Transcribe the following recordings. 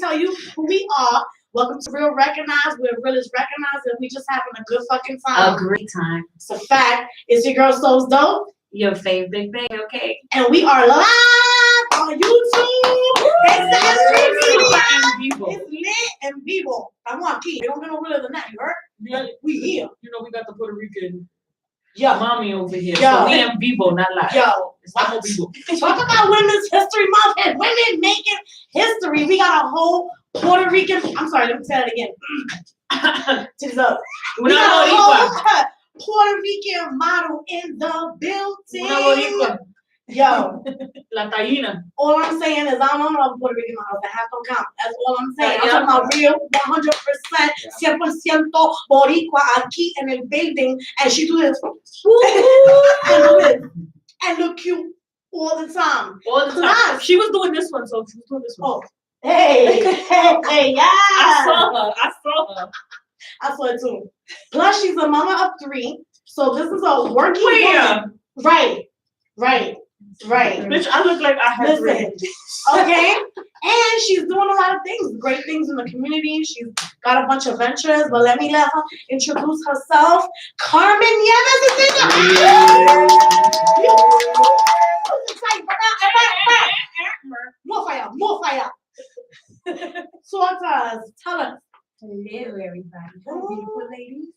tell you who we are. Welcome to Real Recognized, where real is recognized, and we just having a good fucking time. A great time. It's a fact. It's your girl So's Dope. Your fave Big Bang, okay? And we are live on YouTube. It's lit and vivo. I'm on key. They don't get no realer than that. You heard? We here. You know we got the Puerto Rican mommy over here. Yo. So we in vivo, not live. Yo. Estamos vivo. Talk about Women's History Month and women making history. We got a whole Puerto Rican. I'm sorry, let me say that again. We got a whole Puerto Rican model in the building. Yo. La Taína. All I'm saying is I don't know Puerto Rican models that have no count. That's all I'm saying. I'm talking about real 100% 100% boricua aquí en el building, and she do this and look cute all the time. All the time. She was doing this one, so she was doing this one. Oh, hey, yeah. I saw her. I saw it too. Plus, she's a mama of 3, so this is a working woman. Right. Bitch, I look like I had 3. Okay? And she's doing a lot of things, great things in the community. She's got a bunch of ventures, but let me let her introduce herself. Carmen Nieves is in the More fire. Talk to us. Tell us. Hello, everybody. Beautiful ladies.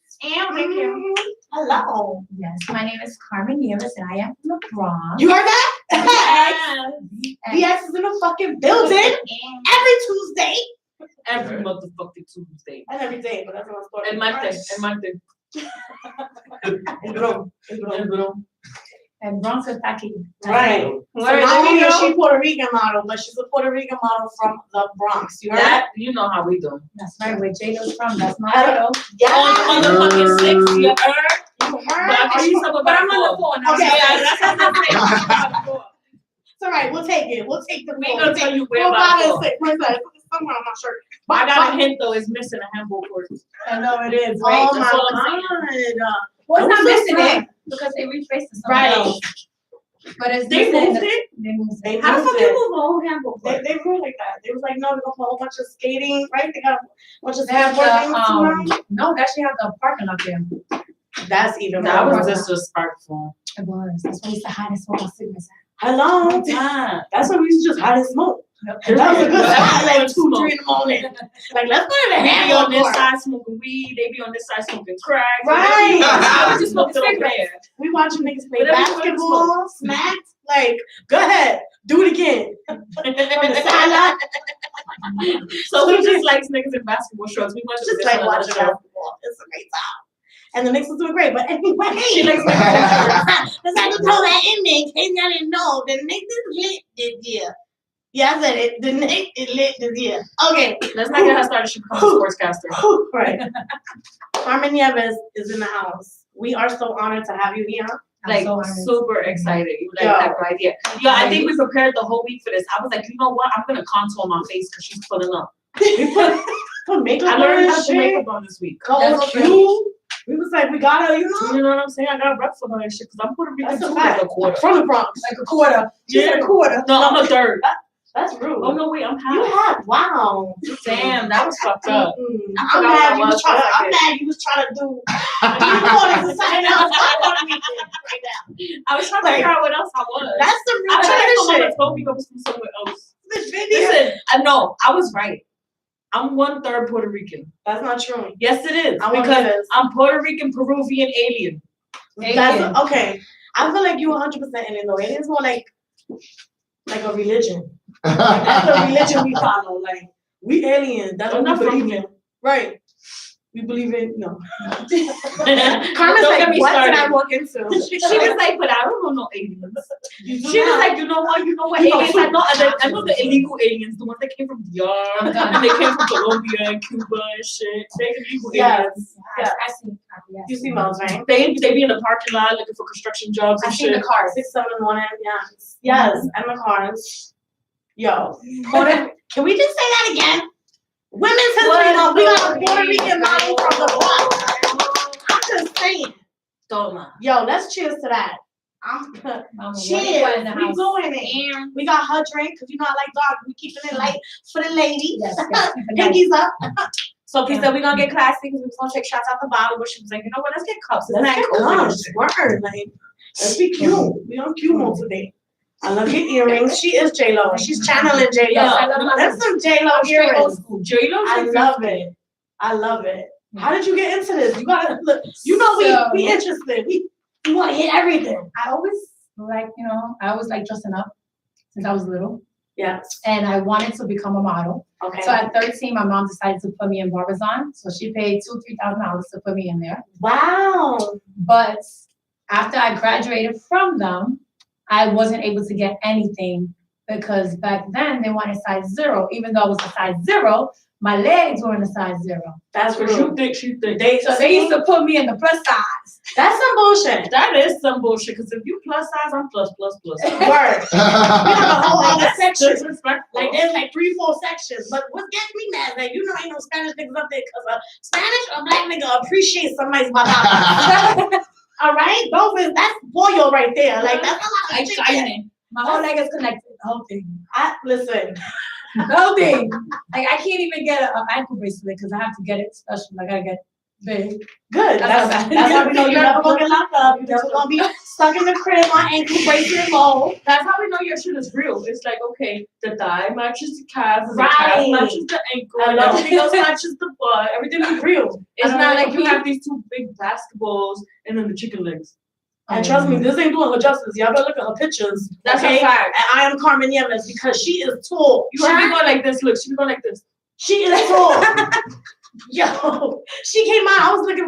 Hello. Yes, my name is Carmen Nieves, and I am from the Bronx. You heard that? BX is in the fucking building every Tuesday. Every motherfucking Tuesday. And every day, but that's another story. El martes. El bro. And Bronx is aquí. Right. So not only is she Puerto Rican model, but she's a Puerto Rican model from the Bronx. You heard that? You know how we do. That's right, where J-Lo's from. That's my idol. Yeah. On the fucking 6, you heard? You heard? But I'm on the 4 now. Okay. That's what I'm saying. It's all right. We'll take it. We'll take the 4. We're going to tell you where We'll about 4. Where's that? It's somewhere on my shirt. I got a hint, though. It's missing a handball court. I know it is. Right? Oh, my God. Well, it's not missing sad. it because they retraced it. Right. But it's They moved it? They moved it. How the fuck you move a whole handball court? They moved like that. They was like, no, they're going to put a whole bunch of skating, right? They got a bunch of They have skateboarding. no, they actually have the parking lot there. That's even That more. was disrespectful. It was. That's why we used to hide and smoke on cigarettes. Hello. That's when we used to just hide and smoke. And that was a good time, like 2, 3 in the morning. Like, let's go to the They be handball on this court. side smoking weed. They be on this side smoking crack. Right. I was just smoking cigarettes. We watching niggas play Whatever you basketball, snacks. Like, go ahead, do it again. From the sideline. So we just like niggas in basketball shorts. We must Just like watching basketball. It's a great time. And the Knicks was doing great. But anyway, She likes let's have to throw that in there in case y'all didn't know. The Knicks is lit this year. Yeah, I said it. The Knicks is lit this year. Okay. Let's not get her started. She becomes a sportscaster. Right. Carmen Nieves is in the house. We are so honored to have you here. Like, super excited. You like have no idea. Yo, I think we prepared the whole week for this. I was like, you know what? I'm gonna contour my face because she's pulling up. We put makeup I on learned how and to make shit. up on this week. Color cute. We was like, we gotta, You know what I'm saying? I got reps for her and shit because I'm Puerto Rican That's a too, fact. like a quarter. From the Bronx. Like a quarter. She said a quarter. No, I'm a third. That's rude. Oh no, wait, I'm half. You have, wow. Damn, that was fucked up. I'm mad you was trying to do. You wanted to sign else. I want to meet you right now. I was trying to figure out what else I was. That's the I tried to real someone shit. that told me I was from somewhere else. This video. Listen, no, I was right. I'm 1/3 Puerto Rican. That's not true. Yes, it is. I won't Because do this. I'm Puerto Rican, Peruvian, alien. That's okay. I feel like you 100% Indian though. It is more like a religion. That's the religion we follow. Like we aliens. That's what we believe in. Right. We believe in no. Carmen's Don't like, get me what started. did I walk into? She was like, but I don't know no aliens. You do She was not. like, you know what aliens? I know the illegal aliens, the ones that came from DR, and they came from Colombia and Cuba and shit. They illegal aliens. Yeah. I see. Yes. You see those, right? They be in the parking lot looking for construction jobs I and seen shit. the cars, 6, 7 in the morning. Yes, and the cars. Yo, can we just say that again? Women's History Month. We got a Puerto Rican model from the Bronx. I'm just saying. Toma. Yo, let's cheers to that. Cheers. We doing it. We got her drink because you know I like dark. We keeping it light for the ladies. Yes, Pinkies up. So he said we're gonna get classy because we was gonna take shots out the bottle, but she was like, you know what, let's get cups. Let's get cups. Word, like let's be cute. We on cute mode today. I love your earrings. She is J-Lo. She's channeling J-Lo. Yeah, That's some J-Lo earrings. J-Lo. I love it. I love it. How did you get into this? You gotta look. You know we interested. We want to hit everything. I always like dressing up since I was little. Yeah. And I wanted to become a model. Okay. So at 13, my mom decided to put me in Barbizon. So she paid $2,000-$3,000 to put me in there. Wow. But after I graduated from them, I wasn't able to get anything because back then they wanted size 0. Even though I was a size 0, my legs were in a size 0. That's what you think. They used to put me in the plus size. That's some bullshit. That is some bullshit. Because if you plus size, I'm plus. Word. We have a whole other section. Like there's like 3-4 sections. But what's getting me mad? Like you know ain't no Spanish niggas up there because Spanish or black nigga appreciates somebody's balada. All right, that's boil right there. Like that's a lot of chicken. My whole leg is connected. The whole thing. Listen. The whole thing. Like I can't even get an ankle bracelet because I have to get it special. I gotta get big. Good. That's how we know you're never gonna get locked up. You're just gonna be stuck in the crib on ankle bracelet mode. That's how we know your shit is real. It's like, okay, the thigh matches the calf, the right. calf matches the ankle, and everything else matches the butt. Everything is real. It's not like you have these 2 big basketballs and then the chicken legs. And trust me, this ain't doing her justice. Y'all better look at her pictures. That's a fact. And I am Carmen Nieves because she is tall. You should be going like this. Look, she be going like this. She is tall. Yo, she came out. I was looking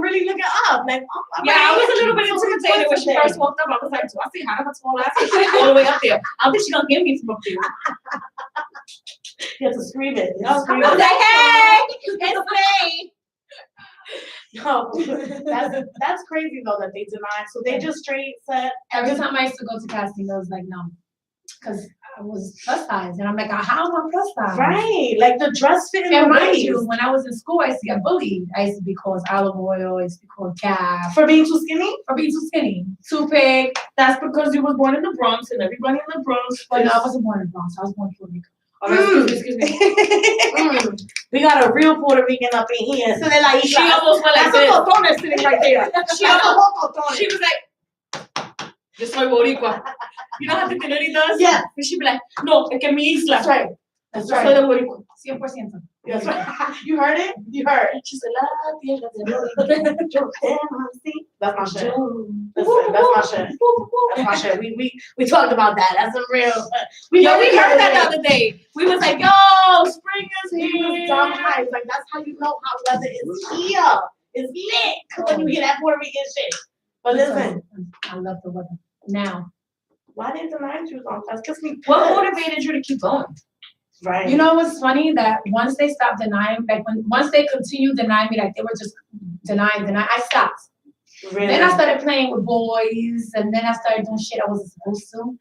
up. Like, I was a little bit intimidated when she first walked up. I was like, do I see how her tall ass all the way up there? I don't think she's gonna get me from up there. You have to scream it. I was like, hey, it's me. No, that's crazy though that they denied. So they just straight said every time I used to go to casting, I was like, no, because I was plus size, and I'm like, how am I plus size? Right, like the dress fit in and the mind waist. you, when I was in school, I used to get bullied. I used to be called olive oil. I used to be called calf for being too skinny. Too big. That's because you was born in the Bronx, and everybody in the Bronx. But no, I wasn't born in the Bronx. I was born in Puerto Rico. Excuse me. We got a real Puerto Rican up in here. So they're like, she almost went like this. Sitting right there. She was like, yo soy boricua. You know how the Canary does? Yeah. And she'd be like, no, es que mi isla. That's right. That's right. Soy de boricua. 100%. That's right. You heard it? You heard. She said, la tierra de That's my shit. Listen, that's my shit. That's my shit. We talked about that. That's a real. We heard that the other day. We was like, yo, spring is here. Dumb hype. Like that's how you know how weather is here. It's lit when you hear that Puerto Rican shit. But listen, I love the weather. Now, why didn't the night shoes on? That's because we. What motivated you to keep going? Right. You know what's funny? That once they stopped denying, once they continued denying me, like they were just denying, I stopped. Really? Then I started playing with boys, and then I started doing shit I wasn't supposed to.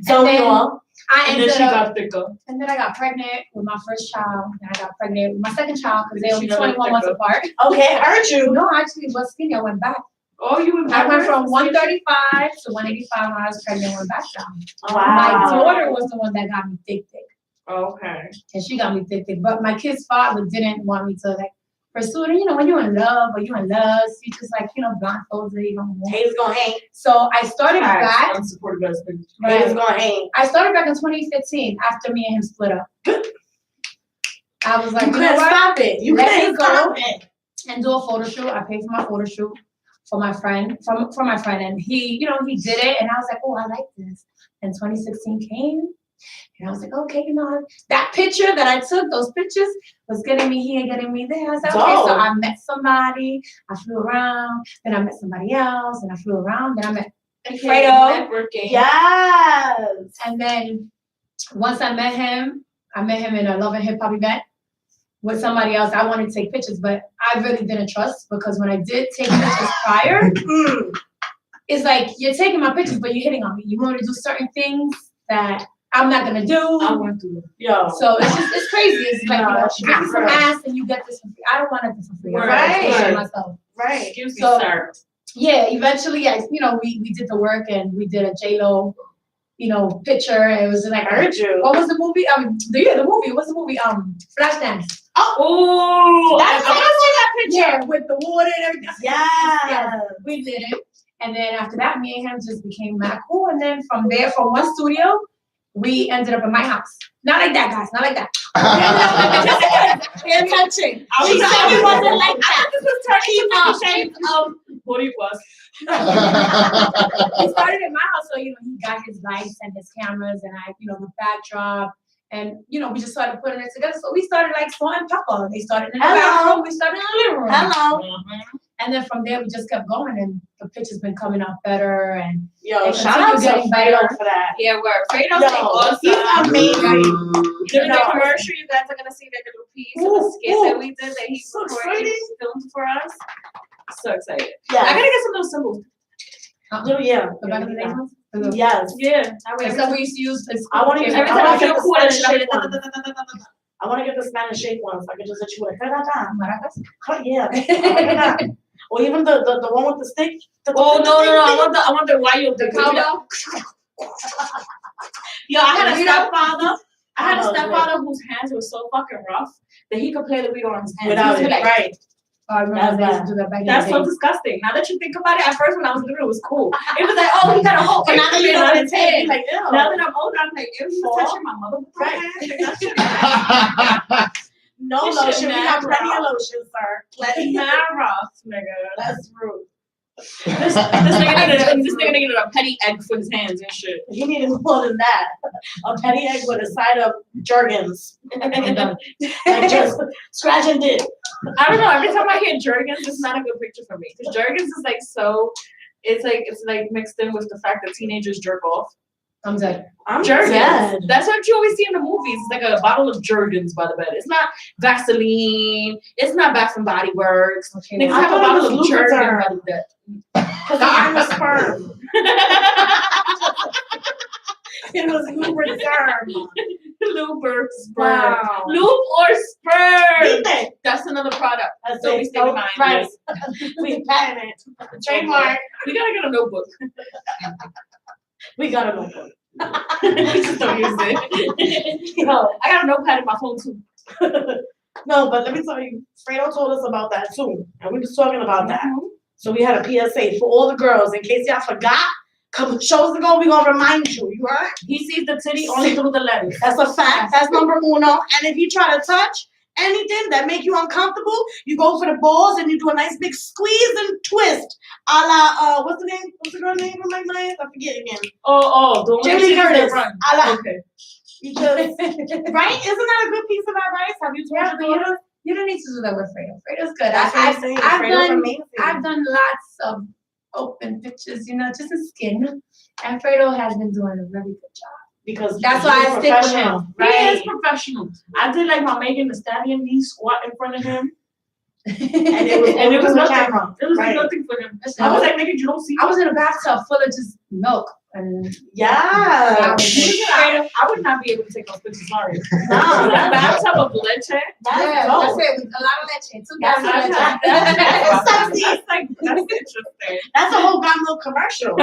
So then she got thicker. And then I got pregnant with my first child. And I got pregnant with my second child because they only 21 months apart. Okay, I heard you. No, actually, was skinny. I went back. Oh, you went back? I went from 135 to 185 when I was pregnant. Went back down. Wow. My daughter was the one that got me thick. Okay. And she got me thick. But my kid's father didn't want me to like pursue it. You know, when you're in love or you're in lust, you just like, blindfolded, you don't want. Haters gonna hang. So I started back. Unsupported husband. Haters gonna hang. I started back in 2015 after me and him split up. I was like, you couldn't stop it. You couldn't stop it. And do a photo shoot. I paid for my photo shoot for my friend, for my friend, and he did it, and I was like, oh, I like this. And 2016 came. And I was like, okay, that picture that I took, those pictures was getting me here, getting me there. I was like, okay, so I met somebody, I flew around, then I met somebody else, and I flew around, then I met Fredo. Networking. Yes. And then once I met him in a Love and Hip Hop event with somebody else. I wanted to take pictures, but I really didn't trust because when I did take pictures prior, it's like, you're taking my pictures, but you're hitting on me. You want to do certain things that I'm not gonna do. I want to. Yo. So it's crazy. It's like, you get some ass and you get this for free. I don't want it for free. Right. I myself. Right. Excuse me, sir. Yeah, eventually, we did the work and we did a J-Lo, picture. It was like, I heard you. what was the movie? The movie. What's the movie? Flashdance. Oh, That's I want to see that picture. Yeah, with the water and everything. Yeah. We did it. And then after that, me and him just became mad cool. And then from there, from one studio, we ended up in my house. Not like that, guys. Not like that. Hand touching. She said it wasn't like that. This was turning shades of what it was. It started in my house, so he got his lights and his cameras, and I, the backdrop, and we just started putting it together. So we started like salt and pepper. They started in the bathroom, we started in the living room. Hello. And then from there we just kept going, and the picture's been coming out better. And yo, shout out to Fredo for that. Yeah, we're Fredo's awesome. He's amazing. During the commercial, you guys are gonna see like a little piece of the skit that we did that he recorded, filmed for us. So excited. Yeah. I gotta get some of those symbols. Yeah. The back of the day ones? Yes. Yeah. Except we used to use this. I want to Every time I feel cool, I get the Spanish shape ones. I can just hit you with a Maracas? yeah. Or even the one with the stick. Oh no! I want the wild, the cowbell. Yo, I had a stepfather whose hands were so fucking rough that he could play the guitar on his hands without it. Like, right. I remember they used to do that back in the that's day. so disgusting. Now that you think about it, at first when I was little, it was cool. It was like, oh, he got a whole. But now that you know what it's head. like, ew. Now that I'm older, I'm like, ew, he was touching my mother. Right. Right. No You lotion. should We got not plenty of rough. lotion, sir. Plenty mad rough, nigga. That's rude. This nigga needed a petty egg for his hands and shit. He needed more than that. A petty egg with a side of Jergens. Like just scratch and dip. I don't know. Every time I hear Jergens, it's not a good picture for me. Because Jergens is like so. It's like mixed in with the fact that teenagers jerk off. I'm dead. I'm Jergens. dead. That's what you always see in the movies. It's like a bottle of Jergens by the bed. It's not Vaseline. It's not Bath and Body Works. Okay, Niggas I have a thought it bottle was of Jergens Lubriderm. by the bed. Because I'm a sperm. It was Lubriderm. Lube or sperm. Wow. Lube or sperm. Ethan. That's another product. That's So we it. stay behind Right. this. We patent it. Trademark. We gotta get a notebook. We got a notebook. We just don't use it. Yo. I got a notepad in my phone too. No, but let me tell you, Fredo told us about that too. And we was talking about that. So we had a PSA for all the girls. In case y'all forgot, couple shows ago, we gonna remind you. You heard? He sees the titty only through the lens. That's a fact. That's number uno. And if you try to touch anything that make you uncomfortable, you go for the balls and you do a nice big squeeze and twist. A la, what's the name? What's the girl name from McNice? I forget again. Oh, the one Jamie Curtis. Run. A la, Okay. because, right? Isn't that a good piece of advice? Have you tried to do it? You don't need to do that with Fredo. Fredo's good. That's what I'm saying. Fredo's amazing. I've done lots of open pictures, just in skin. And Fredo has been doing a really good job. Because that's why I stick with him. Right? He is professional. I did like my Megan Thee Stallion knee squat in front of him. and it was nothing. Camera. It was right. nothing for him. I was like, nigga, you don't see. I was in a bathtub full of just milk. And yeah. I would not be able to take those pictures. Sorry. No, A bathtub of leche. That's it. A lot of leche. That's interesting. That's a whole Got Milk commercial.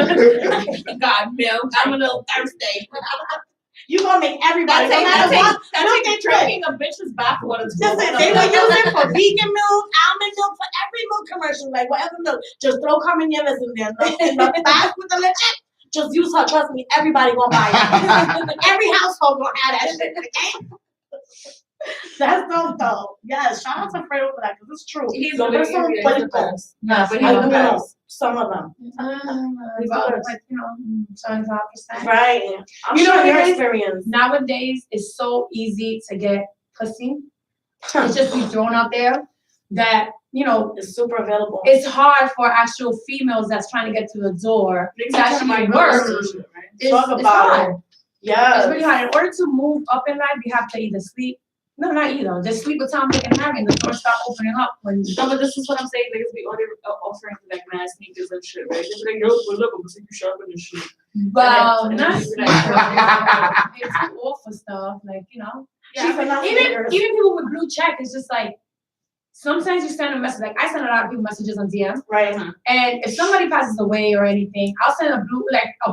Got milk. I'm a little thirsty. You gonna make everybody, no matter what, they're drinking a bitch's bathwater. Listen, they were using for vegan milk, almond milk, for every milk commercial, like whatever milk. Just throw Carmenieves in there. In the bath with the leche, just use her. Trust me, everybody gonna buy it. Every household gonna have that shit, okay? That's dope, though. Yes, shout out to Fredo for that, because it's true. He's so there's some places. Yeah, but I he's do the know best. some of them. About 75%. Right. I'm You know sure what your it is? experience. Nowadays, it's so easy to get pussy. It's just be thrown out there that, It's super available. it's hard for actual females that's trying to get to the door to actually work. It's Talk about hard. it. Yeah. It's really hard. In order to move up in life, you have to either sleep. No, not either. Just sleep with Tom, Dick, and Harry, and the door start opening up when. No, but this is what I'm saying. Niggas be offering like mad sneakers and shit, right? They be like, yo, look, I'm gonna take you shopping and shit. Well, And not then you be like, it's all for stuff, like She's a even people with blue check, it's just like sometimes you send a message, like I send a lot of people messages on DM. Right. And if somebody passes away or anything, I'll send a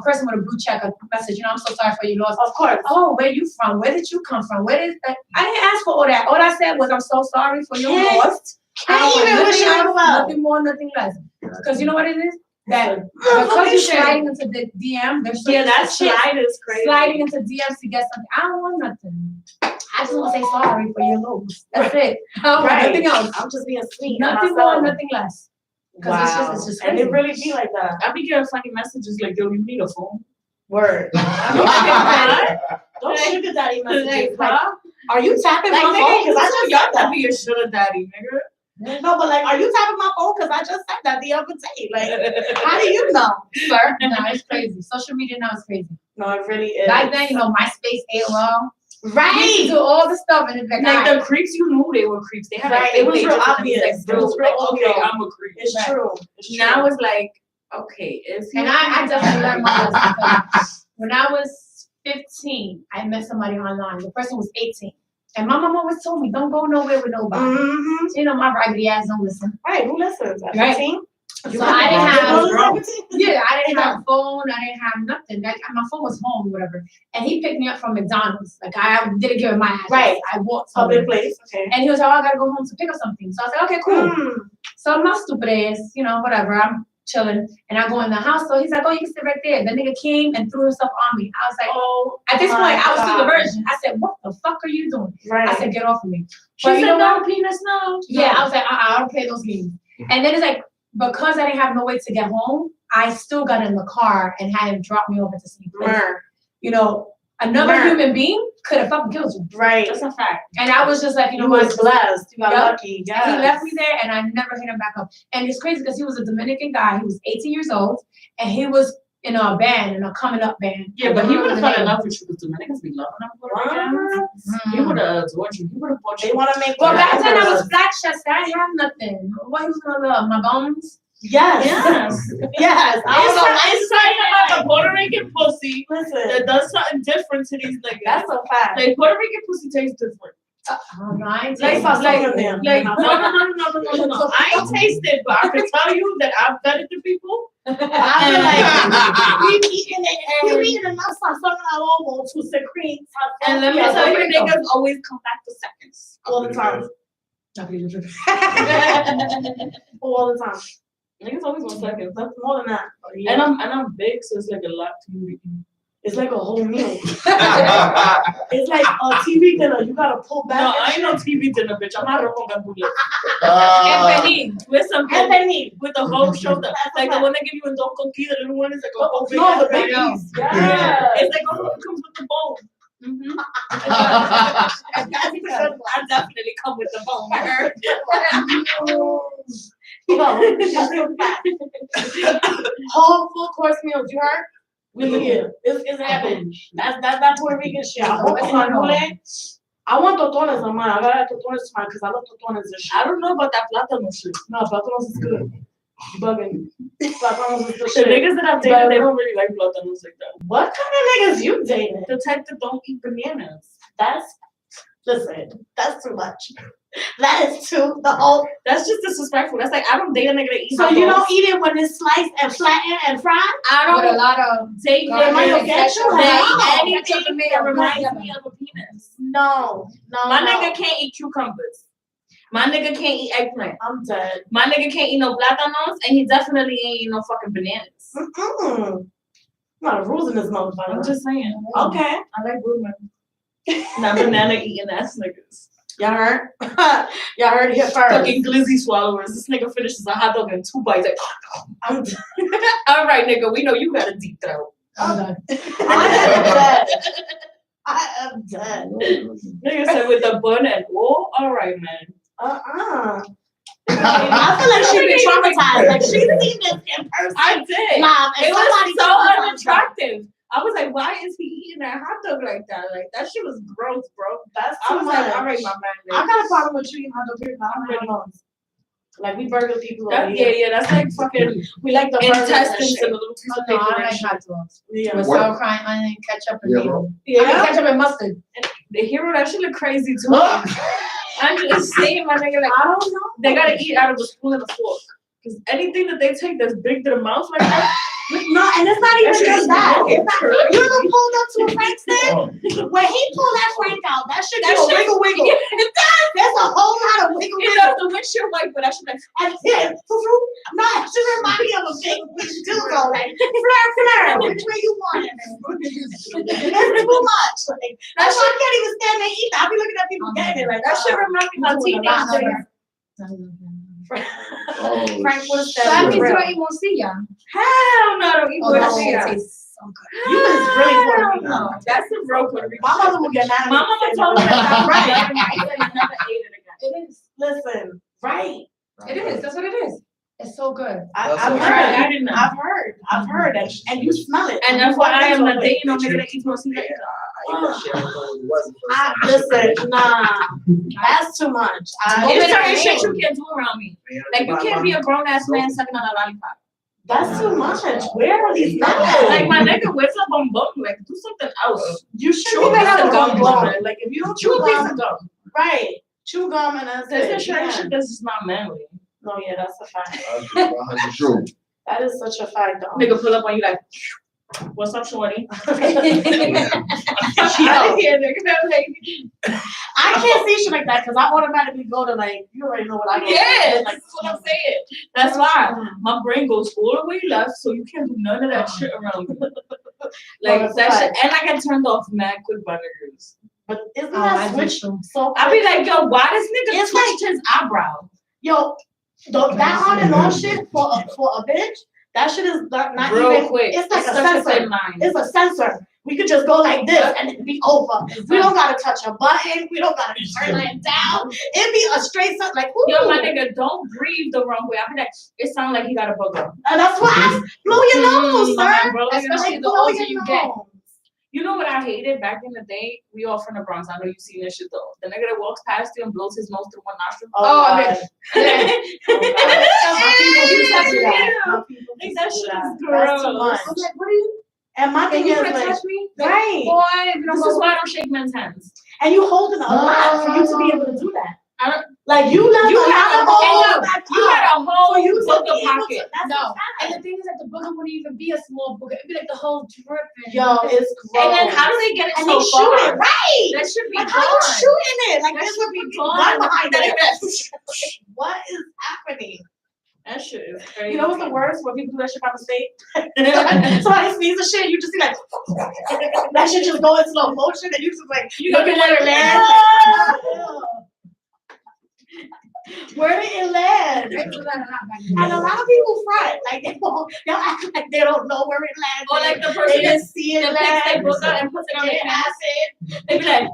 person with a blue check a message, I'm so sorry for your loss. Of course. Oh, where you from? Where did you come from? I didn't ask for all that. All I said was I'm so sorry for your loss. Can't even wish you well. Nothing more, nothing less. Because you know what it is? That because you're sliding into the DM, that slide is crazy. Sliding into DMs to get something. I don't want nothing. I just want to say sorry for your loss. That's it. I don't want nothing else. I'm just being sweet. Nothing more, nothing less. Wow. It's just crazy. And it really be like that. I be getting funny messages like, yo, you need a phone? Word. Don't sugar daddy messages. Like, are you tapping my phone? Because I just y'all to be a sugar daddy, nigga. No, but like, are you tapping my phone? Because I just said that the other day. Like, how do you know, sir? No, it's crazy. Social media now is crazy. No, it really is. Back then, MySpace, AOL. Right. You used to do all the stuff and it's like the creeps, you knew they were creeps. They had it was real obvious. It was real okay, I'm a creep. It's true. Now it's like, okay, and I definitely learned my lesson. When I was 15, I met somebody online. The person was 18. And my mom always told me, don't go nowhere with nobody. Mm-hmm. So, my raggedy ass don't listen. Right, who listens? At right. 15? So I didn't have I didn't have a phone, I didn't have nothing. Like, my phone was home or whatever. And he picked me up from McDonald's. Like I didn't give him my address. Right. I walked public place. Okay. And he was like, oh, I gotta go home to pick up something. So I was like, okay, cool. So my stupid ass, whatever, I'm chilling and I go in the house. So he's like, oh, you can sit right there. The nigga came and threw himself on me. I was like, oh, at this point, I was still the virgin. I said, what the fuck are you doing? Right. I said, get off of me. She said, no, penis, no. Yeah, I was like, I don't play those games. And then it's like, because I didn't have no way to get home, I still got in the car and had him drop me over to some place. Another human being could have fucking killed you. Right. That's a fact. And I was just like, you was blessed. You got lucky. Yes. He left me there and I never hit him back up. And it's crazy because he was a Dominican guy. He was 18 years old and he was in a band, in a coming up band. Yeah, but he would have fell in love with you because Dominicans be loving him. He would have adored you. He would have bought you. They want to make. Well, back then I was flat chested. I didn't have nothing. What he was gonna love? My bones. Yes. Yes. It's something about the Puerto Rican pussy. Listen, that does something different to these niggas. That's a fact. Like Puerto Rican pussy tastes different. No, I ain't tasted no. I ain't tasted, but I can tell you that I've vetted the people. I feel like we've eaten it and we've eaten enough something alone to secrete. And let me tell you, niggas always come back for seconds. All the time. All the time. Niggas always want seconds. That's more than that. Yeah. And I'm big, so it's like a lot to me. It's like a whole meal. It's like a TV dinner. You gotta pull back. No, I ain't no TV dinner, bitch. I'm not a home with some with the whole shoulder. Like the one they give you in Don Coquille, the little one is like a whole big. No, the babies. Yeah. It's like it comes with the bone. Mm-hmm. I definitely come with the bone. Whole full course meals. You heard? Yeah, it's happening. That's Puerto Rican shit. I want totones on mine. I gotta have totones to mine because I love totones and shit. I don't know about that plátano shit. No, platanos is good. Bugging. Platanos is the shit. shit. The niggas that I've dated, they don't really like platanos like that. What kind of niggas you dating? The type that don't eat bananas. That's too much. That is too that's just disrespectful. That's like I don't date a nigga that eats. So you don't eat it when it's sliced and flattened and fried? I don't. With a lot of date anything that reminds me of a penis. No. My nigga can't eat cucumbers. My nigga can't eat eggplant. I'm dead. My nigga can't eat no plátanos, and he definitely ain't eat no fucking bananas. Not rules in this motherfucker. I'm just saying. Okay. I like grooming. Not banana eating ass niggas. Y'all heard? Y'all heard it here first. Fucking glizzy swallowers. This nigga finishes a hot dog in 2 bites. Like, all right, nigga, we know you got a deep throat. I'm done. I am dead. Nigga said with the bun and all right, man. I feel like she been traumatized. Like she didn't even in person. I did. Nah, it was so unattractive. I was like, why is he eating that hot dog like that? Like that shit was gross, bro. I was like, all right, my man. I got a problem with you eating hot dog. I'm ready. Like we burger people over here. Yeah, that's like fucking. We like the intestines and the little piece of paper. I like hot dogs. Yeah, with sour cream, onion, ketchup, and yeah, ketchup and mustard. The hero, that shit look crazy too. I'm just saying, my nigga, like, I don't know. they gotta eat out of a spoon and a fork. Because anything that they take that's big to the mouth like that. No, and it's not even just that. It's not, you ever pulled up to a Frank stand? When he pulled that Frank out, that shit do a wiggle wiggle. Yeah, it does. There's a whole lot of wiggle You wiggle. know, the windshield wiper, that shit like, And then, no, it should remind me of a big dildo, like, flare, which way you want it. It's too much. Like, that shit can't even stand there either. I'll be looking at people getting it like, that shit remind me of my teenage Frank would have So that said, means you don't eat morcilla. Hell no, don't eat Oh, that morcilla. shit tastes so good. you is really Puerto Hell Rican. no, that's the real Puerto Rican. My mother will get mad at me. My mama told me that Right. I never ate it again. It is. Listen, right. It is. That's what it is. It's so good. I've That's what heard. I didn't know. I've heard, and you smell it. And that's why I am not dating no nigga that eats morcilla. Listen, nah, that's too much. It's certain shit you can't do around me. Like, you can't be a grown ass man sucking on a lollipop. That's too much. Where are these men? Like, my nigga, where's the bum bum? Like, do something else. You should Chew a be piece have of a gum, gum. woman. Like if you don't Chew chew a piece gum, of gum. right? Chew gum and that's There's it. a certain shit that's just not manly. No, yeah, that's a fact. That's true. That is such a fact, though. Nigga pull up on you like, what's up, shorty? I can't see shit like that because I automatically go to like, you already know what I go to. Yes, Like, that's what I'm saying. That's why my brain goes all the way left, so you can't do none of that shit around me. Like that's that right. shit, and I get turned off mad quick by niggas. But isn't I that do switch too. so I be like, yo, why this nigga It's twitched his eyebrow? yo, that on and off shit for a bitch, that shit is not Real even, quick. it's like a such a sensor. thin line. It's a sensor. We could just go like this and it'd be over. We don't gotta touch a button. We don't gotta turn it down. It'd be a straight sensor, like, ooh. Yo, my nigga, don't breathe the wrong way. I be like, it sounds like he got a booger. And that's why I blow your nose, my sir. man, bro, Especially Like, the blow older your you get. nose. You know what I hated back in the day? We all from the Bronx. I know you seen this shit though. The nigga that walks past you and blows his nose through one nostril. Oh, I God. bet. My people You used to do that. yeah. My people Like, used that to do shit that. is That's too gross. much. I'm like, what are you? And my thing You is gonna like, touch me? right. Boy, you don't This is go. why I don't shake men's hands. And you holding a lot for you to be able to do that. I don't. Like you left You a had lot a of whole. holes back You up had a whole for you to booger be able pocket. to. That's No. a fact. And the thing is that the booger wouldn't even be a small booger. It'd be like the whole dripping. Yo, it's gross. And then how do they get it And so they shoot far? it right. That should be Like how you gone. shooting it? Like That there's should a be gun gone. behind That it. What is happening? That shit is crazy. You know what's the worst? When people do that shit by mistake. Somebody sneezes shit, you just see like that shit just go in slow motion, and you just like You looking gotta where it lands. Where did it land? They do that a lot back And a lot of people front, like they'll act like they don't know where it landed. Or like the They person didn't see it that picks their land. booger and puts it on their It ass. happened. They be like,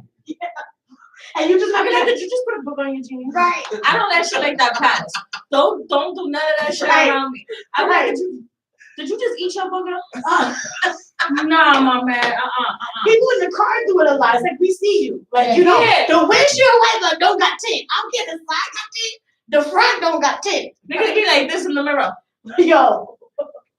And you just I like, be like, did you just put a booger on your jeans? right. I don't let shit like that pass. Don't do none of that shit Right. around me. I'm Right. like, did you just eat your booger? Nah, my man. People in the car do it a lot. It's like we see you. Like you know, Yeah. the windshield wiper don't got tint. I don't care the side got tint. The front don't got tint. Niggas be like this in the mirror. Yo.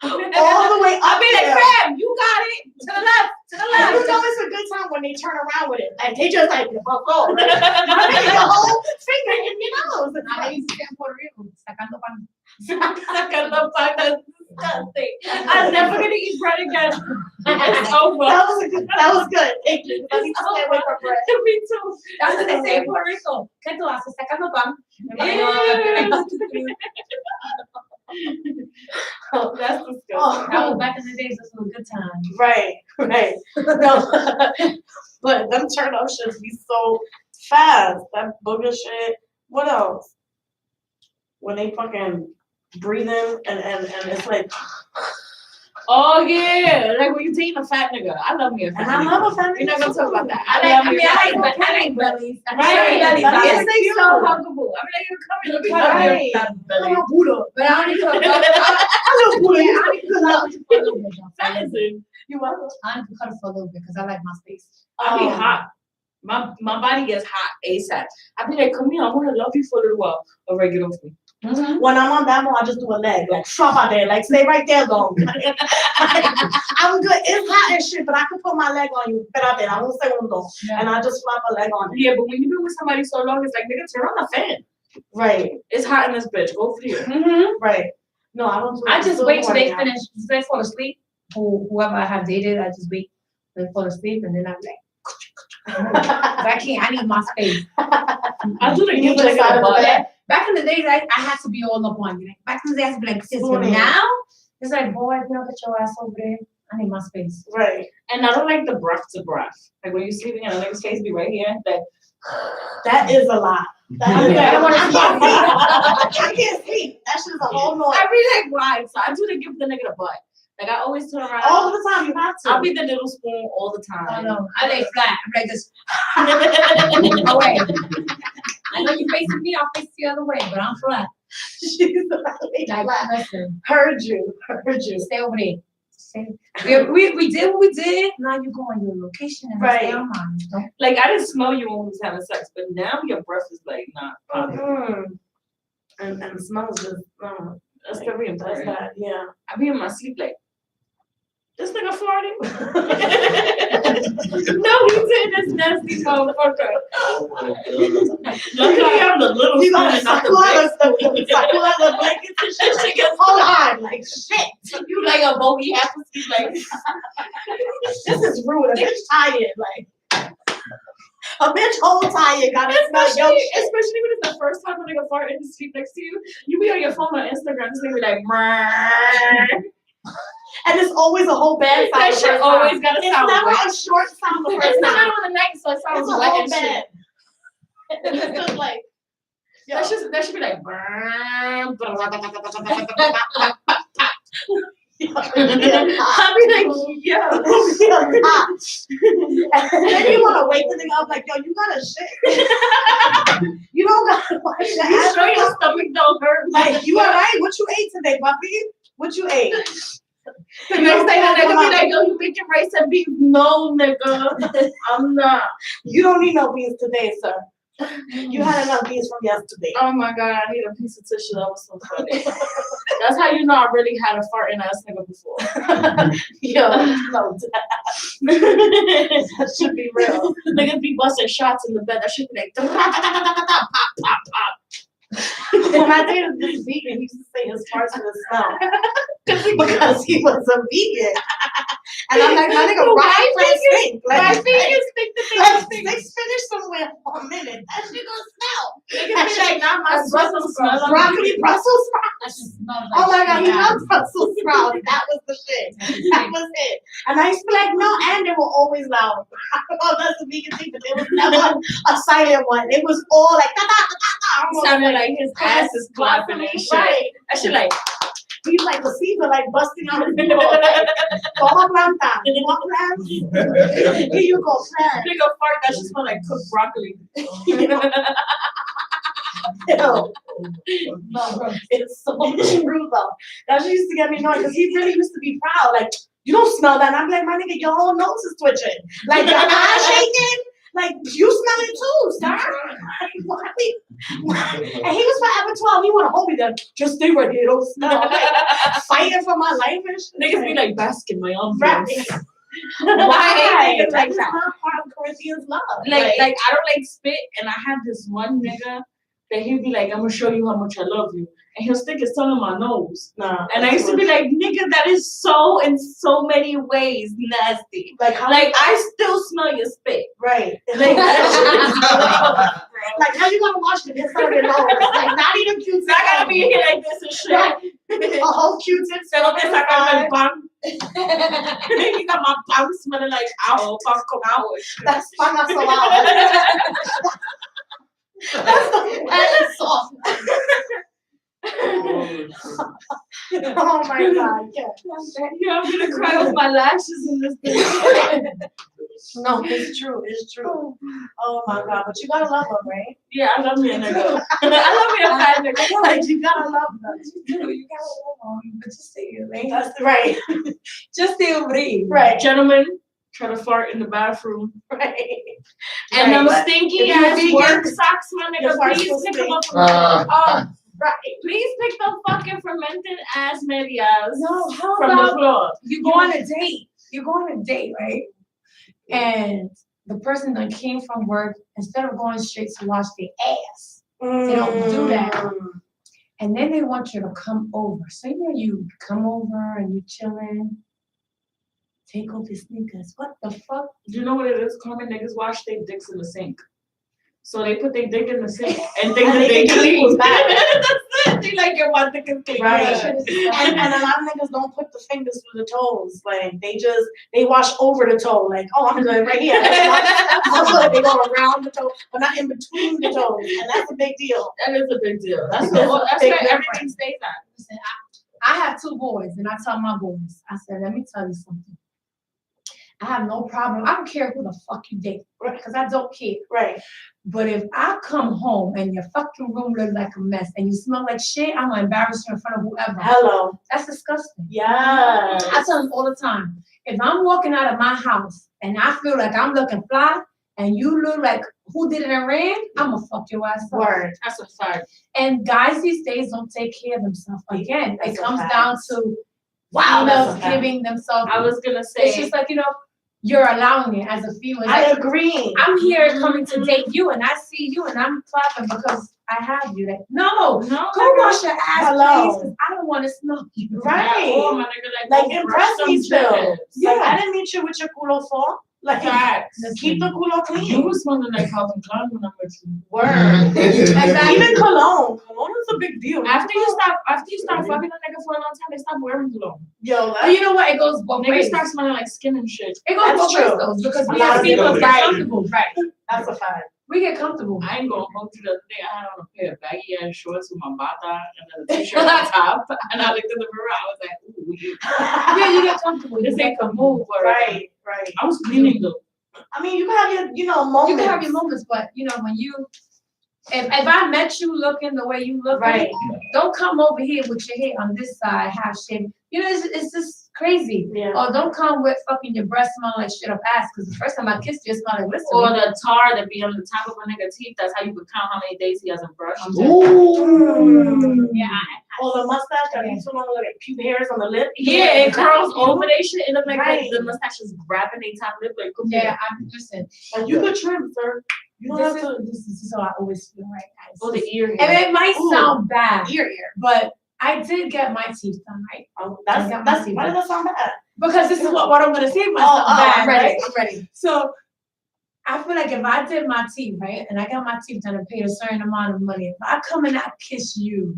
All the way up I'll be like, there. fam, you got it. To the left. To the And left. you know it's a good time when they turn around with it. Like they just like fuck off. Your whole finger in your nose. I used to say in Puerto Rico, sacando pan. Sacando pan, that's disgusting. I'm never gonna eat bread again. It's over. That was good. Thank you. I need to stay away from bread. Me too. That's what they say in Puerto Rico. ¿Qué tú haces? Sacando pan. Oh, that's disgusting. That was back in the days. This was a good time. Right. No. But them turn up shits be so fast. That booger shit. What else? When they fucking breathe in and it's like, Oh yeah, like when you dating a fat nigga. I love me a fat and I nigga. love a family. We're not gonna talk about that. I like bellies. Right, bellies. it's like cute. so huggable. I mean, like, you come in, look at Right. your fat belly. I'm a Buddha. But I don't need to. I love Buddha. Yeah, I need to cut out for a little bit. though. Fat is it? You want I need to cut it for a little bit because I like my space. I be hot. My body gets hot ASAP. I be like, come here, I want to love you for a little while. All right, get off me. When I'm on that mode, I just do a leg, like drop out there, like stay right there, though. I'm good. It's hot and shit, but I can put my leg on you. Espérate, I won't say uno, and I just flop a leg on you. Yeah, but when you've been with somebody so long, it's like nigga, turn on the fan. Right. It's hot in this bitch. Go for you. Right. No, I don't. I just wait till they finish. They fall asleep. Whoever I have dated, I just wait till they fall asleep, and then I'm like. I can't. I need my space. I do the You give just out of the bed. Back in the days, I had to be all up on you. Back in the days, I had to be like this. But now, it's like, boy, if you don't get your ass over there, I need my space. Right. And I don't like the breath to breath. Like when you're sleeping and the nigga's face be right here. Like, that is a lot. That is I I can't can't sleep. That shit is a whole noise. I be like, why? So I do the give the nigga the butt. Like I always turn around. All the time, you have to. I'll be the little spoon all the time. I know. I lay flat. I'm like this. Away. I know you facing me. I'll face the other way, but I'm flat. She's like, Like, listen. heard you. Stay over there. We did what we did. Now you go on your location and stay on mine. Don't. Like I didn't smell you when we was having sex, but now your breath is like not positive. And the smell is just That's very that's important. that, yeah. I be in my sleep like, this nigga farting? No, he did this nasty motherfucker. Oh my god. Luckily I'm the little You spoon gotta and not suckle out the the blankets and shit. She gets hold hard, like shit. You like a bogey half asleep like This is rude. A bitch tired, like a bitch whole tired. Gotta smell your shit. especially when it's the first time a nigga fart in the sleep next to you. You be on your phone on Instagram, this nigga be like, "Mrrr." And it's always a whole bad sound. That the shit first always time. gotta It's sound never wet. a short sound the It's first not time. on the night, so it sounds It's a wet whole and shit. bad. It's just like, yo. That should be like, "Brrrr." I'll be like, yo. And then you want to wake the nigga up like, yo, you got a shit. You don't got to wash your You ass. sure your stomach don't hurt? Like, you alright? What you ate today, puppy? What you ate? The next day, the nigga be like, yo, you making rice and beef? No, nigga. I'm not. You don't need no beans today, sir. You had enough beans from yesterday. Oh my god, I need a piece of tissue. That was so funny. That's how you know I really had a fart in ass nigga before. Yo, no, that should be real. Niggas be busting shots in the bed. That should be like, pop, pop, pop. When I dated this vegan, he used to say his farts would smell because he was a vegan. And I'm like, my nigga, right? Let's think. My Let's fingers think that let's they finish somewhere for a minute. That shit gonna smell. Niggas be like, nah, my Brussels smell. Broccoli, Brussels sprouts. That just smells Oh my like god, he shit. loves Brussels sprouts. That was the shit. That was it. And I used to be like, no, and they were always loud. I don't know if that's a vegan thing, but there was never a silent one. It was all like, da, da, da, da, da. Sounded like his ass is clapping and shit. Right. That shit like, He's like the Caesar, like busting out his nose. Toma planta. Toma planta. Here you go, plant. nigga fart that should smell like cooked broccoli. Ew. No, it's so true though. That shit used to get me annoyed because he really used to be proud. Like, you don't smell that. And I'm like, my nigga, your whole nose is twitching. Like, your eyes shaking. Like, you smell it too, sir. And he was forever 12. He want to hold me there. Just stay right here. Don't smell. I'm like, fighting for my life and shit. Niggas be like basking my arms. Right. Why? Like, Like it's that. not part of Corinthians love. Like I don't like spit, and I had this one nigga that he'd be like, I'm gonna show you how much I love you. And he'll stick his tongue in my nose. nah. And I used to be like, nigga, that is so in so many ways nasty. like, how, Like I still smell your spit. right. Like, Like, how you gonna wash it inside of your nose? Like, not even cute. I gotta be here like this and shit. A whole Q-tip. Se lo que sacar el pan. You got my pan smelling like owl, pan con owl. That's pan asolado. That's the best sauce. Oh my god, yeah. Yeah, I'm gonna cry with my lashes in this thing. No, it's true. It's true. Oh my god, but you gotta love them, right? Yeah, I love me a nigga. I love me a fat nigga. Like, you gotta love them. You gotta love them, but just stay your lane. That's right. Just stay over there. Right. Gentlemen, try to fart in the bathroom. Right. And Right. them stinky If you're ass vegan, work socks, my your nigga, farts please will pick them stink. up. Oh, Right. Please pick the fucking fermented ass medias No, how from the about floor. you go on a date? You go on a date, right? And the person that came from work, instead of going straight to wash their ass, they don't do that. And then they want you to come over. So you come over and you chilling. Take off your sneakers. What the fuck? Do you know what it is? Common niggas wash their dicks in the sink. So they put their dick in the sink and think that they clean. That's it. They like your one dick is clean. Right. Yeah. And a lot of niggas don't put the fingers through the toes. Like they wash over the toe. Like, oh, I'm doing it right here. Also, they go around the toe, but not in between the toes. And that's a big deal. That is a big deal. That's That's where big everything stays at. Listen, I have 2 boys, and I tell my boys, I said, let me tell you something. I have no problem. I don't care who the fuck you date, because I don't care. Right. But if I come home and your fucking room looks like a mess and you smell like shit, I'm gonna embarrass you in front of whoever. Hello. That's disgusting. Yeah. I tell them all the time. If I'm walking out of my house and I feel like I'm looking fly and you look like who did it and ran, I'm gonna fuck your ass up. Word. That's a fact. And guys these days don't take care of themselves. Again, That's it a comes fact. down to Wow, that's a females fact. giving themselves. I was gonna say It's just like, you're allowing it as a female. It's I like, agree. I'm here coming to date you and I see you and I'm clapping because I have you. Like, no, go wash your ass, Hello. please, because I don't want to smell you. Right. Oh my nigga, Like, go impress brush me some still. chips. Yeah. Like, I didn't meet you with your culo for. Like, Facts. keep the culo You clean. was smelling like Calvin Klein when I met you. Word. Exactly. Even cologne. Cologne is a big deal. After you start fucking a nigga for a long time, they stop wearing cologne. Yo, But you know what? It goes both Niggas ways. start smelling like skin and shit. It goes That's both true. ways though, because A we lot as of females people- get right. comfortable. Right. that's a fact. We get comfortable. I ain't gonna hold you the other day. I had on a pair of baggy ass shorts with my bata and then a t-shirt on top. And I looked in the mirror, I was like, ooh, Yeah, you get comfortable. this You get ain't the comfortable. move. Or Right, right. I was cleaning though. I mean, you can have your, moments. You can have your moments, but when if I met you looking the way you look, Right. don't come over here with your hair on this side, half shaved. It's just crazy. Yeah. Or don't come with fucking your breath smelling like shit up ass, because the first time I kissed you, it smelled like Or Listerine. the tar that be on the top of a nigga's teeth. That's how you could count how many days he hasn't brushed. Ooh. Yeah. Or the mustache that leaves so long, like pube hairs on the lip. Yeah, it curls over they shit. It look like Right. the mustache is grabbing their top lip like cookie. Yeah, listen. And you could trim, sir. You don't have to. This is how I always feel, right, guys? Or the ear And hair. it might Ooh. sound bad, Ear. but I did get my teeth done, right? Oh, I got my teeth why done. does that sound bad? Because this is what I'm gonna say to myself. I'm ready. right? I'm ready. So I feel like if I did my teeth, right, and I got my teeth done and paid a certain amount of money, if I come and I kiss you,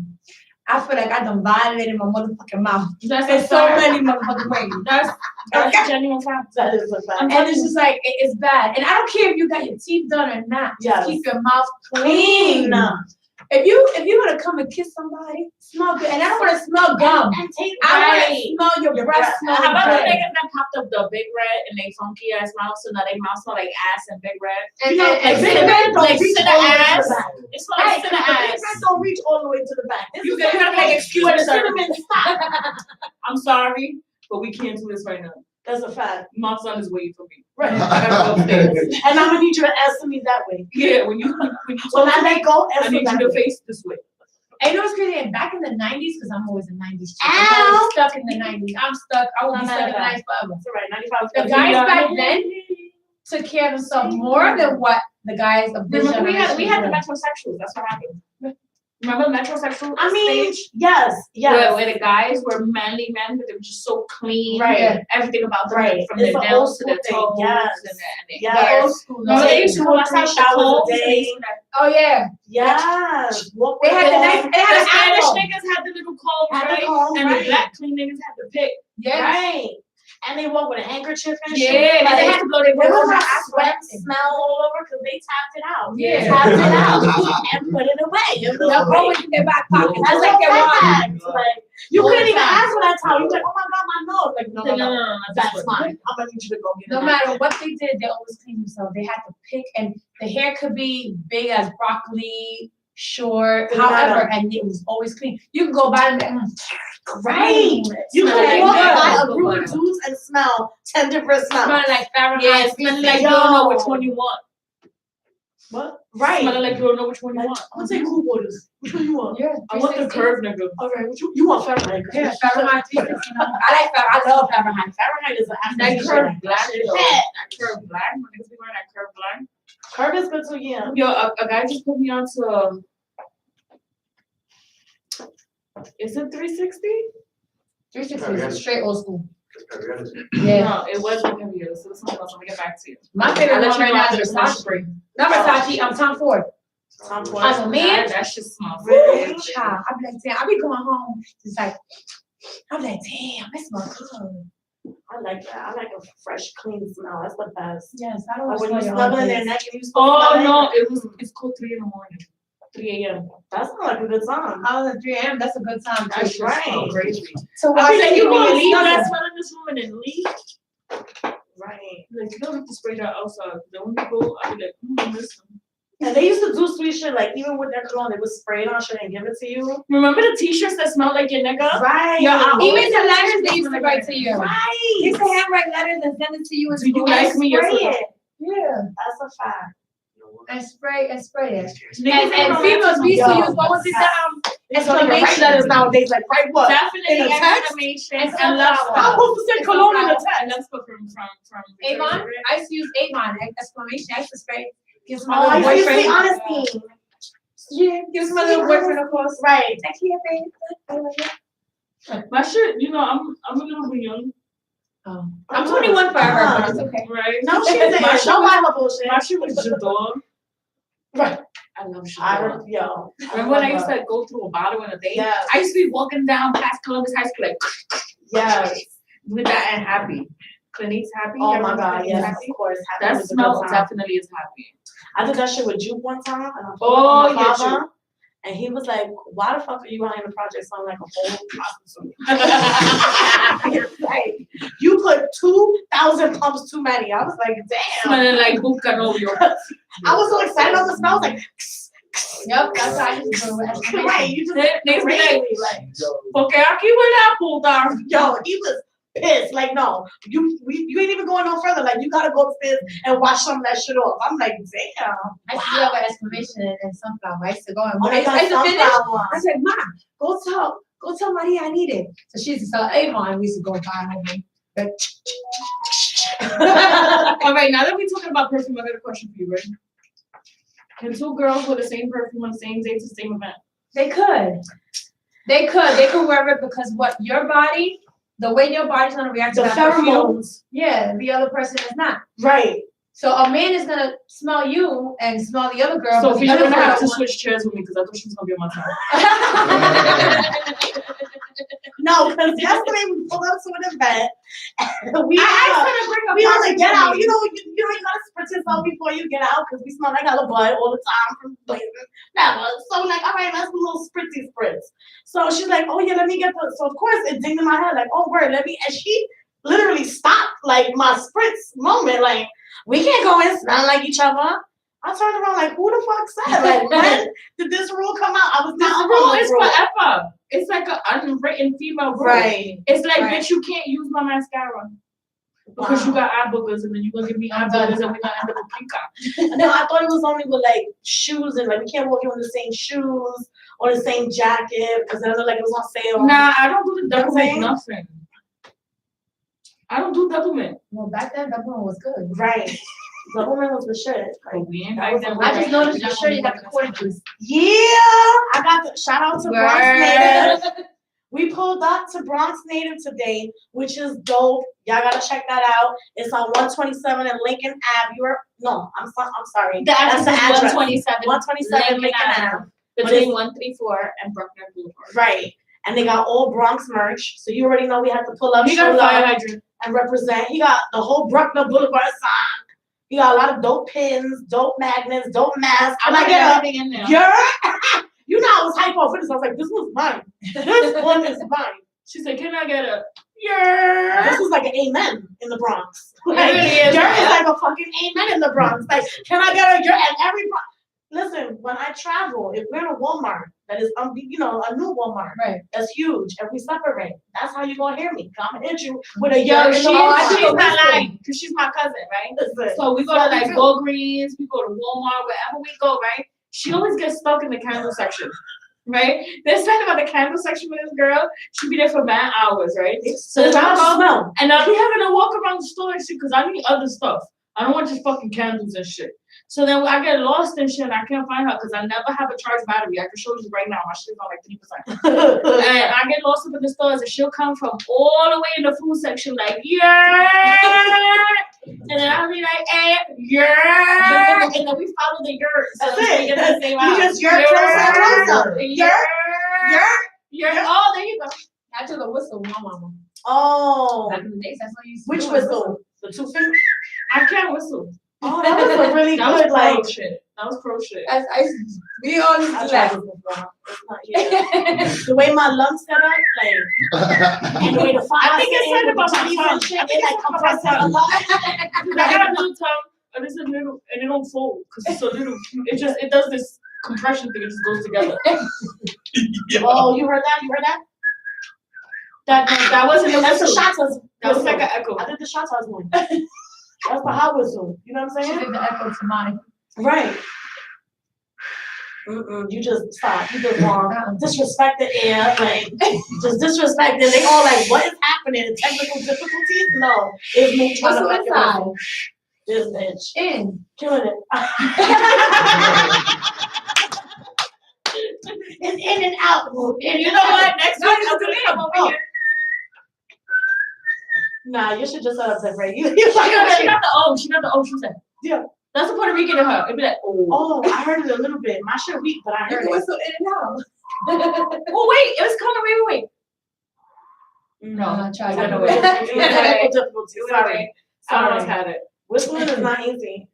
I feel like I done violated my motherfucking mouth. That's In a so fact. many motherfucking ways. That's genuine fact. That is a fact. And it's just like, it's bad. And I don't care if you got your teeth done or not. Just Yes. keep your mouth clean. If you wanna come and kiss somebody, smell good. And I don't wanna smell gum. And take I wanna smell your breath smell How about the good. niggas that popped up the big red and they funky ass mouth, so now they mouth smell like ass and big red? And You know, then- Big and Red don't like reach center all the way to ass. the back. It smells like center Big ass. Red don't reach all the way to the back. This You is gotta the make point excuses, where the sir. cinnamon stop. I'm sorry, but we can't do this right now. That's a fact. My son is waiting for me. Right. I gotta go upstairs. And I'm gonna need you to answer me that way. Yeah, when you When talk I to me, let go, I answer need that you to way. face this way. And you know what's crazy? And back in the 90s, because I'm always a 90s chick. Ow. I'm always stuck in the 90s. I'm stuck. I will be No, stuck in the no. 90s forever. That's all right. 95 is The gonna guys be- back then took care of themselves more than what the guys of this Remember, we generation had the did. metrosexuals. That's what happened. Remember metrosexual I mean, stage? yes. Where the guys were manly men, but they were just so clean. Right. Everything about them, Right. from It's their the nails old to their school toes. thing. Yes. And Yes. The old school. No, they used to Take come 2 or outside 3 with showers clothes a and they day. used to like- Oh, yeah. Yes. Walk They with had the them. nice, they The had Spanish a niggas had the little combs, Had the right? comb, And right. the black clean niggas had the pick. Yes. Right. And they walk with a handkerchief and Yeah, shit. and they Like, had to blow their they nose don't have out. sweat smell all over because they tapped it out. Yeah. Tapped it out and put it away. It was They'll great. always in their back pocket. That's Just like a their wallet. fact. Like, you All couldn't the even time. ask for that towel. You're like, oh my god, my nose. Like, no, that's this mine. I'm gonna need you to go get it. No matter what they did, they always cleaned themselves. They had to pick, and the hair could be big as broccoli, short, Doesn't however, matter. and it was always clean. You could go by them and Right. You Smell can like walk butter. by a group of dudes and smell 10 different smells. smell like Fahrenheit. Yeah, it's smelling like you don't know which one you want. What? Right. Smelling like you don't know which one you want. I'm gonna take cool waters. Which one you want? Yeah. I want the 360. curve, nigga. Alright, you want Fahrenheit? Yeah, Fahrenheit 360. I like Fahrenheit. I love Fahrenheit. Fahrenheit is an That African curve shit. black, Shit. though. That curve black. When niggas be wearing that curve black. Curve is good too, yeah. Yo, a guy just put me on to. Is it 360? 360 is straight old school. Yeah. Yeah. No, it was with him. So it's something else. Let me get back to you. My favorite I'll let one you right know now after is the commercial Versace. break. Not Versace, Tom Ford. Tom Ford. As a man, That shit smells Really? good. child, I be like, damn, I be going home, just like, I'm like, damn, that smells good. I like that. I like a fresh, clean smell. That's the best. Yes, I don't Like want to when you smell snuggle your in own their face. neck and you Oh smell no, it's called 3 in the morning. 3 a.m. That sounds like a good song. Oh, the 3 a.m., that's a good time too. That's right. Crazy. So I what was like, you gonna leave snuggle? that smell in this room and then leave? Right. Like, you don't have to spray that outside. Then when you go, I'll be like, I miss them. And they used to do sweet shit, like even with their cologne, they would spray it on shit and give it to you. Remember the t-shirts that smell like your nigga? Right. Yeah, Even the letters they used to write to you. They Right. used to handwrite letters and send it to you. Do you like me? Spray Yes or no? it. Yeah, That's a fact. and spray it. Niggas And ain't females, we used to Yo. use, what was it, It's only write exclamation. letters nowadays, like write what? Definitely In a text? exclamation And and love sunflower. I'm spell. supposed to say cologne in a text. And love spell from Avon, I used to use Avon, exclamation, I used to spray. Gives my Oh, I little used to say boyfriend. honesty. Yeah, gives my little boyfriend a call. Right. Like, yeah, babe. My shit, you know, I'm a little bit young, Oh. I'm 21 forever, but it's okay. right? No, she's in. My shit Don't was- buy her bullshit. My shit was Jador. Right. I love I Jador. yo. Remember when I used to go through a bottle in a day? Yes. I used to be walking down past Columbus High School like Yes. with that and happy. Clinique's happy. Oh You my remember God. Clinique's Yes. happy? Of course. That Happy was a smell good time. definitely is happy. I did that shit with Juke one time, and I Oh, told my yeah, father, and he was like, "Why the fuck are you behind the project sounding like a whole prostitute?" Like, you put 2,000 pumps too many. I was like, damn. Smelling like hookah novio. I was so excited on the smell. I was like, Yep, that's how I used to do it. right, you just Niggas be like, crazy, like, porque aquí huele a puta. yo, he was pissed. Like, no, you ain't even going no further. Like, you gotta go upstairs and wash some of that shit off. I'm like, damn. I used to do that with exclamation and sunflower. I used to go and Oh, when I they used got to finish, sunflower. I said, Ma, go tell Maria I need it. So she used to sell Avon. We used to go buy it. But All right, now that we're talking about perfume, I got a question for you, right? Can two girls wear the same perfume on the same day to the same event? they could wear it because what your body, the way your body's gonna react to The that perfume, pheromones. yeah, the other person is not. Right. So a man is gonna smell you and smell the other girl. So but if the you're other gonna have to girl switch chairs with me because I thought she was gonna be on my side. No, because yesterday we pulled up to an event. We I asked her to bring a we on the perfume get for out. me. You know you gotta spritz yourself before you get out because we smell like hella blood all the time from blazing. Never. So we're like, all right, let's do a little spritzy spritz. So she's like, oh yeah, let me get the. So of course it dinged in my head like, oh word, let me. And she literally stopped like my spritz moment. Like we can't go and smell like each other. I turned around like, who the fuck said? Like, when did this rule come out? I was This not rule on is the rule. forever. It's like an unwritten female rule. Right. It's like, Right. bitch, you can't use my mascara. Because you got eye boogers and then you're gonna give me eye boogers and we're gonna end up with pink eye. No, I thought it was only with like shoes and like we can't walk in with the same shoes or the same jacket because then it looked like it was on sale. Nah, I don't do the double saying? mint nothing. I don't do double mint. Well, back then that one was good. Right. The woman was the shit. Like, But we ain't that back was then. a- I just noticed your shirt you got the quarter piece. yeah, I got the shout out to Bronx Native. Word. We pulled up to Bronx Native today, which is dope. Y'all gotta check that out. It's on 127 and Lincoln Ave. I'm sorry. The address That's the is address. 127 127 Lincoln Ave. But between it's- 134 and Bruckner Boulevard. Right. And they got all Bronx merch. So you already know we have to pull up, You show got a fire love, hydrant. and represent. He got the whole Bruckner Boulevard sign. He got a lot of dope pins, dope magnets, dope masks. I And I like get everything in there. you know I was hype off this. I was like, this one's mine. This one is mine. She said, can I get a This was like an amen in the Bronx. It Like, really is. is like a fucking amen in the Bronx. Like, can I get a and every Listen, when I travel, if we're in a Walmart that is, you know, a new Walmart Right. that's huge, and we separate, that's how you gonna hear me. I'm gonna hit you with a Yo, young she's not lying, because she's my cousin, right? Listen, So we go to like Walgreens, we go to Walmart, wherever we go, right? She always gets stuck in the candle section, right? There's something about the candle section with this girl. She be there for mad hours, right? So it's I not go, smell. and I'll be having to walk around the store and shit because I need other stuff. I don't want just fucking candles and shit. So then I get lost and shit and I can't find her because I never have a charged battery. I can show you right now. My shit's on like 3%. And I get lost up in the stores and she'll come from all the way in the food section like, yeah. And then I'll be like, hey, yeah. And then we follow the yurt. So That's we it. get to the same house. You just yurt closer. Yurt. Oh, there you go. I took a whistle with my mama. Oh. Back in the days, that's what you used to Which do. whistle? The 2 finger? I can't whistle. Oh, that was a really That was good, pro like. shit. That was pro shit. We all used I to do tried that. this before. It's not here. The way my lungs set up, like, and the way the fire. I think it's something about my tongue. Shit, it like compresses a lot. I got a little tongue, and it's a little, and it don't fold because it's so little. It does this compression thing. It just goes together. Oh, you heard that? You heard that? That wasn't a That's the whistle. shots was. That was like an echo. I did the shots was one. That's the hot whistle. You know what I'm She saying? did the echo to mine. Right. You just stop. You just wrong. Disrespect the air, like just disrespect it. They all like, what is happening? Technical difficulties? No, it's me trying to What's fuck inside? this bitch. In. Killing it. It's in and out. And you know what? Next week I'm gonna come over here. Nah, you should just set up the break. You She got the O. She got the O. She said. Yeah. That's the Puerto Rican in her. It'd be like, oh. Oh, I heard it a little bit. My shit weak, but I heard it. Whistle in and out. Oh wait, it was coming. Wait. No, I tried I to know do it. it. It was technical difficulties. Sorry. Someone else had it. Whistling is not easy.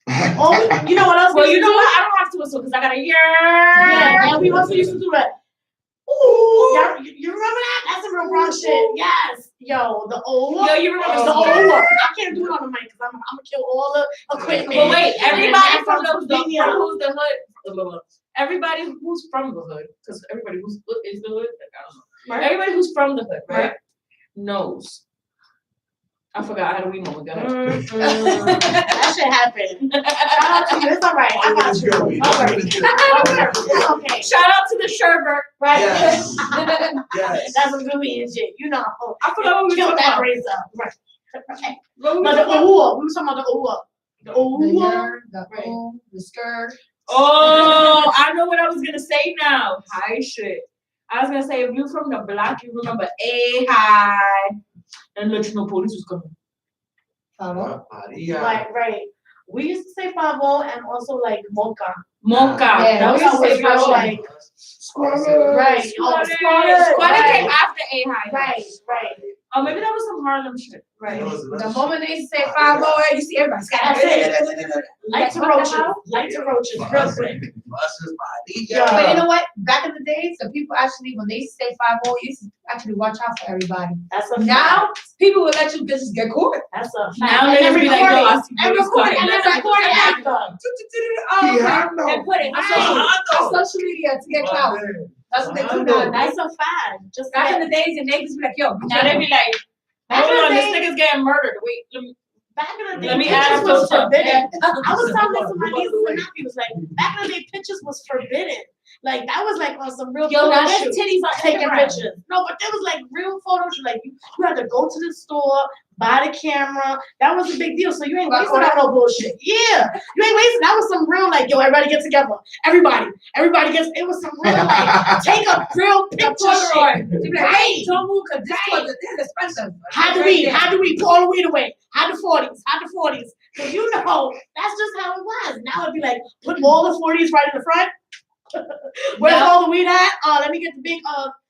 Oh, you know what else? Well, we you know do? what? I don't have to whistle because I got a Yeah, and we also used to do that. Ooh, yeah, you remember that? That's some real wrong shit. Yes. Yo, the old one. Yo, you remember the the old old one. I can't do it on the mic because I'm gonna kill all the equipment. But wait, everybody from who's the hood? Everybody who's from the hood, because everybody who's is the hood. I don't know. Right. Everybody who's from the hood, right, knows. I forgot how do we know? That shit happened. Shout out to you. It's all right. I got you. Don't worry. It's okay. Shout out to the sherbet, Right. Yes. Yes. That's some good and shit. You know. Oh, I forgot what we killed were that talking brains up. Right. Right. about. But the OUA. We were talking about the OUA. The The OUA. yard, the O, the skirt. Oh, I know what I was gonna say now. Hi shit. I was gonna say if you from the block, you remember hi. And let you know police was coming. Right, right. We used to say 5 and also like mocha. Mocha. Yeah, That was we always the have like right. Oh, Squatter right. came after A high. Right, right, Oh, maybe that was some Harlem shit. right. The moment they say 5 you see everybody That's scatter. Light to roaches. Light to roaches. Real quick. Yeah. But you know what? Back in the days, the people actually, when they say 5 you used to actually watch out for everybody. That's a Now, people will let you just get caught. That's a fact. Now And they're gonna be like, yo, I see And police recording, coming. and That's then recording what after. Yeah, I know. And put it on social media to get clout. That's what they do now. That's a fact. Just Back in like, the days, your neighbors be like, yo, Now they be like, back hold in on, the this day, nigga's getting murdered. Wait, back in the day, Let me pictures add was those up. forbidden. I was telling this to my nieces and nephews, like, back in the day, pictures was forbidden. Like, that was like on some real yo, now photo there's shoots. titties on Taking Instagram. pictures. No, but there was like real photos. Like you had to go to the store, buy the camera. That was a big deal. So you ain't wasting on no bullshit. Yeah, you ain't wasting. That was some real like, yo, everybody get together. Everybody gets. It was some real like, take a real picture shit. You be like, hey, don't move, cause this is expensive. Had to weed, pour the weed away. Had the 40s. Cause you know, that's just how it was. Now it'd be like, put all the 40s right in the front. Where's all the weed at? Let me get the big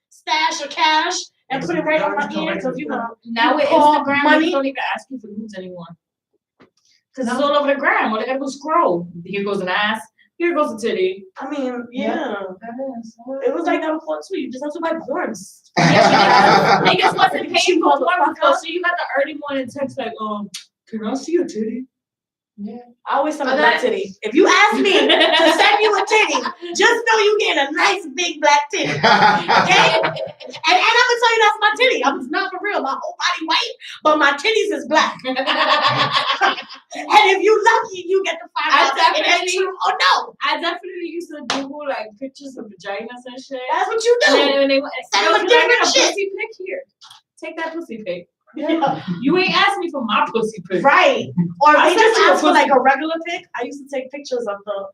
stash of cash and put it right on my ear, cause you know. Now with call Instagram, money. they don't even ask you for nudes anymore. Cause it's all over the gram. All they gotta do is scroll. Here goes an ass. Here goes a titty. I mean, yeah. It was like that before too. You just have to buy porns. Niggas wasn't paying for porn before, so you got the early morning text like, can I see your titty? Yeah. I always send a black titty. If you ask me to send you a titty, just know you get a nice big black titty. Okay? And I'm gonna tell you that's my titty. I'm not for real. My whole body white, but my titties is black. And if you lucky, you get to find out if it's true or no. I definitely used to Google like pictures of vaginas and shit. That's what you do. And then when they Send them a different shit. pussy pic here. Take that pussy pic. Yeah. You ain't asked me for my pussy pic. Right. Or I they just sent you a ask for pussy- like a regular pic. I used to take pictures of the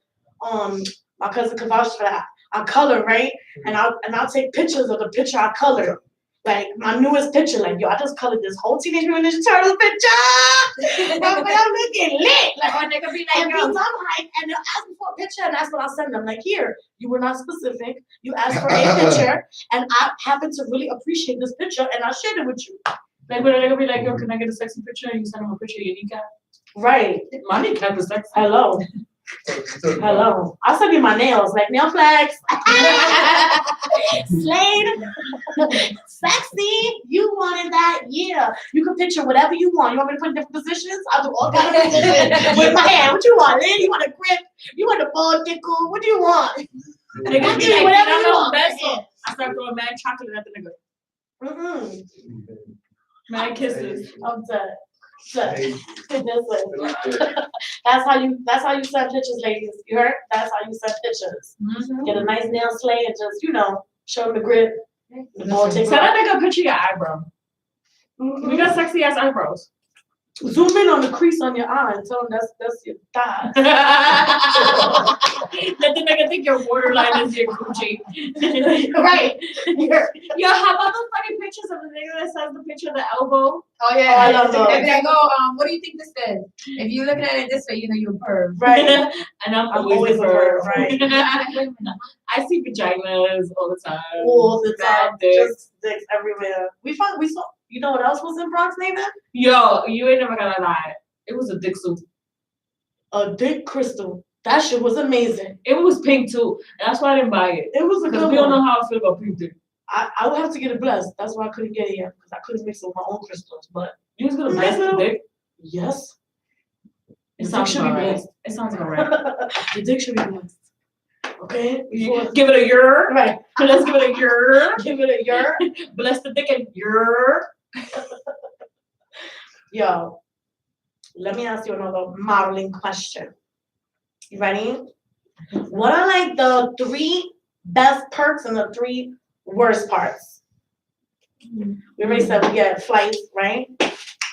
my cousin could vouch for that. I color, right? And I'll take pictures of the picture I colored. Like my newest picture, like yo, I just colored this whole Teenage Mutant Ninja Turtles picture. I'm looking lit. Like, Or they could be and like, be yo, done right, and they'll ask me for a picture, and that's what I'll send them. Like, here, you were not specific. You asked for a picture, and I happen to really appreciate this picture, and I shared it with you. like, but they could be like, yo, can I get a sexy picture? And you send them a picture of your kneecap. Right. My kneecap is sexy. Hello. Hello. I'll send you my nails, like nail flags. Slade. Sexy. You wanted that? Yeah. You can picture whatever you want. You want me to put in different positions? I'll do all kinds of positions with my hand. What you want, Lynn? You want a grip? You want a ball tickle? What do you want? And they could I'll be give you like, whatever you you know, want. best one. I start throwing mad chocolate at the nigga. Mm-mm. Mad kisses. I'm done. Listen. That's how you send pictures, ladies. You heard? That's how you send pictures. Mm-hmm. Get a nice nail slay and just, show them the grip. The ball tickle. Send that nigga a picture of your eyebrow. We got sexy ass eyebrows. Zoom in on the crease on your eye and tell them that's your thighs. Let the nigga think your borderline is your coochie. Right. Yo, how about those funny pictures of the nigga that says the picture of the elbow? Oh yeah. I love those. They'd be like, oh, what do you think this is? If you're looking at it this way, you know you're a perv. Right. And I'm I'm always a perv. right. I see vaginas all the time. All the Bad time. dicks. Just dicks everywhere. We saw, you know what else was in Bronx, Nathan? Yo, you ain't never gonna lie. It was a dick suit. A dick crystal. That shit was amazing. It was pink too. And that's why I didn't buy it. It was a Because good we don't one. know how I feel about pink dick. I would have to get it blessed. That's why I couldn't get it yet. Because I couldn't mix it with my own crystals. But You was gonna bless the dick? yes. It The sounds dick should be about right. blessed. It sounds about right. The dick should be blessed. Okay? Give it a yer. Right. Let's give it a yer. Give it a year. Bless the dick and yer. Yo, let me ask you another modeling question. You ready? What are like the 3 best perks and the 3 worst parts? We already said we get flights, right?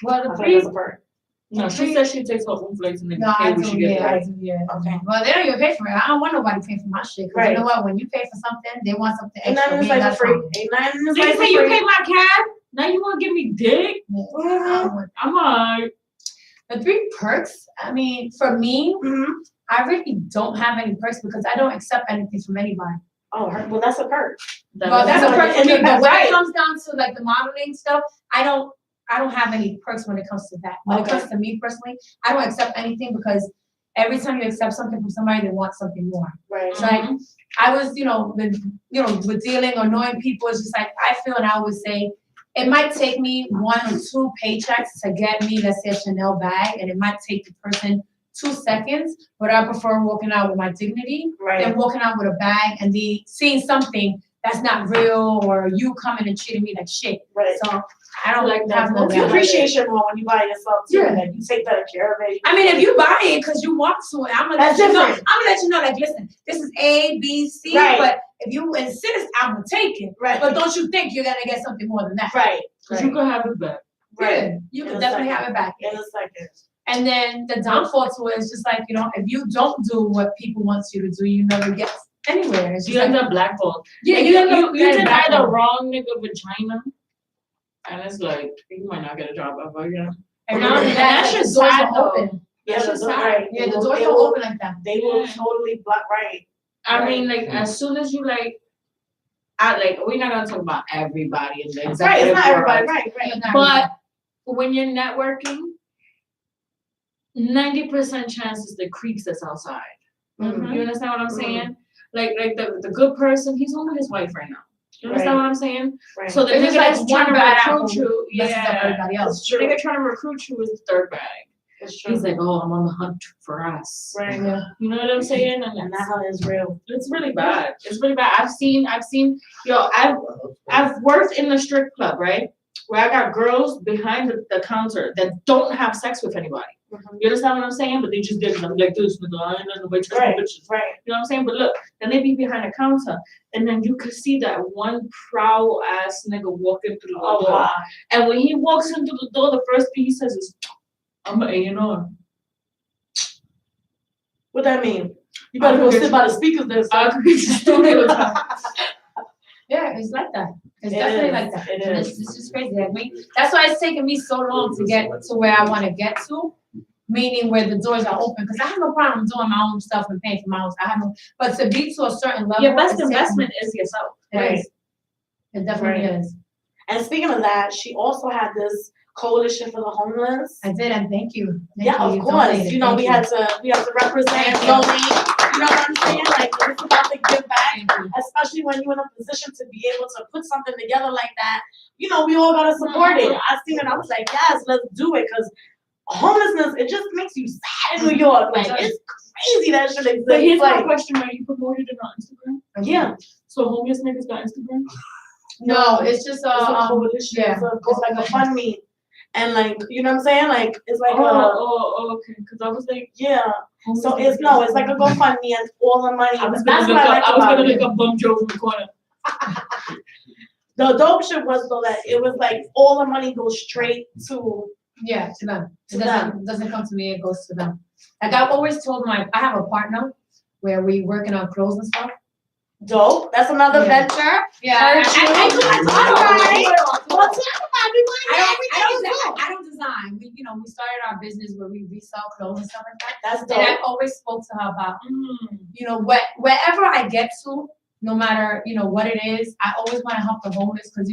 Well, I the feel like three. that's a perk. No, she said she takes her own flights and then No, pay I what do. she gets. Yeah, I do. Yeah. Okay. Well, they don't even pay for it. I don't want nobody paying for my shit. 'Cause Right. You know what? When you pay for something, they want something Ain't extra. nothing We is ain't like got for free. time. Ain't nothing is Nigga like say for you free. pay my cab. Now you want to give me dick? Yeah. I don't want- I'm like, The 3 perks. I mean, for me, Mhm. I really don't have any perks because I don't accept anything from anybody. Oh, well, that's a perk. Well, that's a what perk it for me. is. But when Right. it comes down to like the modeling stuff, I don't have any perks when it comes to that. When Okay. it comes to me personally, I don't accept anything because every time you accept something from somebody, they want something more. Right. So like I was, with dealing or knowing people, it's just like I feel, and I always say, it might take me 1 or 2 paychecks to get me, let's say, a Chanel bag, and it might take the person 2 seconds, but I prefer walking out with my dignity Right. than walking out with a bag and seeing something that's not real or you coming and treating me like shit. Right. So I don't Like that. have no It's doubt. appreciation more when you buy yourself too. Yeah. Like you take better care of it. I mean, if you buy it because you want to, I'm gonna That's let you know. different. I'm gonna let you know, like, listen, this is A, B, C, Right. but if you insist, I'm gonna take it. Right. But don't you think you're gonna get something more than that? Right. because you could have it back. Right. Yeah, you In can a definitely second. have it back. In a second. And then the downfall to it is just like, if you don't do what people want you to do, you never get anywhere. It's just You end like, up blackballed. yeah, Like, you end up you getting deny the blackballed. wrong nigga vagina, and it's like you might not get a job ever again. And not only And that, that's like, just the doors sad, don't though. open. Yeah, That's the just door- sad. right. Yeah, the They doors will- don't open like that. They will Yeah. totally block right. I Right. mean, like as soon as you we're not gonna talk about everybody in the Right. It's executive not everybody. world. Right. Right. But when you're networking, 90% chance is the creeps that's outside. Mhm. You understand what I'm saying? Like the good person, he's home with his wife right now. You understand Right. what I'm saying? Right. So the It's nigga just like that's one trying to bad recruit apple you, messes up yeah. everybody else. It's The true. nigga trying to recruit you is the third bag. It's true. He's like, oh, I'm on the hunt for us. Right. Yeah. You know what I'm saying? And that hell is real. It's really bad. It's really bad. I've seen, I've worked in a strip club, right? Where I got girls behind the counter that don't have sex with anybody. You understand what I'm saying? But they just did it. I'm like this, nigga. I ain't letting nobody touch my bitches. Right. You know what I'm saying? But look, then they be behind the counter, and then you could see that one proud ass nigga walking through the door. Wow. And when he walks into the door, the first thing he says is, "I'm an A&R." What that mean? You better go sit by the speakers there. I could get your studio time. Yeah, it's like that. It's It definitely is. like that. It And is. it's just crazy. Like that's why it's taken me so long to get to where I want to get to, meaning where the doors are open. Because I have no problem doing my own stuff and paying for my own stuff. I have no, but to be to a certain level, Your best it's taken- investment is yourself. It is. It definitely is. And speaking of that, she also had this coalition for the homeless. I did, and thank you. Thank Yeah, you. of You course. donated. You know, Thank we had to represent, Thank you. donate. You know what I'm saying? Like it's about to give back, Thank you. especially when you're in a position to be able to put something together like that. You know, we all gotta support it. I seen it. I was like, yes, let's do it, because homelessness, it just makes you sad in New York. Like it's crazy that shit exists. But here's my Like, question: When you promoted it on Instagram, yeah, so homeless niggas got Instagram? No, it's just it's a coalition. yeah. It's like a fund me, and like you know what I'm saying? Like it's like Okay. Because I was like, yeah. So it's like a GoFundMe, and all the money. I was That's gonna what I look like up. I was about gonna it. look up Bum Joe from the corner. The dope shit was though that it was like all the money goes straight to Yeah, to them. To It doesn't come to me, it goes to them. Like I've always told I have a partner where we working on clothes and stuff. dope. That's another Yeah. venture. Yeah, Alright. Well, I don't design. We started our business where we resell clothes and stuff like that. That's And I dope. always spoke to her about, wherever I get to, no matter, what it is, I always want to help the homeless because,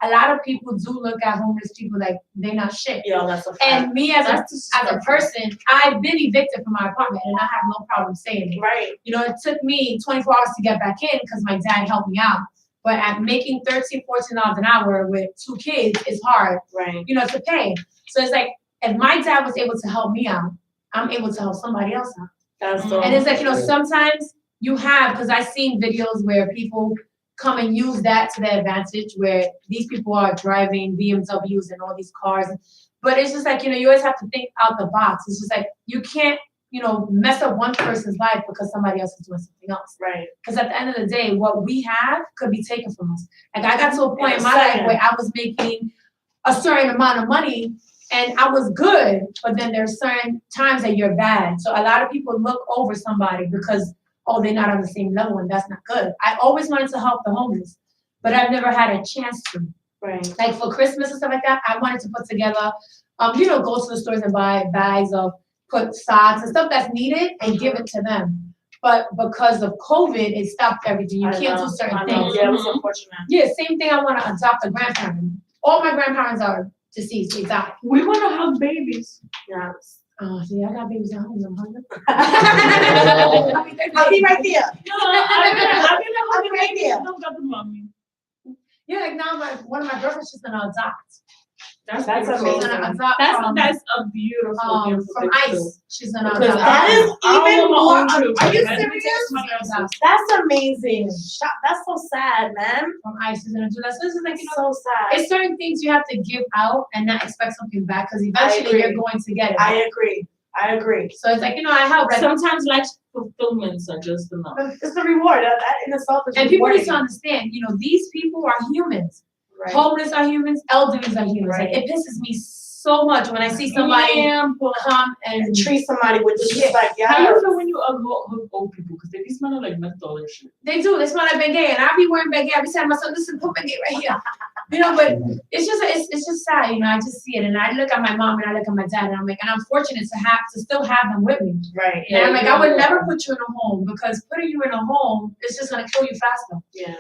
a lot of people do look at homeless people like they're not shit. Yeah, that's a fact. And me as That's a person, I've been evicted from my apartment and I have no problem saying it. Right. It took me 24 hours to get back in because my dad helped me out. But at making $13, $14 an hour with 2 kids is hard, Right. to pay. So it's like, if my dad was able to help me out, I'm able to help somebody else out. That's dope. And it's like, sometimes you have, because I've seen videos where people come and use that to their advantage, where these people are driving BMWs and all these cars. But it's just like, you always have to think out the box. It's just like, you can't, mess up one person's life because somebody else is doing something else. Right. Because at the end of the day, what we have could be taken from us. Like I got to a point in my second. life where I was making a certain amount of money and I was good, but then there's certain times that you're bad. So a lot of people look over somebody because, they're not on the same level and that's not good. I always wanted to help the homeless, but I've never had a chance to. Right. Like for Christmas and stuff like that, I wanted to put together, go to the stores and buy bags of put socks and stuff that's needed and give it to them. But because of COVID, it stopped everything. You can't do certain things. Yeah, it was unfortunate. Yeah, same thing. I want to adopt a grandparent. All my grandparents are deceased. They died. We want to have babies. Yes. Oh, see, I got babies at home. I'm hungry. I'll be right there. No, I'm gonna I'll be right there. Don't got the mommy. Yeah, like now one of my girlfriends is gonna adopt. That's beautiful. She's amazing. gonna adopt That's a beautiful, beautiful from thing, too. ICE. She's gonna Because adopt. that is even more. Are you That's serious? That's amazing. That's so sad, man. From ICE is gonna do that. So this is like, It's so sad. it's certain things you have to give out and not expect something back because I eventually agree. you're going to get it. I agree. So So it's like, I help. Like, Sometimes life fulfillments are just enough. it's the reward. That in itself is and people need rewarding. to understand, these people are humans. Right. Homeless are humans, elderly are humans. Right. Like, it pisses me so much when I see somebody come and And treat somebody with disrespect. Yeah. How you feel when you hug old people? Because they be smelling like menthol and shit. they do. They smell like Bengay, and I be wearing Bengay. I be saying to myself, "Listen, put Bengay right here." But it's just sad. I just see it, and I look at my mom and I look at my dad, and I'm like, and I'm fortunate to still have them with me. Right. And I'm like, I would never put you in a home because putting you in a home is just gonna kill you faster. Yeah.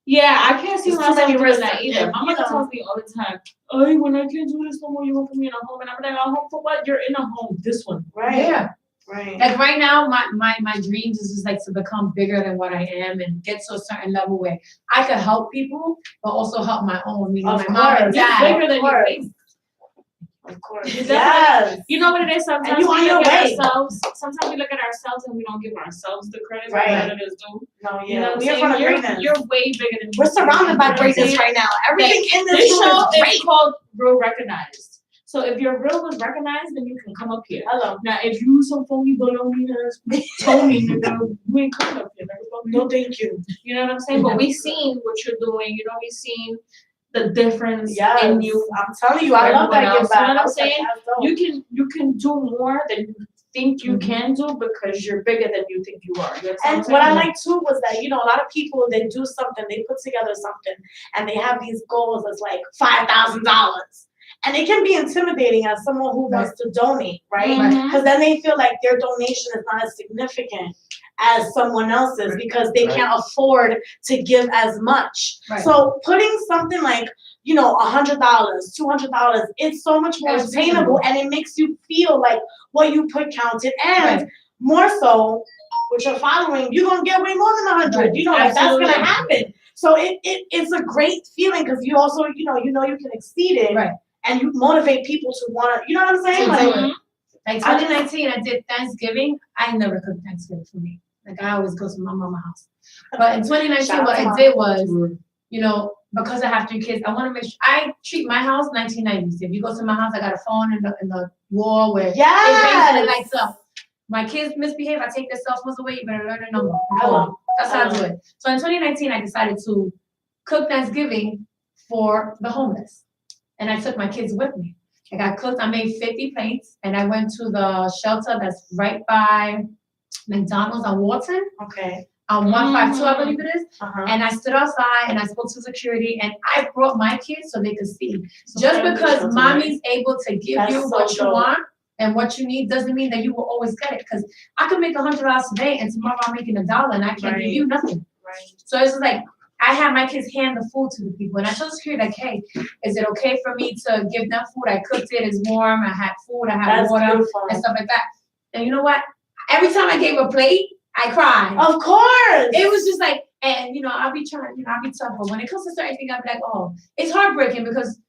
Yeah, I can't see It's myself too many doing risks, that either. and, My you mother know. tells me all the time, "Oh, when I can't do this no more, you won't put me in a home." And I'm like, "A home for what? You're in a home. This one." Right. Yeah. Right. Like right now, my dreams is just like to become bigger than what I am and get to a certain level where I could help people, but also help my own. Meaning Of my mom and course. You're dad. bigger than you course. think. Of course. You Yes. You know what it is? Sometimes you on we your look at way. ourselves. Sometimes we look at ourselves and we don't give ourselves the credit Right. that others do. No, You know what I'm we're saying? from greatness. You're way bigger than me. We're surrounded by You know what I'm greatness saying? right now. Everything in This this room show is great. is called Real Recognized. So if your real was recognized, then you can come up here. Hello. Now, if you some phony baloney ass Tony, nigga, we ain't coming up here. Nigga. No, thank you. You know what I'm saying? But we seen what you're doing. You know, we seen the difference Yes. in you. I'm telling you, I love that Everyone give else, back. you know what I I'm was like, saying? that's dope. You can do more than you think you can do because you're bigger than you think you are. You understand And I'm what I saying? like too was that, you know, a lot of people, they do something, they put together something, and they have these goals as like $5,000. And it can be intimidating as someone who wants to donate, right? Mhm. Because then they feel like their donation is not as significant as someone else's because they can't afford to give as much. Right. So putting something like, you know, $100, $200, it's so much more It's attainable, and it makes you feel like what you put counted. And more so, with your following, you're gonna get way more than 100. Right. You know, like that's Absolutely. gonna happen. So it's a great feeling because you also, you know you can exceed it, Right. and you motivate people to want to, you know what I'm saying? To Like, do it. Like 2019, I did Thanksgiving. I never cooked Thanksgiving for me. Like I always go to my mama's house. But in 2019, Shout out what to I Mama. did was, you know, because I have 3 kids, I want to make sure I treat my house 1990s. If you go to my house, I got a phone in the wall where it rings and it yes. lights up. My kids misbehave, I take their cell phones away. You better learn the number. Hello. That's how I do it. So in 2019, I decided to cook Thanksgiving for the homeless, and I took my kids with me. Like I cooked, I made 50 plates, and I went to the shelter that's right by McDonald's on Walton, Okay. on 152, I believe it is. Uh-huh. And I stood outside and I spoke to security, and I brought my kids so they could see. Just Okay, because that's mommy's able to give That's you so what you dope. want and what you need doesn't mean that you will always get it. Because I could make $100 today, and tomorrow I'm making $1 and I can't Right. give you nothing. Right. So it's just like I had my kids hand the food to the people, and I told security like, "Hey, is it okay for me to give them food? I cooked it. It's warm. I had food. I had That's water beautiful. and stuff like that." And you know what? Every time I gave a plate, I cried. Of course. It was just like, and you know, I'll be trying, you know, I'll be tough, but when it comes to certain things, I'll be like, oh, it's heartbreaking because,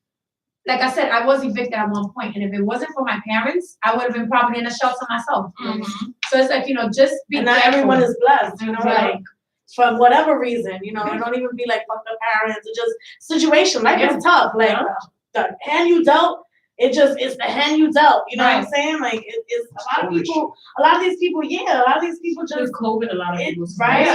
like I said, I was evicted at one point, and if it wasn't for my parents, I would have been probably in a shelter myself. So it's like, you know, just be and not careful. everyone is blessed, you know, Right. like for whatever reason, you know, it don't even be like fuck the parents, it's just situation. Life is tough. Like the hand you dealt, it's the hand you dealt. You know what I'm saying? Like it's a lot of people, a lot of these people just With COVID, a lot of people. right.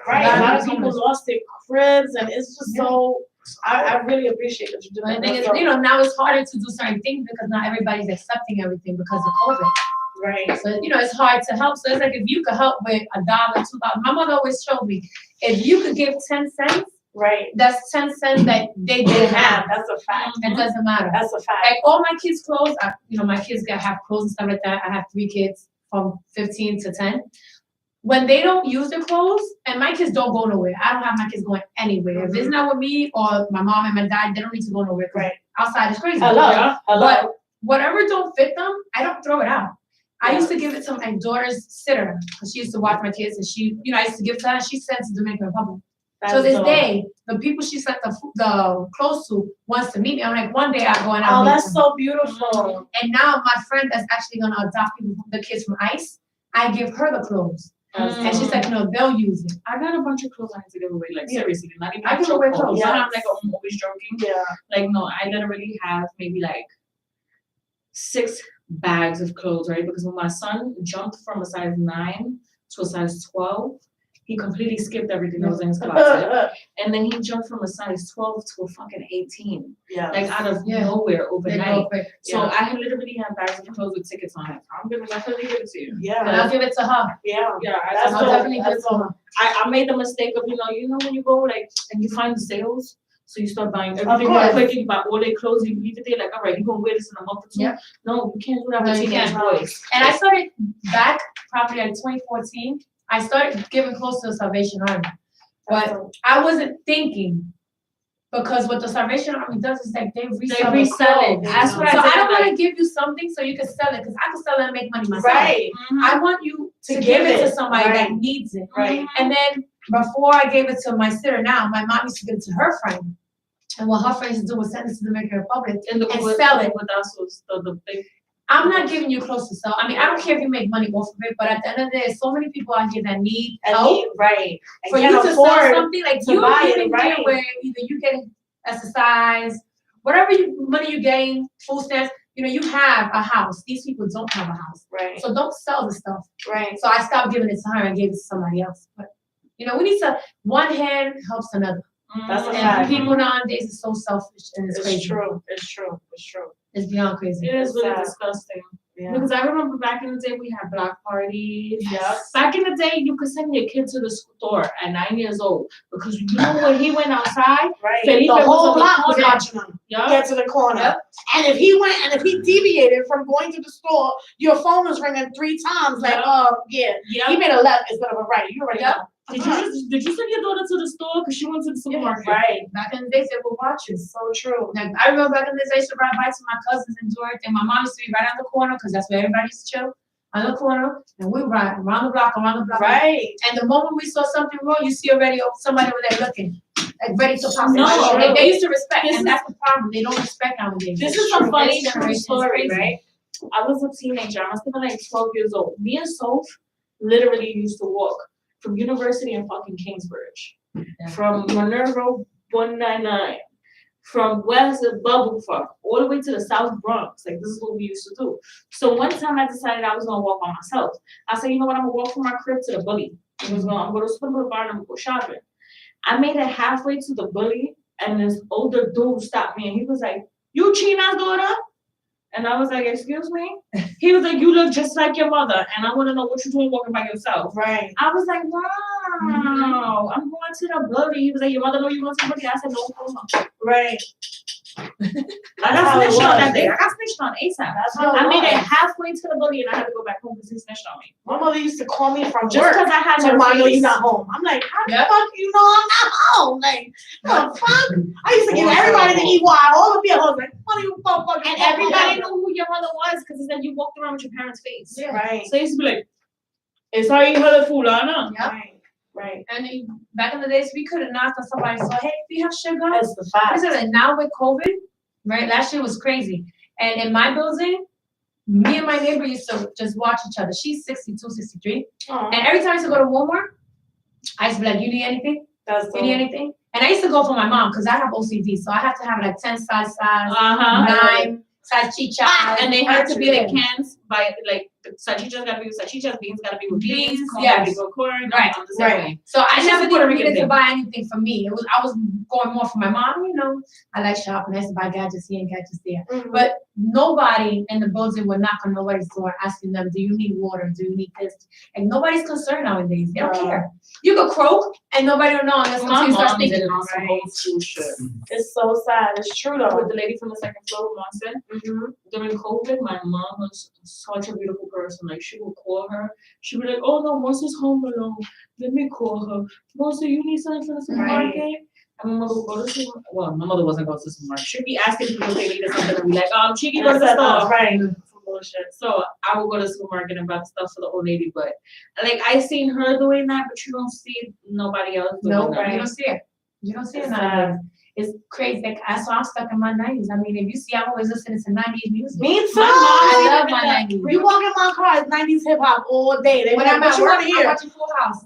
Yeah. A lot of people lost their cribs, and it's just so. I really appreciate that you did But the that. thing is, So- you know, now it's harder to do certain things because not everybody's accepting everything because of COVID. Right. So, you know, it's hard to help. So it's like if you could help with $1, $2. My mother always showed me, if you could give 10 cents, Right. that's 10 cents that they didn't have. That's a fact. It doesn't matter. That's a fact. Like all my kids' clothes, you know, my kids have clothes and stuff like that. I have 3 kids from 15 to 10. When they don't use their clothes, and my kids don't go nowhere. I don't have my kids going anywhere. If it's not with me or my mom and my dad, they don't need to go nowhere. Right. Outside is crazy. Hello. But whatever don't fit them, I don't throw it out. I used to give it to my daughter's sitter because she used to watch my kids, and she, you know, I used to give to her. And she sent to Dominican Republic. So this day, the people she sent the clothes to wants to meet me. I'm like, one day I'll go and I'll Oh, meet that's them. so beautiful. And now my friend that's actually gonna adopt the kids from ICE, I give her the clothes. And she's like, no, they'll use it. I got a bunch of clothes I had to give away. Like seriously, not even. I give away clothes. You know how I'm like I'm always joking. Yeah. Like no, I literally have maybe like 6 bags of clothes, right? Because when my son jumped from a size 9 to a size 12, he completely skipped everything that was in his closet. And then he jumped from a size 12 to a fucking 18. Yeah. Like out of Yeah. nowhere They go overnight. quick. So I literally have bags of clothes with tickets on it. I'm gonna definitely give it to you. And Yeah. I'll give it to her. Yeah. Yeah, That's I'll dope. definitely give it That's to dope. her. I made the mistake of, you know when you go like and you find the sales, so you start buying everything course. real quick, and you buy all their clothes, and you leave it there, like, all right, you gonna wear this in a month or 2. Yeah. No, you can't do that No, with you teenage can't. boys. And I started back probably like 2014. I started giving clothes to the Salvation Army. But I wasn't thinking, because what the Salvation Army does is like they resell the resell it. clothes. That's what So I I did, don't want like- to give you something so you can sell it, because I can sell it and make money myself. Right. I want you To to give give it to it, somebody that right. needs it. Right. And then before I gave it to my sitter now, my mom used to give it to her friend. And what her friends do was send it to the Dominican Republic And sell it. But that's what's the big. I'm not giving you close to sell. I mean, I don't care if you make money off of it, but at the end of the day, there's so many people out here that need help. Right. For you to sell something, like to you're buy it, getting right. where either you getting exercise, whatever money you gain, food stamps, you have a house. These people don't have a house. Right. So don't sell the stuff. Right. So I stopped giving it to her and gave it to somebody else. But we need to, one hand helps another. That's a And fact. people nowadays are so selfish and it's crazy. True. It's true. It's true. It's beyond crazy. It is really Sad. disgusting. Yeah. Because I remember back in the day we had block parties. Yes. Back in the day you could send your kid to the store at 9 years old because when he went outside, Right. Felipe The was whole on the block was corner. watching him. Yeah. Get to the corner. Yep. And if he deviated from going to the store, your phone was ringing 3 times. Like, he made a left instead of a right. You already know. Did you send your daughter to the store because she went to the supermarket? Right. Back in the days, they were watching. So true. Like, I remember back in the days, I used to ride bikes with my cousins and do everything. My mom used to be right on the corner because that's where everybody used to chill. On the corner, and we ride around the block. Right. And the moment we saw something wrong, you see already somebody over there looking, like ready to pop. No, They used to respect, this and that's the problem. They don't respect nowadays. This is a funny This true generation is story, crazy. right? I was a teenager. I must have been like 12 years old. Me and Soph literally used to walk from University in fucking Kingsbridge, from Minerva 199, from West Bubblefuck, all the way to the South Bronx. Like, this is what we used to do. So one time I decided I was gonna walk by myself. I said, you know what, I'm gonna walk from my crib to the bully. I'm going to spend the bar and I'm gonna go shopping. I made it halfway to the bully, and this older dude stopped me, and he was like, "You China's daughter?" And I was like, "Excuse me?" He was like, "You look just like your mother, and I want to know what you're doing walking by yourself." Right. I was like, "Wow, I'm going to the bully." He was like, "Your mother know you going to the bully?" I said, "No." Right. I got snitched on that day. I got snitched on ASAP. That's how I made it was. halfway to the bully, and I had to go back home because he snitched on me. My mother used to call me from Just work. because I had So no I know face. you're not home. I'm like, how the Yep. fuck you know I'm not home? Like, the fuck? I used to give everybody the EY, all the bills, like, what are you fucking And everybody knew who your mother was because it said you walked around with your parents' face. Yeah. Right. So they used to be like, "Esa hija de fulana." Yep. Right. And back in the days, we could have knocked on somebody's door. Hey, do you have sugar? That's the fact. And now with COVID, right? Last year was crazy. And in my building, me and my neighbor used to just watch each other. She's 62, 63. Aw, And every time I used to go to Walmart, I used to be like, "You need anything? that's You need anything?" And I used to go for my mom because I have OCD. So I have to have like 10 size, 9 size chicha. And they had to be like everything. cans by like the salchichas gotta be with salchichas, beans gotta be with beans, Beans, corn yes. gotta be with corn. Right, I'm the same right. way. So I It's just never a Puerto Rican needed to thing. buy anything for me. I was going more for my mom, I like shopping. I used to buy gadgets here and gadgets there. Mhm. But nobody in the building would knock on nobody's door asking them, "Do you need water? Do you need this?" And nobody's concerned nowadays. They don't Right. care. You could croak and nobody will know unless My you start mom did thinking. it on some Right. old school shit. It's so sad. It's true With though. the lady from the second floor, Monson. During COVID, my mom was such a beautiful person. Like, she would call her. She'd be like, "Oh no, Monster's home alone. Let me call her. Monster, you need something from the supermarket?" And my mother would go to the supermarket. Well, my mother wasn't going to the supermarket. She'd be asking people if they needed something and be like, Cheeky, go to the store. Right. Some bullshit. So I would go to the supermarket and buy stuff for the old lady. But like, I seen her doing that, but you don't see nobody else doing No, that. you don't see it. You don't see it It's nowadays. It's crazy. Like, that's why I'm stuck in my 90s. I mean, if you see, I'm always listening to 90s music. Me too. I love my 90s. You walk in my car, it's 90s hip hop all day. They When like, I'm what at you work, want to I'm hear? watching Full House.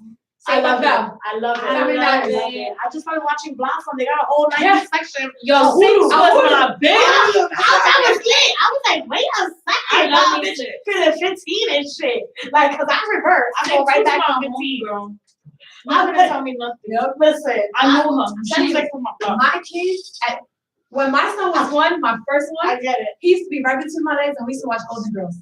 I Say love my it. bell. I love it. I love it. I just started watching Blossom. They got a whole 90s Yes. section. Yo, Oh, Six Hulu. was Oh, my bitch. I was lit. I was like, wait a I second. love Nah, this bitch, shit. feeling 15 and shit. Like, cause I reverse. I go right back to 15. girl. I'm Not gonna like, tell me nothing. listen, I know her. She's She's like, like from my block. My kids, when my son was one, my first one, I get it. he used to be right between my legs and we used to watch Golden Girls.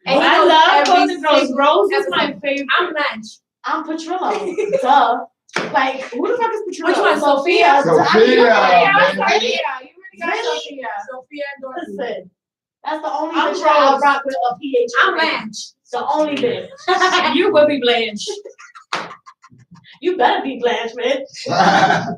And he I knows love every Golden Girls. single Rose is episode. my favorite. I'm Blanche. I'm Petrillo. Duh. Like, who the fuck is Petrillo? Which one? Sophia. Sophia, Sophia. baby. You really got Really? Sophia. Sophia and Dorothy. Listen, that's the only I'm bitch I'll Rose. rock with a PH. I'm Blanche. The only bitch. You will be Blanche. You better be Blanchard.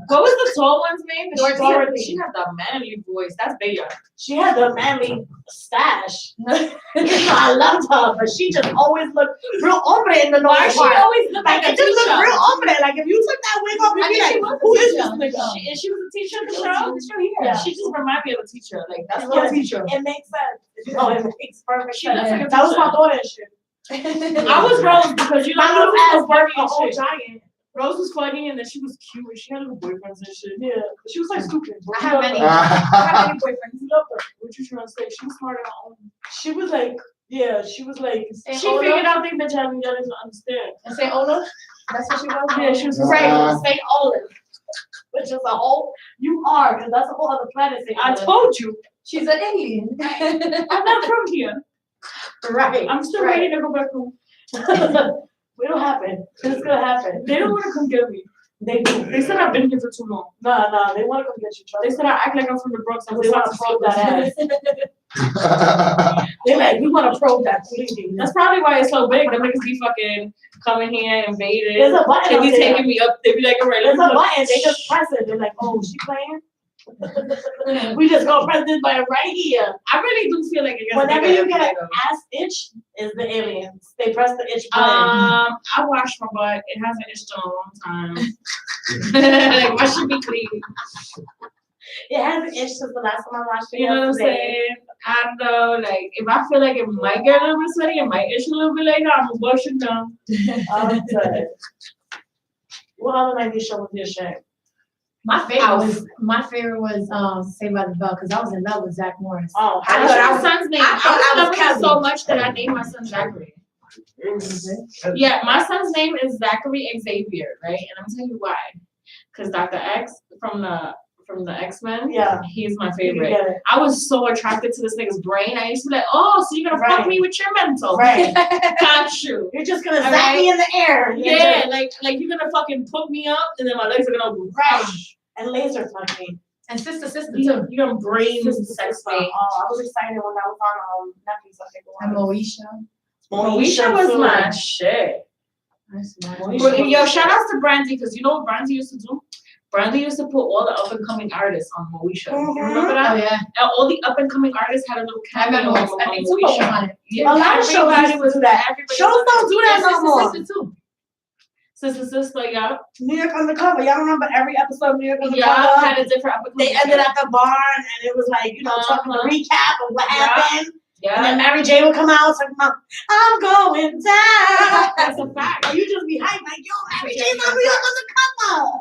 What was the tall one's name? Dorothy. She had the manly voice. That's Bella. She had the manly stash. I loved her, but she just always looked real hombre in the Why north she part. always look Like like a it just looked teacher? real hombre. Like if you took that wig off, you'd I be think like, she was a who is teacher. this nigga? She was a teacher in the She show. was a teacher, yeah. She just reminded me of a teacher. Like that's Yeah. my teacher. It makes sense. Oh, it makes perfect She looks sense. like a That was my teacher. daughter and shit. I was Rose because you know My little Rose ass was worked funny a and whole shit. giant. Rose was funny and then she was cute and she had little boyfriends and shit. Yeah, she was like stupid. I have many boyfriends. You love her. What you trying to say? She was smart on her own. She was like, yeah, she was like, Say She Ola. figured out things that y'all didn't understand. And say Ola. That's what she was. Yeah, she was right, St. Olive, which is a whole, you are, because that's a whole other planet. St. I Olive. told you. She's an alien. I'm not from here. Right. I'm still right. ready to go back home. It'll happen. It's gonna happen. They don't want to come get me. They do. They said I've been here for too long. No, they want to come get you. They said I act like I'm from the Bronx. They want to probe that ass. They're like, we want to probe that bleeding. That's probably why it's so big. Them niggas be fucking coming here, invading. There's a button They up be there. taking me up. They be like, all right, There's let's a look. button. They just press it. They're like, oh, she playing? We just gonna press this button right here. I really do feel like it gets Whenever bigger you every get day, an though. ass itch, is the aliens. They press the itch button. I washed my butt. It hasn't itched in a long time. Like, my shit be clean. It hasn't itched since the last time I washed it. You know what I'm yesterday. saying? I don't know. Like, if I feel like it might get a little bit sweaty, it might itch a little bit later, I'm gonna wash it down. I'm good. What other 90s show was your shit? My favorite was Saved by the Bell because I was in love with Zach Morris. Oh, I That's thought my was- son's name. I thought I I was love him so Kelly. much that I named my son Zachary. Yeah, my son's name is Zachary Xavier, right? And I'm telling you why. Because Dr. X from the X-Men, Yeah. he's my You favorite. get it. I was so attracted to this nigga's brain. I used to be like, oh, so you're gonna fuck Right. me with your mental. Right. Got you. You're just gonna All zap right. me in the air. Yeah, like you're gonna fucking put me up and then my legs are gonna go Right. And laser touch me. And sister too. you're gonna brain sex Oh, I me. was excited when that was on Netflix. I think it And was. Moesha. Moesha was too. my shit. Moesha. Yo, shout outs to Brandy, because you know what Brandy used to do? Brandy used to put all the up and coming artists on Moesha. Mhm. You remember Oh that? yeah. And all the up and coming artists had a little I cameo remember. on I think Tupac was Moesha. on it. Yeah, A lot of shows everybody used to do that. everybody Shows was- don't do that And no more. sister too. Sister, yeah. New York Undercover. Y'all remember every episode of New York Yeah, Undercover? had a different up and They coming. ended at the barn and it was like, you know, talking the recap of what Yeah. happened. And Yeah, then Mary J would come out talking about, I'm going down. that's a fact. And you just be hyped like, yo, Mary J's on New York Undercover.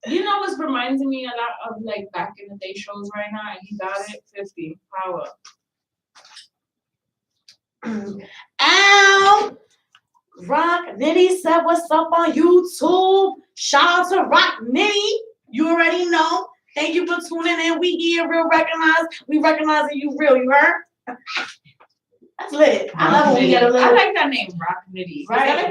You know what's reminding me a lot of like back in the day shows right now, and he got it 50 power. Ow. Rock Nitty said, what's up on YouTube? Shout out to Rock Nitty. You already know. Thank you for tuning in. We here, real recognized. We recognizing you real, you heard? That's lit. I love when we get a I little. like that name, Rock Nitty. Right.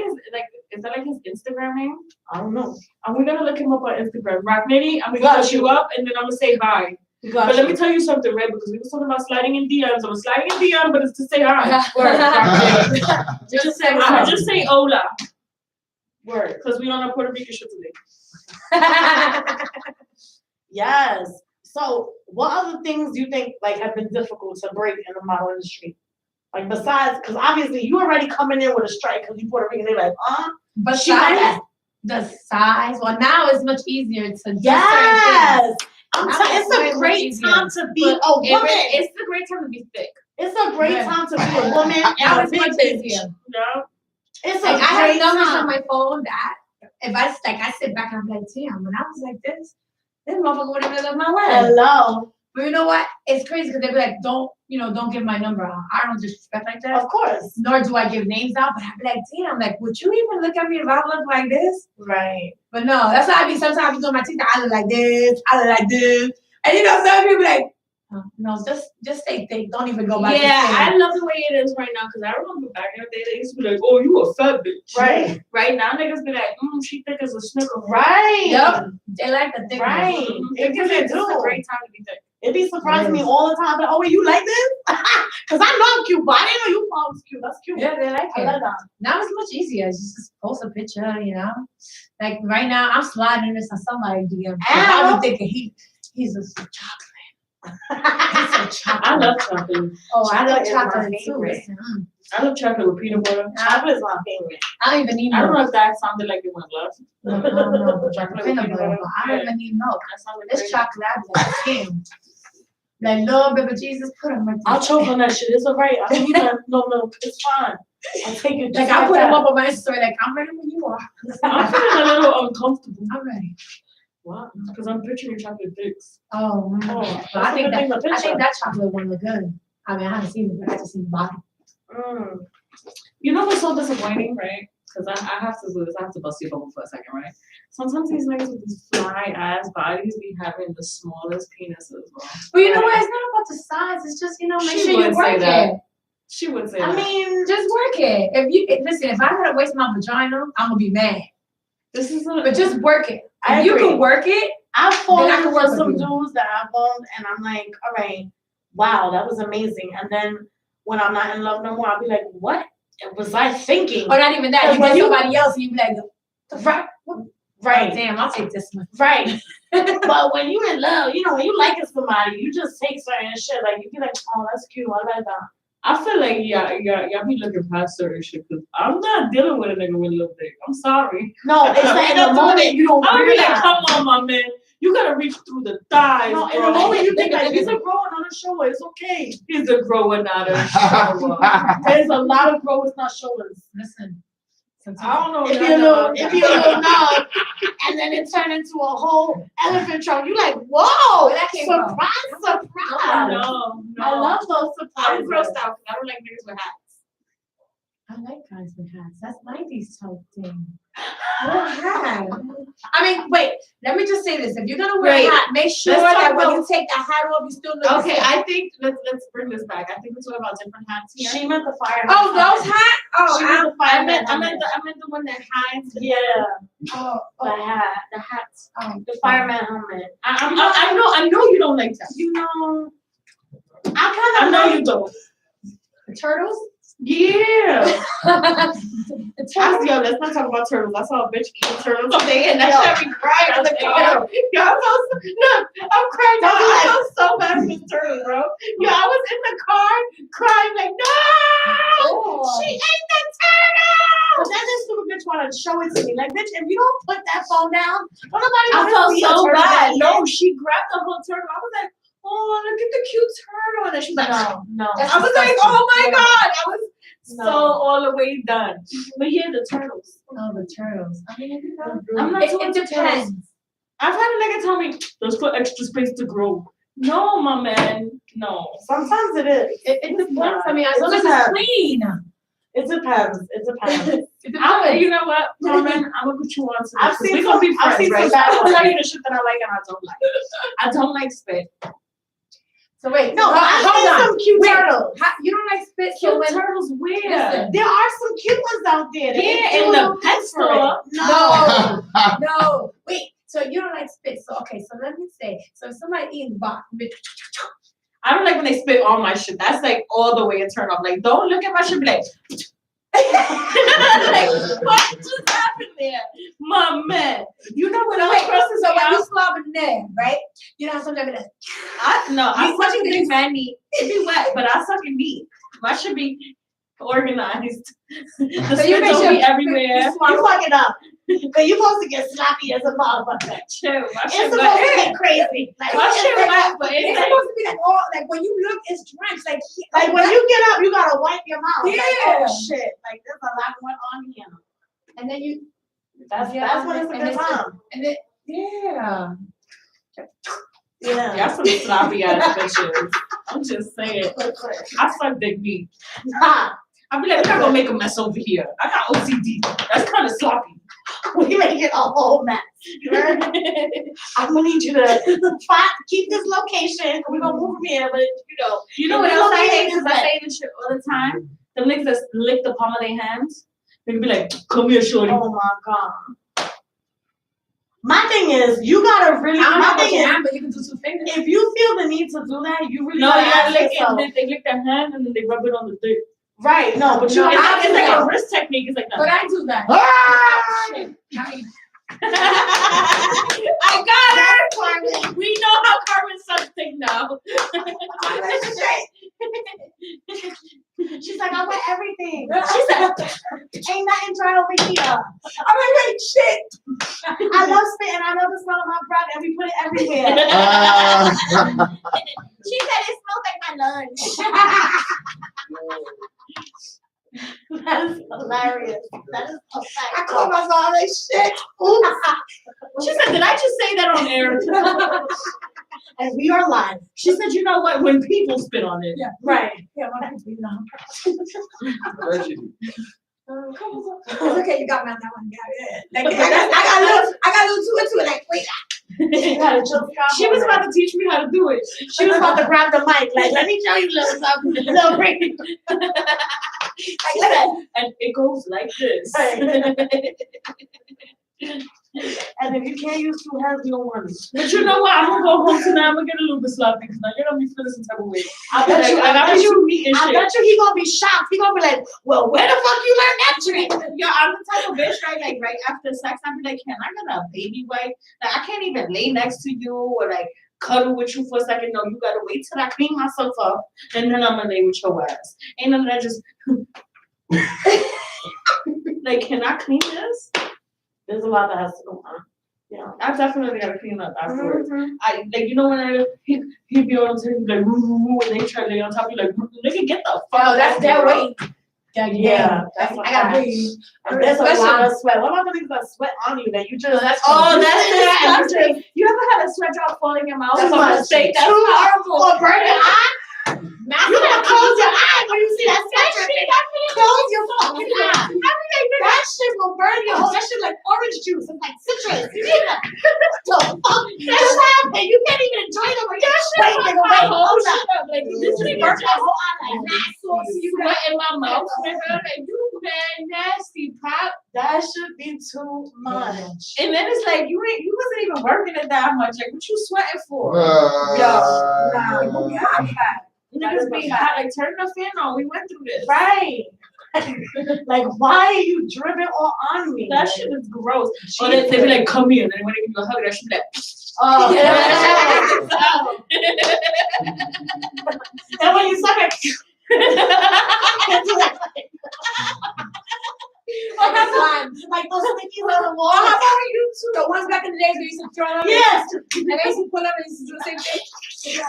Is that like his Instagram name? I don't know. And we're gonna look him up on Instagram. Rock Nitty, I'm We gonna got look you up and then I'm gonna say hi. We got But let me you. tell you something, Red, because we were talking about sliding in DMs. I'm sliding in DM, but it's to say hi. Word. Just say hi. Just say hola, Word. because we don't know Puerto Rican shit today. Yes. So, what other things do you think like have been difficult to break in the model industry? Like besides, because obviously you already coming in with a strike because you Puerto Rican. They're like, But She like size, the size. Well, now it's much easier to do certain things. yes. I'm Now telling it's it's way a more great easier. time to be a woman. It's a great time to be thick. It's a great Yeah. time to be a woman Now and a it's big much bitch. easier. Yeah. It's a Like I have great numbers on time. my phone that if I sit back and I'm like, damn, when I was like this motherfucker would have lived my way. Hello. But you know what? It's crazy because they be like, don't give my number out. I don't disrespect like that. Of course. Nor do I give names out, but I be like, damn, like, would you even look at me if I look like this? Right. But no, that's why I be sometimes I be doing my TikTok, I look like this, I look like this. And you know, some people be like, oh, no, just stay thick. Don't even go back. Yeah, I love the way it is right now because I remember back in the day they used to be like, "Oh, you a fat bitch." Right. Right now niggas be like, "She thick as a snicker." Right. Yep. They like the thick. Right. Mhm. It gives It's it a do. great time to be thick. It be surprising me Yes. all the time. But, oh, you like this? Cause I know I'm cute, but I didn't know you thought I was cute. That's cute. Yeah, they like I it. love that. Now it's much easier. It's just post a picture, you know. Like right now, I'm sliding this on somebody DM. I'm thinking he's a chocolate. He's a chocolate. I love chocolate. Oh, I love Chocolate is chocolate my too. favorite. Listen, I love chocolate with peanut butter. Chocolate is my favorite. I don't even need I don't milk. know if that sounded like it went left. No, Chocolate peanut with butter. peanut But I don't even need milk. That sounded This great. chocolate, I be like, damn. Like, Lord, baby Jesus, put him right there. I'll choke on that shit. It's alright. I don't need that. No milk. It's fine. I'll take it. Like, just I put that. him up on my story, like, I'm ready when you are. I'm feeling a little uncomfortable. I'm ready. What? Because I'm picturing chocolate dicks. Oh, Oh, but I think that's a good thing that chocolate one look good. I mean, I haven't seen it, but I just seen the body. You know what's so disappointing, right? Because I have to do this. I have to bust your bubble for a second, right? Sometimes these niggas with these fly ass bodies be having the smallest penises, bro. But you know what? It's not about the size. It's just, you know, make She sure you would say work that. it. She would say I that. mean, just work it. Listen, if I gotta waste my vagina, I'm gonna be mad. This is But just work it. I If you agree. can work it, I've fallen Then I can work for with some you. dudes that I've boned, and I'm like, all right, wow, that was amazing. And then when I'm not in love no more, I'll be like, what was I thinking? or not even that, you When get you- somebody else and you be like, Right, oh, right, damn, I'll take this one. right. But when you're in love, you know, when you liking somebody, you just take certain shit. Like you be like, oh, that's cute. I like that. I feel like y'all be looking past certain shit because I'm not dealing with a nigga with a little dick. I'm sorry. No, it's like in the moment you don't I'm be like, realize. come on, my man. You gotta reach through the thighs, No, in bro. the moment you think like, these are growing on the show. It's okay. He's a grower, not a shower. There's a lot of growers, not showers. Listen, I don't know. If nothing you know, about if that. you don't know, and then it turned into a whole elephant trunk. You like, whoa! Where that came from? Surprise, surprise! No. I love those I'm surprises. grossed out because I don't like niggas with hats. I like guys with hats. That's 90s type thing. What hat? I mean, wait, let me just say this. If you're gonna wear Wait, a hat, make sure let's talk that when about- you take that hat off, you still look Okay, the same. I think let's bring this back. I think we're talking about different hats here. She meant the fire. Oh, those hats? Oh, She meant the I fire. meant the one that hides. Yeah, oh, the hat, the hats, oh, the fireman helmet. I know you don't like that. You know, I know you don't. the turtles? Yeah. The turtles? Yo, let's not talk about turtles. I saw a bitch eating turtles today, and that shit me crying in the car. Yo, I'm crying. Yo, I felt so bad for this turtle, bro. Yo, I was in the car crying like, no, Oh. she ate the turtle. but then this stupid bitch wanted to show it to me. Like, bitch, if you don't put that phone down, nobody I wanna felt see a so turtle bad. eat No, it. she grabbed the whole turtle. I was like, oh, look at the cute turtle. And then she was like, No. That's I was like, oh my Yeah. God. I was No. so all the way done. But yeah, the turtles. Oh, the turtles. I mean, you know, I'm not it too into depends. turtles. I've had a nigga tell me, there's for extra space to grow. No, my man. No. Sometimes it is. It depends. I mean, as It long as depends. it's clean. It depends. It depends. You know what, Carmen? I'm gonna put you on to this. I've 'cause seen we gonna be some- I've friends, seen right? some So bad I'll ones. tell you the shit that I like and I don't like. I don't like spit. So wait, No, I've hold seen on. some cute Wait. turtles. You don't like spit, so Cute when turtles where? Listen. There are some cute ones out there. They Yeah, do in the them pet for store. it. No. no, wait. So you don't like spit. So okay, so let me say, so if somebody eating bot, I don't like when they spit on my shit. That's like all the way a turn off. Like, don't look at my shit. Be like, like, what just happened there, my man? You know what else crosses so me when you out? slobbing there, right? You know how sometimes like, I what suck you in think? my meat. It be wet, but I suck in meat. My should be organized. The So you spit make don't sure be everywhere. You fuck it up. Cause you supposed to get sloppy as a motherfucker. Chill. My It's shit supposed to wet. get crazy. Like, My shit wet, but it's it's like, supposed to be like all like when you look, it's drenched. like when you get up, you gotta wipe your mouth. Like, Yeah. oh shit. Like there's a lot going on here. and then you That's Yeah, that's when it's a and good it's- time. and then yeah. Yeah. y'all some sloppy ass bitches. I'm just saying. I suck big meat. Ha. I be like, we're not gonna make a mess over here. I got OCD. That's kind of sloppy. We make it a whole mess. You heard? I'm gonna need you to keep this location. We're gonna move from here, but You know what else I hate? Because I say this shit all the time. Them niggas that lick the palm of their hands. They be like, come here, shorty. oh my god. My thing is, you gotta really. I don't My know what thing your is, hand, but you can do 2 fingers. if you feel the need to do that, you really No, gotta you gotta ask lick yourself. it. They lick their hand and then they rub it on the dick. Right, no, but you No, don't have It's to like do a wrist technique. It's like But that. I do that. Ah! Shit. I mean, I got her, Carmen. We know how Carmen sucks dick now. I'm like, shit. She's like, I want everything. She said, Ain't nothing dry over here. I'm like, wait, shit. I love spit and I love the smell of my breath and we put it everywhere. she said it smells like my lunch. That is hilarious. That is a fact. I call myself like shit. She said, did I just say that on air? And we are live. She said, you know what? When people spit on it. Yeah. Right. Yeah, my hands be numb. Where she- It's okay, you got me on that one. Yeah. Like, I got a little too into it. Like, wait. You gotta jump She was about to teach me how to do it. She was about to grab the mic. Like, let me show you a little something. Little break. She said, and it goes like this. And if you can't use two hands, you don't want it. But you know what? I'm gonna go home tonight. I'm gonna get a little bit sloppy because now you're gonna be feeling some type of way. I bet you, I bet you meat and I shit. bet you he gonna be shocked. He gonna be like, well, where the fuck you learn that trick? Yo, I'm the type of bitch, right? Like right after sex, I'd be like, can I get a baby wipe? Like I can't even lay next to you or like cuddle with you for a second. No, you gotta wait till I clean myself up and then I'm gonna lay with your ass. Ain't none of that just like, can I clean this? There's a lot that has to go on. Yeah. I definitely gotta clean up afterwards. I like, you know, when he be on TV like woo, and they try to lay on top of you like nigga, get the fuck Oh, that's off their me, bro. weight. Yeah. That's I gotta breathe. And there's a lot of sweat. What about the niggas that sweat on you that you just Oh, that's disgusting. You ever had a sweat drop fall in your mouth? That's Or my mistake? That's too horrible. or burn your eye? You gotta close your eye when you see that sweat drip. Close your fucking eye. That shit will burn your whole. That shit like orange juice. It's like citrus. You need to. What the fuck just happened? You can't even enjoy them. Wait, nigga, wait, hold up. Like, You this burn nigga my just whole eye like that. sweat in my mouth. Like, you man, nasty pop. That should be too much. And then it's like, you wasn't even working it that much. Like, what you sweating for? Niggas be hot. Like, turn the fan on. We went through this. Right. Like, why are you dripping all on me? That shit is gross. Or they be like, come here. And then when they give you a hug, that shit be like, Oh, yeah. and when you suck it, like those stickies on the wall. How about you too? The ones back in the days we used to throw them. Yes. And they used to pull up and used to do the same thing.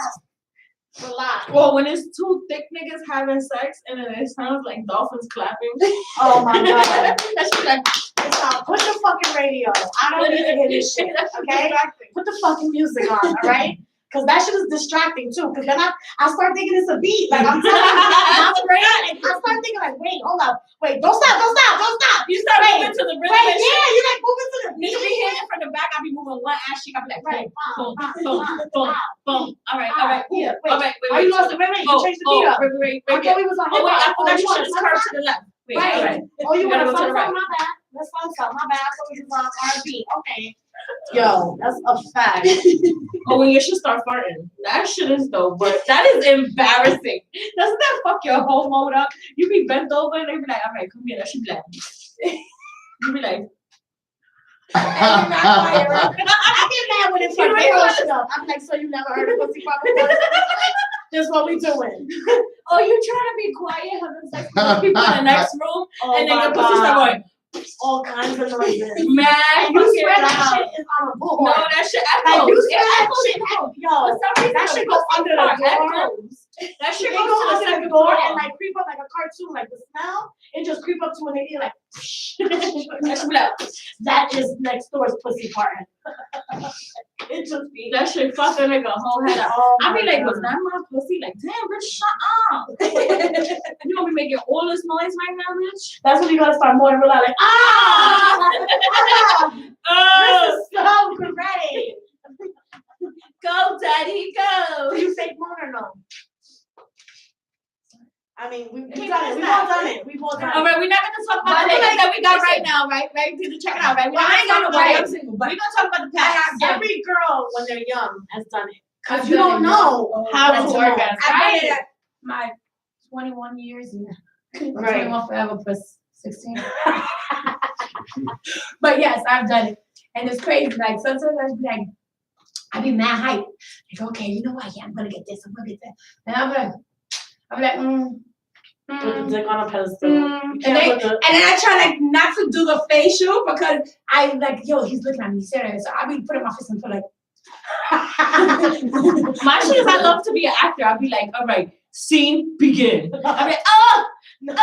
A lot. Well, when it's two thick niggas having sex and then it sounds like dolphins clapping. Oh my god. That shit like, Stop. Put the fucking radio. I don't need to hear this shit. Okay? Put the fucking music on, alright? Cause that shit is distracting too. Cause then I start thinking it's a beat. Like I'm telling you, my brain, and I start thinking like, wait, hold up, wait, don't stop. you start moving to the rhythm. Wait, yeah, you like moving to the Nigga be beat. hitting from the back. I be moving one ass cheek. I be like, Right. boom, boom, boom, boom. All right. Yeah. All right. Oh, you lost it. Wait, you changed the beat up. Wait. I thought we was on hip Oh wait, I hop. forgot you want should just curve to the left. Wait, Right. all right. Oh, you gotta want to go to the salsa? right. My bad. Let's salsa. My bad. I thought we was on R&B. Okay. Yo, that's a fact. Oh, when you should start farting. That shit is dope, but that is embarrassing. Doesn't that fuck your whole mode up? You be bent over and they be like, all right, come here. That should be like, you be like, I get mad when it's like bullshit up. I'm like, so you never heard of pussy pop before? Just what we doing. oh, you trying to be quiet, having sex with people in the next room, Oh and then my your pussy start God. going, All kinds of noises. man, And you fuck swear it that out. shit is on a No, bullhorn. that shit Like echoes. you It swear that echoes. shit echoes. Yo, For some reason, that the shit goes pussy under the part door. echoes. That shit It goes goes to the under second the door floor. and like creep up like a cartoon, like the smell. It just creep up to an idiot like. That should be like, That is next door's pussy partner. It just be. that shit fuck a nigga whole head up. Oh I be my like, God. was that my pussy? Like, damn, bitch, shut up. You gonna be making all this noise right now, bitch? That's when you gotta start more and realize like, ah! Oh, This is so great. go, daddy, go. Do you fake moan or no? I mean, we've Keep done it. it We've all snapped. done it. We've all done All it. right, we're not gonna talk about the niggas that we got right now, right? Right? People check it out, right? Well, I ain't got nobody. I'm single. We're gonna talk about the I past. have Every girl when they're young has done it. Because you don't know how to orgasm. I did it at my 21 years. Yeah. Right. 21 forever plus 16. But yes, I've done it. And it's crazy. Like sometimes I'd be mad hype. Like, okay, you know what? Yeah, I'm gonna get this, I'm gonna get that. And I'm like, Put the dick on a pedestal. and then I try like not to do the facial because I like, yo, he's looking at me serious. So I'll be putting my fist and put like My shit is I love to be an actor. I'll be like, all right, scene begin. I'll be like,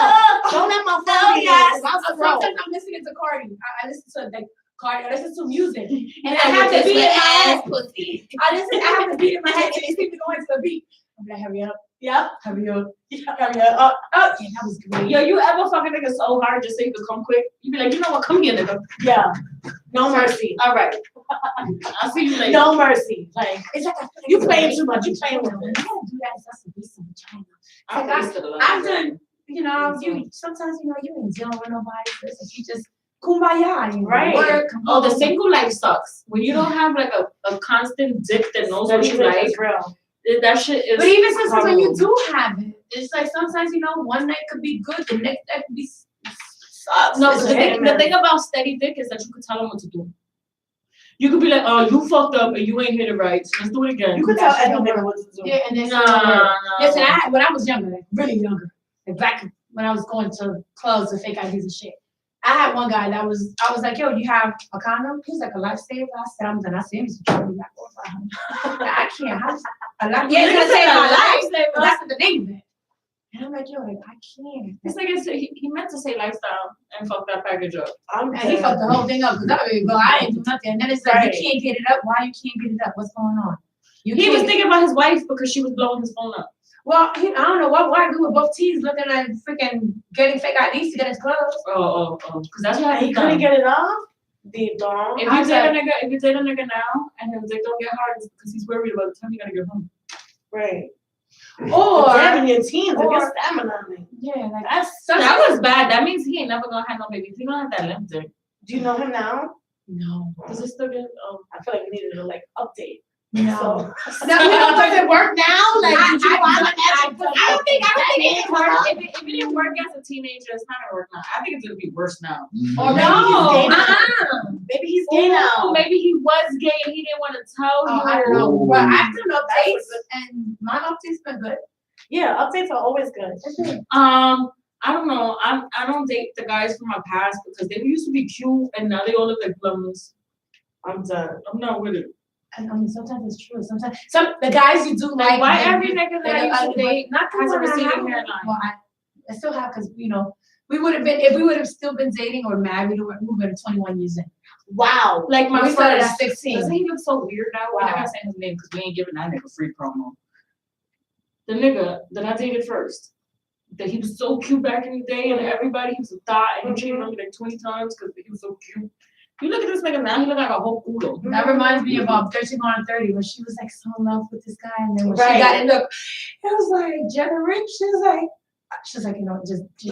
Don't let my phone be yes. I'll Sometimes I'm listening to Cardi. I listen to like Cardi. I listen to music, and I have to beat in my head. pussy. I have to beat in my head, and they seem to go into the beat. I'm like, hurry up, Yep. hurry up, Yeah. hurry up. Oh, yeah, that was great. Yo, you ever fucking nigga so hard just so you could come quick? You be like, you know what? Come here, nigga. Yeah. No mercy. All right. I'll see you later. No mercy. Like, It's like you playing too much. You playing with I it. don't do that. It's just to be some vagina. I've Like, wasted a lot. I've done, you know, sometimes you ain't dealing with nobody. So it's like you just kumbaya, you Right. work. Oh, the single life sucks. When you don't have like a constant dick that knows what you like, It's real. that shit is. But even sometimes when you horrible. do have it, it's like sometimes, you know, one night could be good, the next night could be sucks. No, It's but like, the thing about steady dick is that you can tell them what to do. You could be like, oh, you fucked up and you ain't hit it right, so let's do it again. You can tell any nigga what to do. yeah, and then Nah. listen, when I was younger, like really younger, like back when I was going to clubs to fake IDs and shit, I had one guy I was like, yo, you have a condom? He's like, a lifesaver. I said, I'm done. I said, he's trying back over. I can't. Yeah, he's gonna save my life. But that's the name of it. And I'm like, yo, like, I can't. This nigga said he meant to say lifestyle and fuck that package up. And he fucked the whole thing up because I didn't do nothing. And then it's like, Right. you can't get it up. Why you can't get it up? What's going on? He was thinking about his wife because she was blowing his phone up. Well, I don't know why we were both teens looking at freaking getting fake IDs to get his clothes. Oh. Because that's what And he he couldn't get it off? Deep down. If you date a nigga now and his dick don't get hard, it's because he's worried about the time you're gonna get home. Right. Or Damn, in your teens, or- it gets stamina. yeah, like That was bad. That means he ain't never gonna have no babies. He don't have that limp dick. Do you know him now? no. Does it still get? I feel like we needed to like update. No. So, does it work now? Like, did you find an I don't think it it worked. If it didn't work as a teenager, it's not gonna work now. I think it's gonna be worse now. Or maybe No. he's gay now. Maybe he's gay now. Maybe he was gay and he didn't want to tell you. I don't know. Ooh. But I've done updates and my updates been good. Yeah, updates are always good. I don't know. I don't date the guys from my past because they used to be cute and now they all look like plumbers. I'm done. I'm not with it. I mean, sometimes it's true. Sometimes the guys you do like. Why every nigga that I used to date not has a the receding hairline. hairline? Well, I still have because we would have been if we would have still been dating or married. We would have been 21 years in. Wow. Like my We started first. at 16. Doesn't he look so weird now? We're not Wow. gonna say his name because we ain't giving that nigga free promo. The nigga that I dated first, that he was so cute back in the day, and everybody he was a thought, and he cheated on me like 20 times because he was so cute. You look at this nigga now, he look like a whole poodle. That reminds me of 13 going on 30 when she was like so in love with this guy, and then when Right. she got it, look, it was like Jenna Rich. She's like, just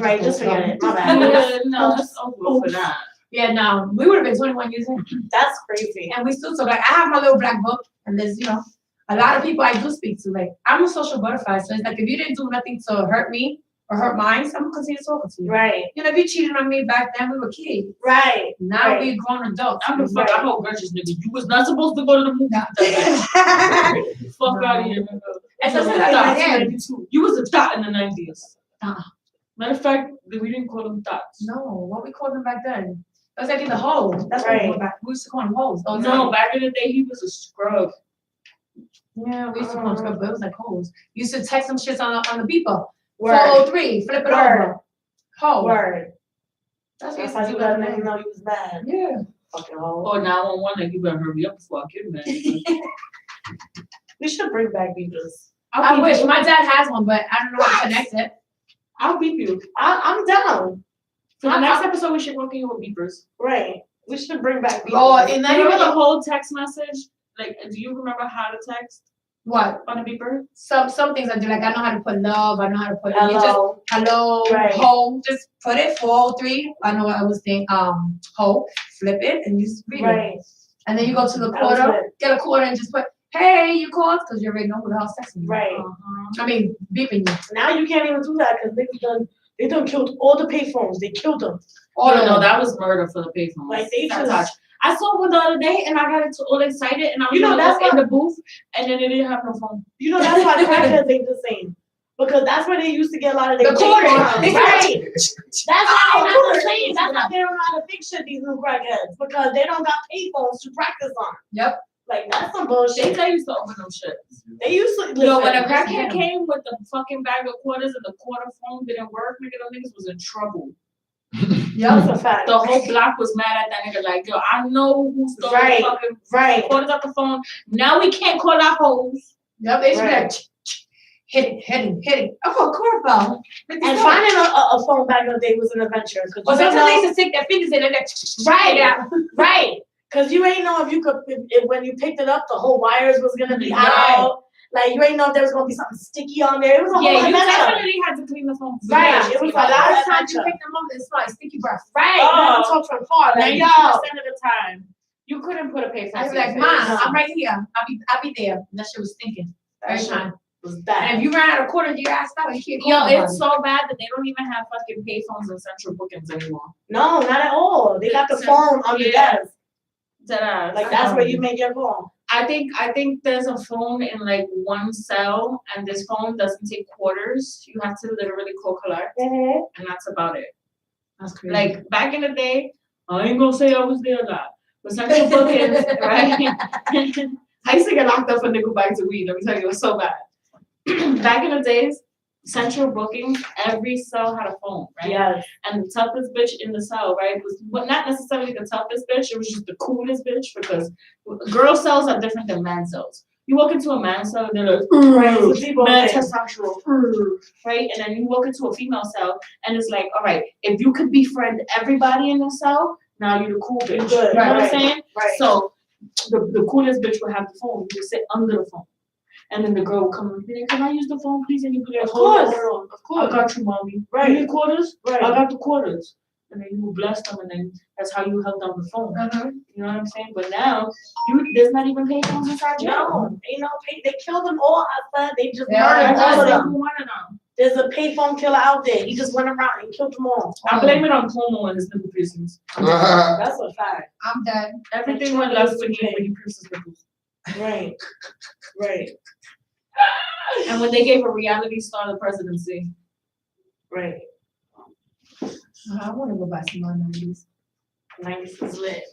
Right, just don't forget it. go. My bad. No, that's over for that. Yeah, no, we would have been 21 years in, That's crazy. and we still talk. Like I have my little black book, and there's a lot of people I do speak to. Like I'm a social butterfly, so it's like if you didn't do nothing to hurt me or hurt mine, I'm gonna continue talking to you. Right. If you cheated on me back then, we were kids. Right. Now Right. we're grown adults. I'm the fuck. I'm a grudges nigga. You was not supposed to go to the movie. Fuck out of here, nigga. And so You was a sometimes thought. I am. You was a thought in the 90s. Uh-uh. Matter of fact, we didn't call them thoughts. No, what we called them back then? It was like in the hole. That's what we Right. called back. We used to call them holes. Those No, back in the day, he was a scrub. Yeah, we used to call them scrub, but it was like holes. You used to text them shits on the beeper. Word. 403, flip it Word. over. Hole. Word. That's That's what how you you used to let do. niggas know you was bad. Yeah. Fucking hole. Or 911, like you better hurry up before I kill man. We should bring back beepers. I wish my dad has one, but I don't know how to connect it. I'll beep you. I'm down. For the next episode, we should work you with beepers. Right. We should bring back beepers. Oh, and then Remember the whole text message? Like, do you remember how to text what? on a beeper? Some things I do, like I know how to put love, I know how to put you just Hello. hello, Right. home, just put it 403. I know what I was saying, home, flip it and you just read it. Right. And then you go to the That was quarter, good. get a quarter and just put hey, you called because you already know who the hell's texting you. Right. I mean, beeping you. Now you can't even do that because they done killed all the payphones. They killed them. Oh no, that was murder for the payphone. Like they Sabotage. just. I saw one the other day and I got all excited and I was in the booth and then they didn't have no phone. You know that's why crackheads ain't the same. Because that's where they used to get a lot of their quarters. Right. That's why they're not the same. That's why they don't know how to fix shit, these new crackheads. Because they don't got payphones to practice on. Yep. Like that's some They bullshit. used to open them shit. They used to Yo, when a listen, crackhead came with the fucking bag of quarters and the quarter phone didn't work, nigga, them niggas was in trouble. Yeah, that's a fact. The whole block was mad at that nigga. Like, yo, I know who stole the fucking quarters off the phone. Now we can't call our hoes. Yep, they should be like, hitting. Oh, core phone. And finding a phone back in the day was an adventure. Well, sometimes they used to stick their fingers in it. Right. Because you ain't know if you could, if when you picked it up, the whole wires was going to be out. Like, you ain't know if there was going to be something sticky on there. It was a whole you adventure. definitely had to clean the phone. Right. It was a lot of times you adventure. pick them up and it's like sticky breath. Right. You had to talk from far. Like, 90% yo. of the time, you couldn't put a payphone. I was like, Mom, I'm right here. I'll be there. And that shit was stinking. Every time. Was bad. And if you ran out of quarters, you asked out, you can't Yo, it's so bad that they don't even have fucking payphones in central bookings anymore. No, not at all. They got the phone on the desk. Like that's where you make your call. I think there's a phone in like one cell, and this phone doesn't take quarters. You have to literally call collect, and that's about it. That's crazy. Like back in the day, I ain't gonna say I was there a lot, but central bookings, right? I used to get locked up for nickel bags of weed. Let me tell you, it was so bad. Back in the days, central bookings, every cell had a phone, right? Yes. And the toughest bitch in the cell, right, was not necessarily the toughest bitch, it was just the coolest bitch, because girl cells are different than man cells. You walk into a man cell, they're like, man testosterone, right? And then you walk into a female cell, and it's like, all right, if you could befriend everybody in the cell, now you're the cool bitch. Good. You know what I'm saying? Right. So the coolest bitch would have the phone. You would sit under the phone. And then the girl would come and be like, can I use the phone, please? And you be like, Of course. I got you, mommy. Right. You need quarters? Right. I got the quarters. And then you would bless them, and then that's how you held down the phone. You know what I'm saying? But now, there's not even payphones inside jail. No, ain't no pay. They killed them all outside. They just Yeah, murdered all of them. One of them. There's a payphone killer out there. He just went around and killed them all. I blame it on Cuomo and his nipple piercings. That's a fact. I'm dead. Everything went left when he pierced his nipples. Right. Right. And when they gave a reality star the presidency. Right. I want to go back to my 90s. 90s is lit.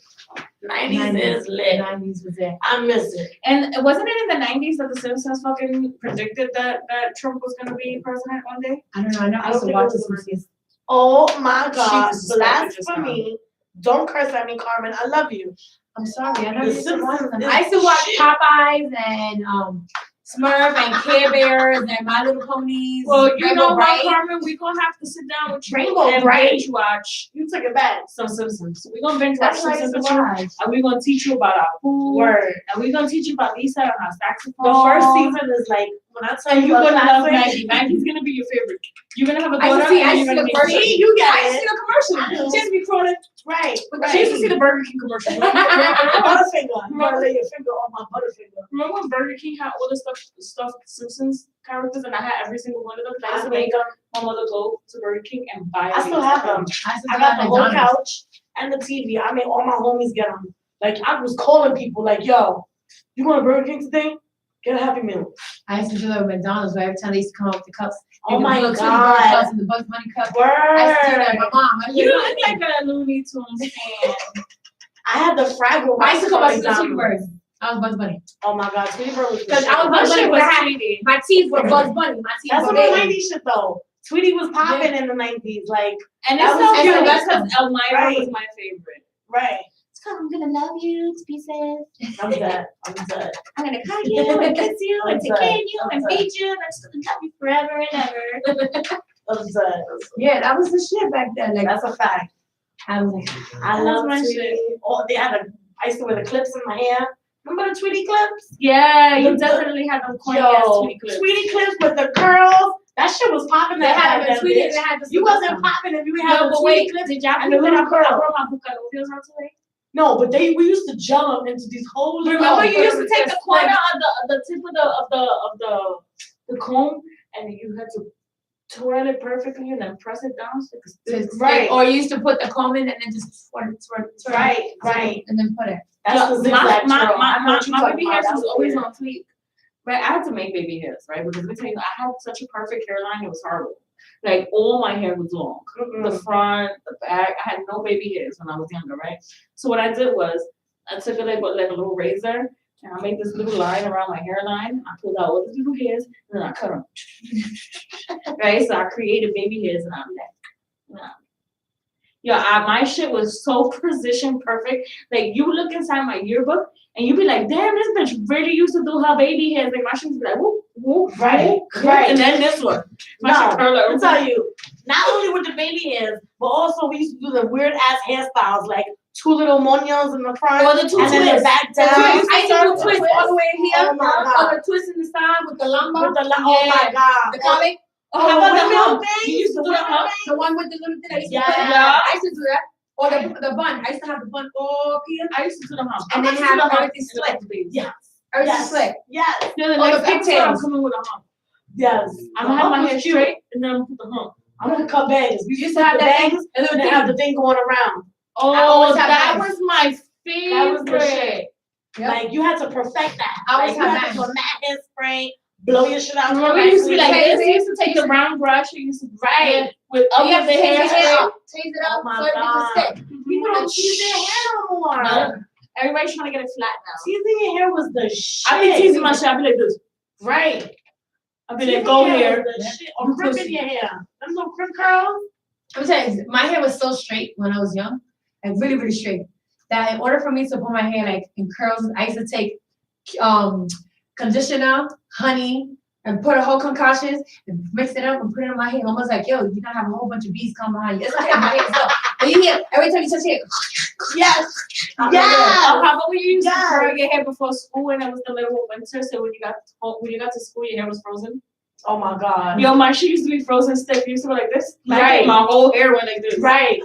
90s is lit. 90s was it. I miss it. And wasn't it in the 90s that the Simpsons fucking predicted that Trump was going to be president one day? I don't know. I never I used don't to watch think this it was movie. Oh my God. Jesus, that bitch is Blasphemy. Don't curse at me, Carmen. I love you. I'm sorry. I never The used to watch them. Simpsons I used to watch shit. Popeyes and Smurf and Care Bears and My Little Ponies. Well, you Rainbow know what, Bright. Carmen? We're going to have to sit down with you Rainbow and Bright. binge watch You took it back. some Simpsons. We're going to binge watch That's some what I used to Simpsons. watch. And we're going to teach you about our food. Word. And we're going to teach you about Lisa and her saxophone. The first season is like, when I tell And you you're what going to love classic- Maggie. Maggie's going to be your favorite. You're going to have a I used daughter. to see- and I you're used to gonna see be the first- See, you I got used to it. see the commercial. Just be crawling. Right. She used to see the Burger King commercial. Butterfinger. You gotta lay your finger on my Butterfinger. Remember when Burger King had all the stuffed Simpsons characters, and I had every single one of them? I used to make my mother go to Burger King and buy I still have them. I got the whole couch and the TV. I made all my homies get them. Like, I was calling people like, yo, you going to Burger King today? Get a Happy Meal. I used to do that with McDonald's, where every time they used to come up with the cups. Oh my God. God. And the Bugs Bunny cup. Word. I used to do that with my mom. You look like a Looney Tunes fan. I had the Fraggle. I used to call Rock myself from Tweety Bird. I was Bugs Bunny. Oh my God, Tweety Bird was Because I was Bugs Bunny, but I had my teeth were Bugs Bunny. My teeth That's were some big. 90s shit though. Tweety was popping in the 90s. Like, And That it's was so cute. cute because Elmira Right. was my favorite. right. I'm gonna love you to pieces. I'm dead. I'm dead. I'm gonna hug you and kiss you and take care of you and Okay. feed you and I'm just gonna love you forever and ever. I'm dead. Yeah, that was the shit back then. Like, That's a fact. I was like, I That love was my Tweety. shit. Oh, they had I used to wear the clips in my hair. Remember the Tweety clips? Yeah, you definitely had them corny ass Yo, Tweety clips. Tweety clips with the curls. That shit was popping. they That had back the then, Tweety, bitch. they had the You wasn't popping if you had No, the but Tweety wait, clips. did y'all and the feel that I little brought curl. my Bucanovios out today? No, but we used to gel them into these whole little. Remember, you used to take the corner of the tip of the comb, and you had to twirl it perfectly and then press it down. So right. Or you used to put the comb in and then just twirl, right, and then put it. That's the zigzag twirl. My baby hairs was always on fleek. Right, I had to make baby hairs, right? Because let me tell you, I had such a perfect hairline, it was horrible. Like all my hair was long. The front, the back. I had no baby hairs when I was younger, right? So what I did was I took like a little razor and I made this little line around my hairline. I pulled out all the little hairs and then I cut them. Right? So I created baby hairs and I'm like, my shit was so precision perfect. Like you look inside my yearbook and you be like, damn, this bitch really used to do her baby hairs. Like my shit would be like, whoop, whoop, right. And then this one. I'll tell you, not only with the baby hairs, but also we used to do the weird ass hairstyles, like two little monions in the front, or the two and twists. then the back down. I used to do twists all the way here. Oh my God. Or the twist in the side with the lumbar. Oh my God. The comic. How about the hump? You used to do the hump? The one with the little thing. I used to I used to do that. Or the bun. I used to have the bun all here. I used to do the hump. And then have everything slick. Yes. Everything slick. Yes. Or the pigtails. I'm coming with a hump. Yes. I'm gonna have my hair straight and then I'm gonna put the hump. I'm gonna cut bangs. We used to have the that bangs and then have the thing going around. Oh, that was my favorite. That was the shit. Yep. Like you had to perfect that. I always you have had to do a matte hairspray, blow your shit out. Remember, you used to be like this. You used to take the round brush. You used to with up the hair. Change it up. Oh my so it God. can stick. People don't tease their hair no more. No. Everybody's trying to get it flat now. Teasing your hair was the shit. I be teasing my shit. I be like this. Right. I be like, go here. Or crimping your hair. Them little crimp curls. I'm telling you, my hair was so straight when I was young, like really, really straight, that in order for me to put my hair like in curls, I used to take conditioner, honey, and put a whole concoction and mix it up and put it in my hair. Almost like, yo, you're gonna have a whole bunch of bees come behind you. It's okay, my hair's up. But you hear every time you touch it. Yes. How about when you used to curl your hair before school and it was the middle of winter, so when you got to school, your hair was frozen? Oh my God. Yo, my shit used to be frozen stiff. It used to go like this. Right. My whole hair went like this. Right.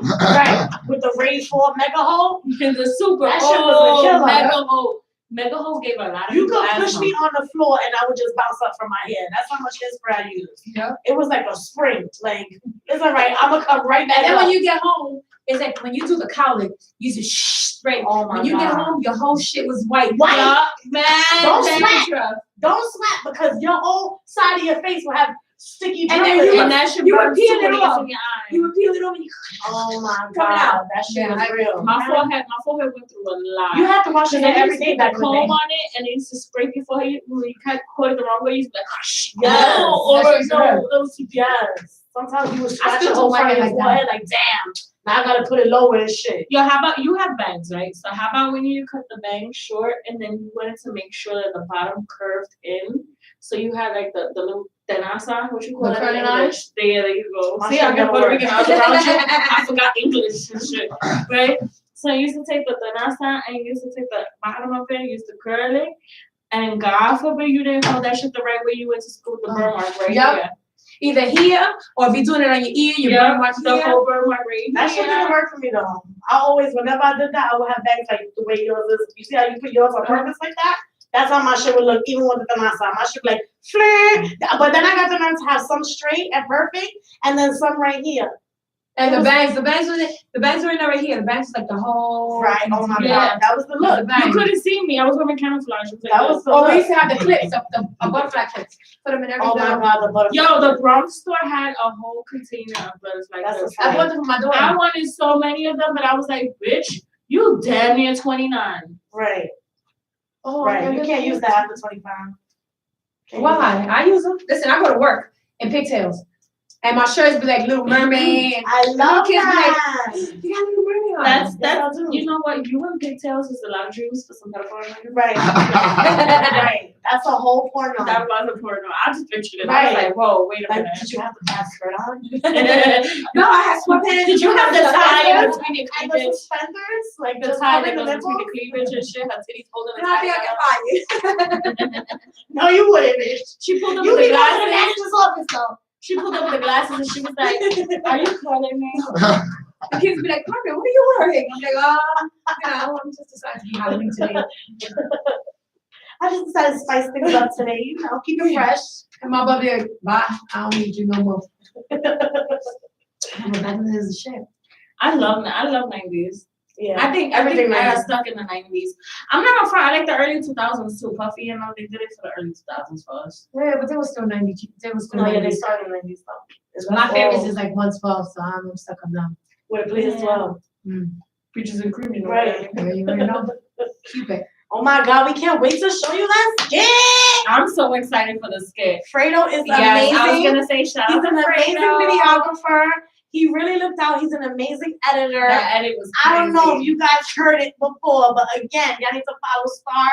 With the raised floor mega hole. And the super that shit was a killer. mega hole. Mega hole gave a lot of you could push me on the floor and I would just bounce up from my head. That's how much hairspray I used. Yeah. It was like a spring. Like, it's all right. I'm gonna come right back. And then up. when you get home, it's like when you do the cowlick, you just spray. Oh my when you get home, your whole shit was white. Man, don't slap. Don't slap because your whole side of your face will have sticky and then you that shit you would peel it off. off. You would peel it off and you oh my God, out. That shit was real. My forehead went through a lot. You have to wash your hair every day back comb on it and it used to scrape your forehead. When you caught it the wrong way, you used to be like, yes. Yes. Sometimes you would scratch your whole front of your forehead like, damn. Now I gotta put it lower and shit. Yo, how about you have bangs, right? So how about when you cut the bangs short and then you wanted to make sure that the bottom curved in? So you had like the little tenasa, what you call the it? curling line? There you go. My see, shit I got never Puerto Rican worked. around you. I forgot English and shit, right? So you used to take the tenasa and you used to take the bottom of it, you used to curl it. And God forbid you didn't hold that shit the right way, you went to school with the burn mark right here. Either here or if you're doing it on your ear, your burn mark the here. whole burn mark right here. That shit didn't work for me though. I always, whenever I did that, I would have bangs like the way yours is. You see how you put yours on purpose like that? That's how my shit would look, even with the tenasa. My shit would be like, flare. But then I got to learn to have some straight and perfect, and then some right here. And the bangs were in there right here. The bangs was like the whole. Right. Oh my God. That was the look. You couldn't see me. I was wearing camouflage. That was the Or look. we used to have the clips, the butterfly clips. Put them in everything. Oh my God, the butterfly. Yo, the Bronx store had a whole container of butterflies like this. I bought them for my daughter. I wanted so many of them, but I was like, bitch, you damn near 29. Right. Oh, Right. You can't use that after 25. Why? I use them. Listen, I go to work in pigtails. And my shirts be like Little Mermaid. I love kids be that. like, you got Little Mermaid on. That's you know what? You and pigtails is a lot of dreams for some pedophile. Right. Right. That's a whole porno. That was a porno. I just pictured it. Right. I was like, whoa, wait a Like, minute. did you have the pants skirt on? No, I had sweatpants. Did you have the tie in between your And the cleavage? suspenders? Like The just tie that covering goes the between the nipples? cleavage and shit. Her titties holding the And I think I tie. can buy it. No, you wouldn't, bitch. She pulled up You with the be going to the glasses. manager's office though. She pulled up with the glasses and she was like, "Are you calling me?" The kids be like, Carmen, what are you wearing? I'm like, I'm just decided to be Halloween today. I just decided to spice things up today, you know, keep it fresh. And my brother like, bye, I don't need you no more. I'm back to this shit. I love 90s. Yeah. I think Everything I got 90s. stuck in the 90s. I'm not gonna front. I like the early 2000s too. Puffy and all, they did it for the early 2000s for us. Yeah, but they were still 90. They were still No, yeah, 90. they started in the 90s though. My favorites is like 112, so I'm stuck on them. With Please as well. Peaches and cream, you know. Right. Yeah, you already know. Cupid. Oh my God, we can't wait to show you that skit. I'm so excited for the skit. Fredo is Yes, amazing. I was gonna say shout He's out an to amazing Fredo. videographer. He really looked out. He's an amazing editor. That edit was I don't know if crazy. you guys heard it before, but again, y'all need to follow Star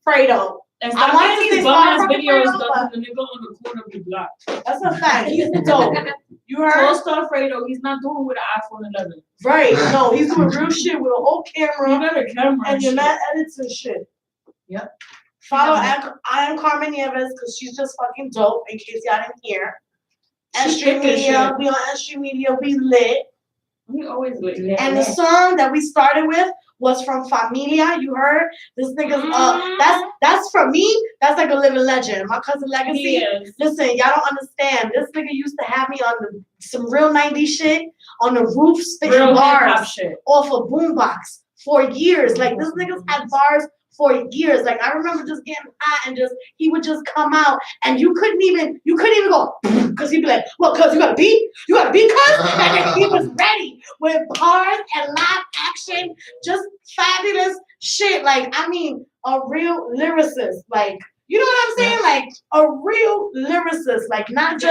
Fredo. And I stop wanted getting to these say bum ass Star videos Fredo, done from the nigga on the corner of the block. That's a fact. He's dope. You Call heard? Star Fredo, he's not doing with an iPhone 11. Right. No, he's doing real shit with a whole You camera got a camera and you're shit. not editing shit. Yep. Follow I am Carmen Nieves because she's just fucking dope in case y'all didn't hear. She S.STREET thick as Media, shit. we on S.STREET Media, we lit. We always lit. And the song that we started with was from Familia. You heard this nigga's that's for me. That's like a living legend. My cousin Legacy. He is. Listen, y'all don't understand. This nigga used to have me on some real 90s shit on the roof spitting Real hip-hop bars shit. off a boombox for years. Like this nigga's had bars for years. Like I remember just getting hot and he would just come out and you couldn't even go because he'd be like, well, cuz you got a beat? You got a beat, cuz? And he was ready with bars and live action, just fabulous shit. Like, I mean, a real lyricist. Like, you know what I'm saying? Like a real lyricist. Like not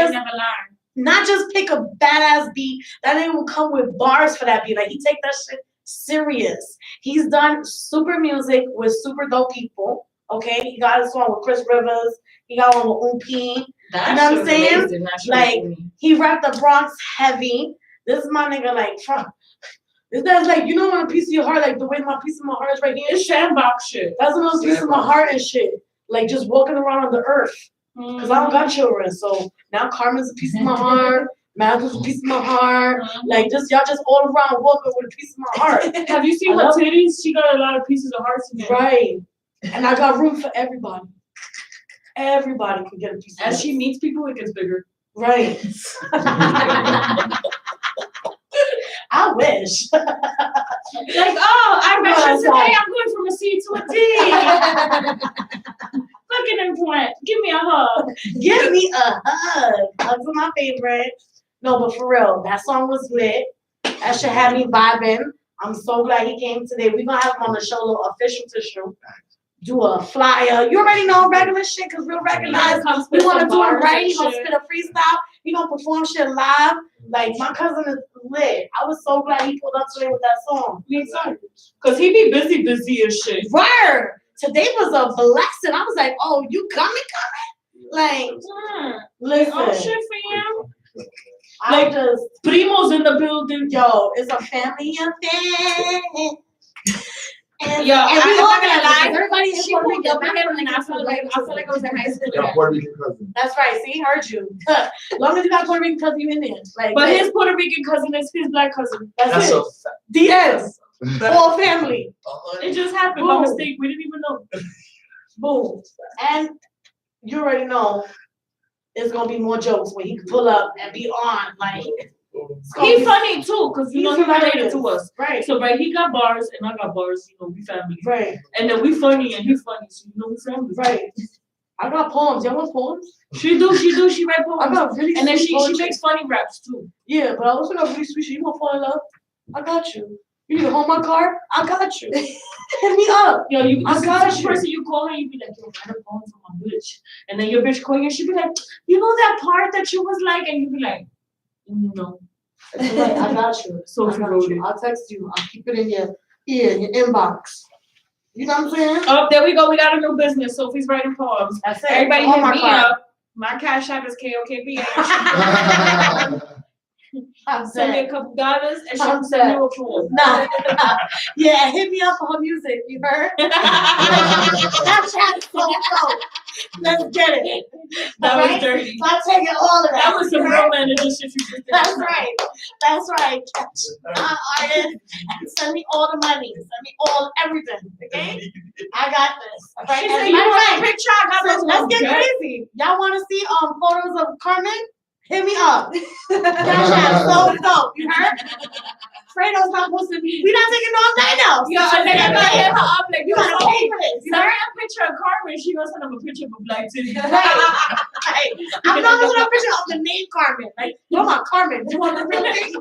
just pick a badass beat. That nigga will come with bars for that beat. Like he take that shit serious. He's done super music with super dope people. Okay, he got a song with Chris Rivers. He got one with Umpi. You know what I'm saying? Like he rapped the Bronx heavy. This is my nigga. Like from this guy's like, you know, when a piece of your heart, like the way my piece of my heart is right here. It's sandbox shit. That's another piece of my heart and shit. Like just walking around on the earth. Cause I don't got children, so now Carmen's a piece of my heart. Malcolm's a piece of my heart. Like just y'all just all around walking with a piece of my heart. Have you seen her titties? She got a lot of pieces of hearts in there. Right. And I got room for everybody. Everybody can get a piece of As she meets people, it gets bigger. Right. I wish. Like, oh, I met you today. I'm going from a C to a D. Fucking implant. Give me a hug. Give me a hug. Hugs are my favorite. No, but for real, that song was lit. That shit had me vibing. I'm so glad he came today. We're gonna have him on the show, a little official tissue. Do a flyer. You already know regular shit because we'll recognize. We want to do it right. He's gonna spit a freestyle. He gonna perform shit live. Like my cousin is lit. I was so glad he pulled up today with that song. Me excited. Cause he be busy as shit. Word. Today was a blessing. I was like, oh, you coming? Like, listen. Oh shit, fam. I just Primo's in the building. yo, it's a family affair. And Yo, and we I'm all not gonna gonna lie. lie. Everybody in She Puerto pulled Rico. up ahead and I felt like I was in high school. Your Puerto Rican cousin. That's right. See, heard you. As long as you got Puerto Rican cousin, you in there. Like, But his Puerto Rican cousin is his black cousin. that's it. The end. All family. It just happened by mistake. We didn't even know. Boom. And you already know there's gonna be more jokes where he can pull up and be on. Like, He funny too, cause you know he related to us. Right. So right, he got bars and I got bars. You know, we family. Right. And then we funny and he funny, so you know we family. Right. I got poems. Y'all want poems? She do. She write poems. I got really and then sweet she poetry. makes funny raps too. Yeah, but I also got really sweet shit. You want to fall in love? I got you. You need to hold my card? I got you. Hit me up. Yo, you I got this you. person you call her, you be like, yo, write a poem for my bitch. And then your bitch call you and she be like, you know that part that you was like, and you be like, no. It's all right, I got you. So I got you. I'll text you. I'll keep it in your ear, in your inbox. You know what I'm saying? Oh, there we go. We got a new business. Sophie's writing poems. That's it. Everybody On hit my me card. up. My cash app is KOKB. I'm Send me saying. a couple dollars and I'm she'll send you a form. Nah. Yeah, hit me up for her music. You heard? Snapchat so. Let's get it. That All was right? dirty. So I'm taking all of that. That was some You real heard? manager shit you just did. That's right. That's right. Catch artist and send me all the money. Send me all everything. Okay? I got this. All right? She As said, a you matter of want fact, a picture? I got so this let's one. get Okay? crazy. Y'all want to see photos of Carmen? Hit me up. Cash App, so dope. You heard? Fredo's not supposed to be. We not taking no night out. Yo, and then I got hit her up like, You gotta pay for this. You send heard? her a picture of Carmen. She gonna send him a picture of a black titty. Right. I'm not gonna send a picture of the name Carmen. Like, you want Carmen? You want the real thing? You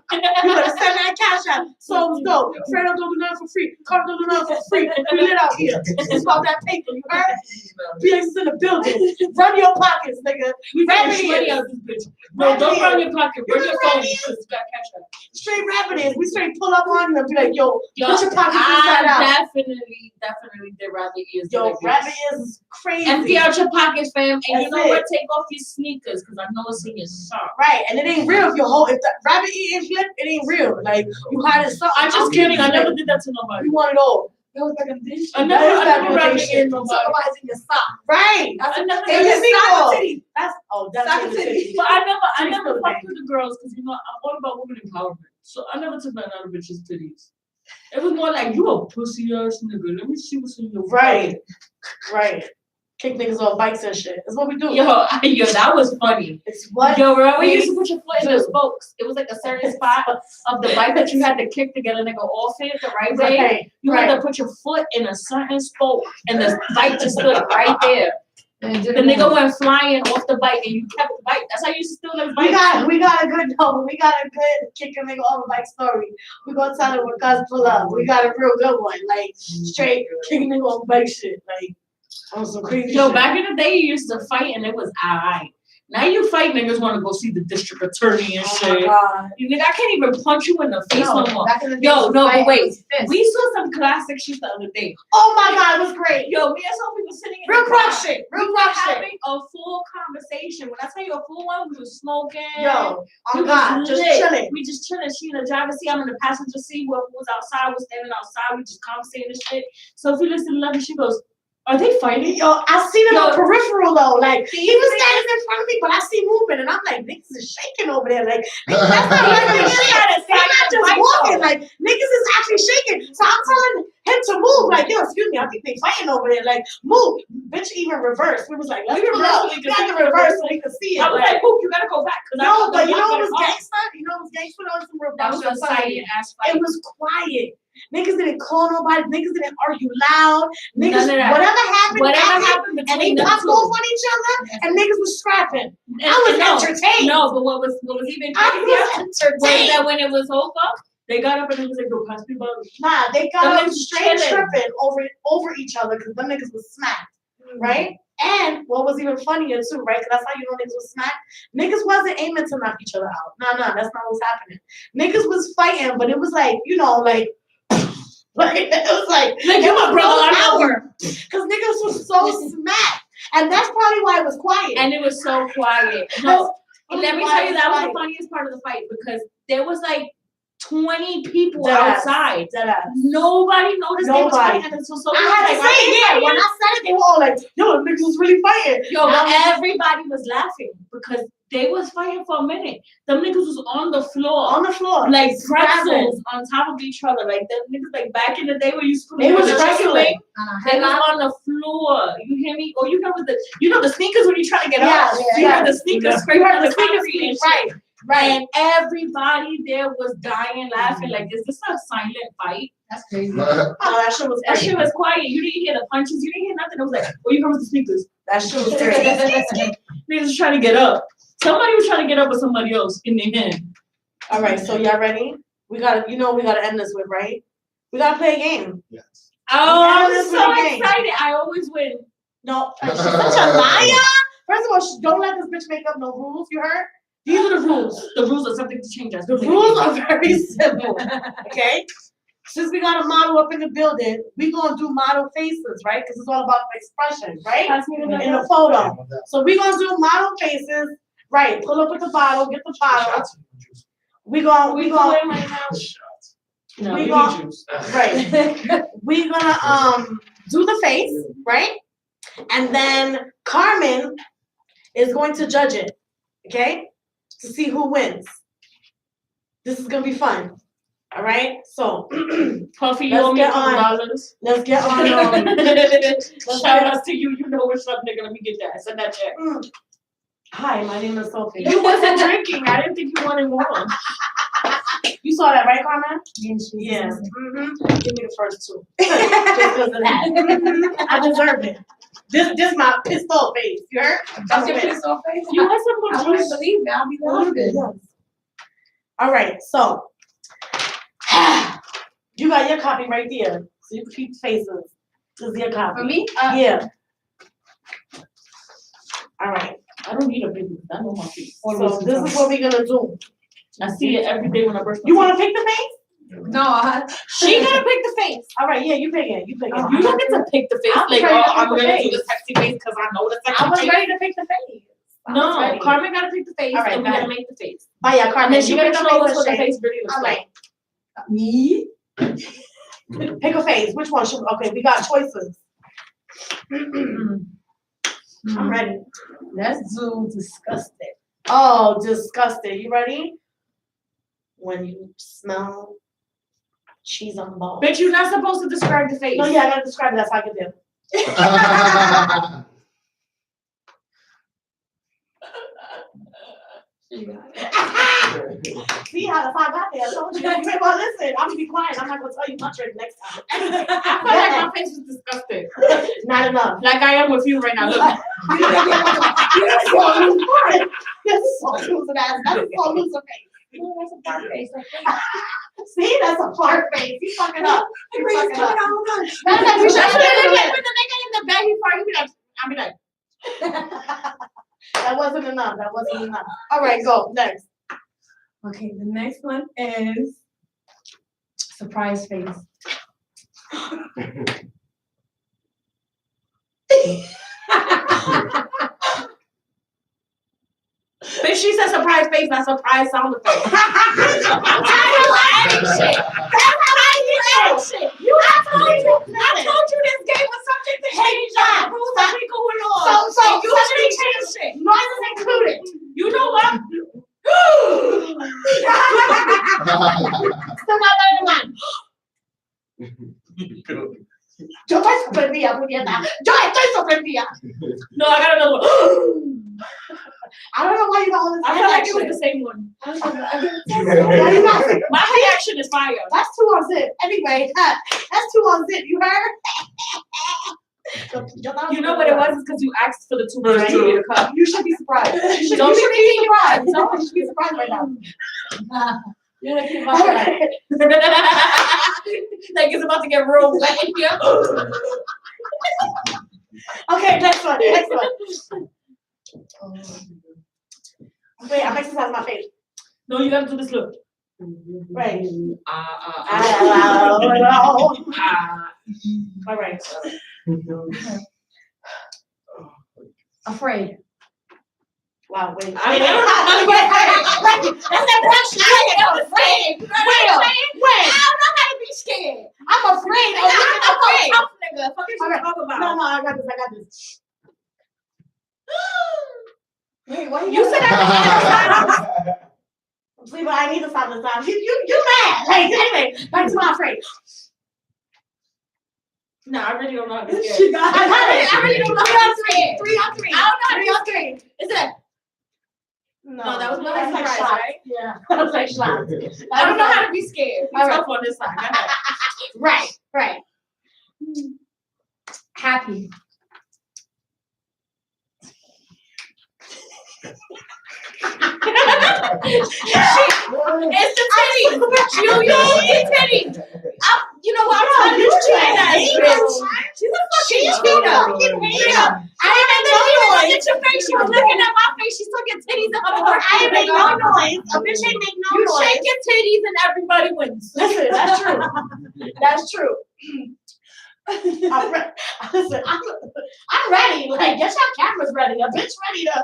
better send that Cash App. So dope. Fredo don't do nothing for free. Carmen don't do nothing for free. We lit out here. It's about that paper. You heard? BX is in the building. Run your pockets, nigga. We Rabbit taking money ears. out this bitch. No, don't run your pocket. Bring your phone Rabbit because you got cash out. Straight rabbit is. We straight pull up on you and be like, yo, Yo, put your pockets inside out. I definitely did rabbit ears. Yo, like this. rabbit is crazy. Empty out your pockets, fam, and you That's know it. what? Take off your sneakers because I know it's in your sock. Right, and it ain't real if your whole if the rabbit eating flip, it ain't real. Like you hiding something. I'm just kidding. I never did that to nobody. You want it all. That was like a dish. I That is back never in the rabbit day eared shit. nobody. Otherwise in your sock. Right. I never And did you that. see all. titty. That's that's Soccer in the titty. city. But I She's never still fucked bang. with the girls because you know I'm all about women empowerment. So I never took nothing out of bitches' titties. It was more like you a pussy ass nigga. Let me see what's in your Right. Right. Kick niggas off bikes and shit. That's what we do. Yo, that was funny. It's what Yo, remember you we used to put your foot in the do. spokes? It was like a certain spot of the bike that you had to kick to get a nigga off it the right way. Right. You Right. had to put your foot in a certain spoke, and the bike just stood right there. And it The didn't nigga move. went flying off the bike, and you kept the bike. That's how you used to steal his bike. We got a good no, we got a good kick a nigga off a bike story. We gonna tell it when cuz pull up. We got a real good one. Like straight kick a nigga off bike shit. Like on some crazy Yo, shit. back in the day, you used to fight, and it was alright. Now you fight niggas want to go see the district attorney and Oh my shit. god. You nigga, I can't even punch you in the face no more. Back in the Yo, days, no, fight but wait. was fist. We saw some classic shit the other day. Oh my god, it was great. Yo, me and some people sitting in Real the pro car. shit. We Real were pro shit. having a full conversation. When I tell you a full one, we was smoking. Yo, we oh god, was just lit. chilling. We just chilling. She in the driver's seat, I'm in the passenger seat. Whoever was outside was standing outside. We just conversating and shit. So if you listen to love, she goes, "Are they fighting?" Yo, I seen it on Yo. peripheral though. Like he was standing in front of me, but I see movement, and I'm like, niggas is shaking over there. Like that's not regular shit. They're not just walking. Like niggas is actually shaking. So I'm telling him to move. Like, yo, excuse me, I think they fighting over there. Like, move, bitch. Even reverse. We was like, let's pull up. We got to reverse so we could see it. I was like, "Poop, you gotta go back." no, but you know what was gangster? You know what was gangster? That was some real That was a bullshit. silent ass fight. It was quiet. Niggas didn't call nobody. Niggas didn't argue loud. Niggas, None of that. whatever happened, Whatever and they between them popped two. off on each other, and niggas was scrapping. I was no, entertained. No, but what was even I crazier was was entertained. that when it was over, they got up and it was like, "Go pass me by." Nah, they got Them up niggas straight chilling. tripping over each other because them niggas was smacked, right? And what was even funnier too, right? Because that's how you know niggas was smacked. Niggas wasn't aiming to knock each other out. Nah, that's not what was happening. Niggas was fighting, but it was like, you know, like it was like you my brother, I know her. because niggas was so smacked, and that's probably why it was quiet. And it was so quiet. No, That's let me why tell it you, that was quiet. the funniest part of the fight because there was like 20 people Deadass. outside. Deadass. Nobody noticed they was Nobody. fighting until so I had to say, yeah, when I said it, they were all like, yo, niggas was really fighting. Yo, Now- everybody was laughing because they was fighting for a minute. Them niggas was on the floor. On the floor. Like Scrapping. pretzels on top of each other. Like them niggas like back in the day when you used to put They them in was the chicken wrestling. wing. They was on the floor. You hear me? Or you know with the sneakers when you try to get Yeah, up. yeah, You yeah. heard the sneakers You scraping heard on the the sneakers concrete and squeak, shit. right. Right. And everybody there was dying laughing. Like, is this a silent fight? That's crazy. Oh, that shit was That crazy. shit was quiet. You didn't hear the punches. You didn't hear nothing. It was like, oh, you heard the sneakers. That shit was crazy. Niggas was trying to get up. Somebody was trying to get up with somebody else in their hand. All right, so y'all ready? We gotta end this with, right? We gotta play a game. Yes. Oh, Yeah, I'm this so was a game. excited. I always win. No, she's such a liar. First of all, don't let this bitch make up no rules. You heard? These are the rules. The rules are something to change. The rules are very simple. Okay. Since we got a model up in the building, we gonna do model faces, right? Because it's all about expression, right? Pass me the In number. the photo. So we gonna do model faces. Right. Pull up with the bottle. Get the bottle. We gonna right now. No, We we gon- juice. right. We're gonna do the face, right? And then Carmen is going to judge it, okay? To see who wins. This is gonna be fun. All right? So Puffy, you Let's owe me get $2. let's get on Shout out to you. You know what's up, nigga. Let me get that. Send that check. Hi, my name is Sophie. You wasn't drinking. I didn't think you wanted more. You saw that, right, Carmen? Yes, she Yeah. was. Give me the first two. Just because of that. I deserve it. This my pissed off face. You heard? That's your pissed off face? You want some I more wouldn't juice? believe it. I'll be laughing. All right, so you got your copy right there. So you can keep faces. This is your copy. For me? Yeah. All right. I don't need a big one. I know my face. So this is what we're gonna do. I see it every day when I brush my You want to pick the face? No, She gonna pick the face. All right, yeah, you pick it. You pick it. You don't get to pick the face. I was Like, ready to oh, pick I'm the gonna do face. the sexy face because I know the sexy I was face. ready to pick the face. I was No, ready. Carmen gotta pick the face, All right, and we go gotta ahead. make the face. Oh yeah, And Carmen. then she you gotta pick the show us face what the and face really looks All like. right. me? Pick a face. Which one should? Okay, we got choices. I'm ready. Let's do disgusting. Oh, disgusting. You ready? When you smell cheese on balls. Bitch, you're not supposed to describe the face. No, yeah, I gotta describe it. That's how I can do. See how the fuck I got there? I told you. You may well listen. I'm gonna be quiet. I'm not gonna tell you my trick next time. I feel like my face is disgusting. Not enough. Like I am with you right now. Look. That's so loose. That's so loose ass. That's so loose face. No, that's a fart face. See, that's a fart face. You fucking up. You fucking up. That's like, You when should the nigga in the bed, he fart, he be like, I'll be like, That wasn't enough. That wasn't enough. All right, go next. Okay, the next one is surprise face. bitch, she said surprise face, not surprise sound effect. I'm tired of adding shit. That's how you add shit. I told you this game was subject to change. The rules that be going on. So And you shouldn't change shit. noises included. You know what? Still not learning one. Yo estoy sorprendida, puñeta. Yo estoy sorprendida. No, I got another one. I don't know why you got all this. I feel like it was the same one. Why you not? My reaction is fire. That's 2 on zip. Anyway, that's 2 on zip. You heard? You know what it was? It's because you asked for the two First right? two. You need a cup. You should be surprised. You should Don't be be surprised. No, you should be surprised right now. You're gonna keep my like it's about to get real wet in here. Okay, next one. Next one. Wait, I'm exercising my face. No, you gotta do this look. Right. All right. Afraid. Wow, wait. I don't know. That's that bullshit. I'm afraid. Wait. I don't know how to be scared. I'm afraid. I'm afraid. tough nigga. Fuck is you Okay. talking about? No, I got this. Wait, what? You said I See, but I need to stop this time. You mad. Like, anyway, back to my afraid. No, I really don't know how to be She scared. got I really don't know how to be scared. 3 on 3. I don't know how to 3 be on scared. Is it? No, that was not that's a like surprise, shots. right? Yeah, that was like shots. I don't know how to be scared. Be All right. tough on this side. Go ahead. Right. Happy. It's the titties. You eat titties. You know what? I'm trying to be cheating ass bitch. She's a fucking cheater. I even though she was looking at your face, she was looking at my face. She's looking titties in her face. I ain't make no noise. A bitch ain't make no You noise. shake your titties and everybody wins. Listen, that's true. That's true. I'm ready. Listen, I'm ready. Like, get your cameras ready. A bitch ready to.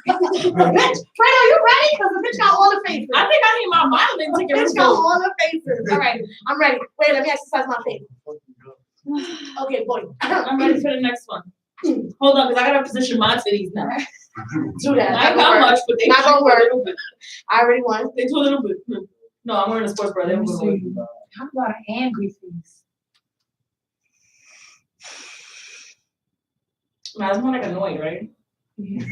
A bitch, Fredo, you ready? Because the bitch got all the faces. I think I need my modeling The ticket. bitch got all the faces. All right, I'm ready. Wait, let me exercise my face. Okay, boy. I'm ready for the next one. Hold on, because I gotta position my titties now. Do that. Not how much, but they Not gonna do a work. little bit. I already won. They do a little bit. No, I'm wearing a sports bra. They don't go away. How about an angry face? Nah, it's more like annoying, right? Yeah.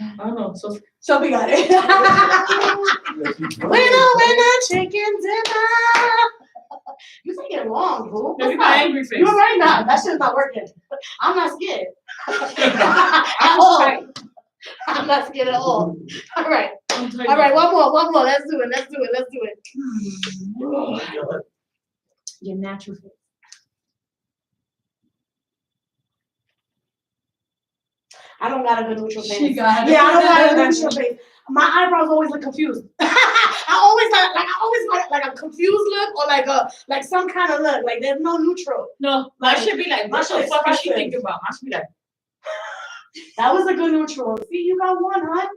I don't know. So Sophie got it. Winner, chicken dinner. You taking it wrong, boo. maybe my angry face. You're right now. That shit's not working. I'm not scared. At all. I'm not scared at all. All right. All right, one more. Let's do it. Your natural face. I don't got a good neutral face. She got it. Yeah, I don't got a good neutral face. My eyebrows always look confused. I always like a confused look or like some kind of look. Like there's no neutral. No, mine should be like, what the shit fuck is she expressive. thinking about? Mine should be like, That was a good neutral. See, you got one, huh?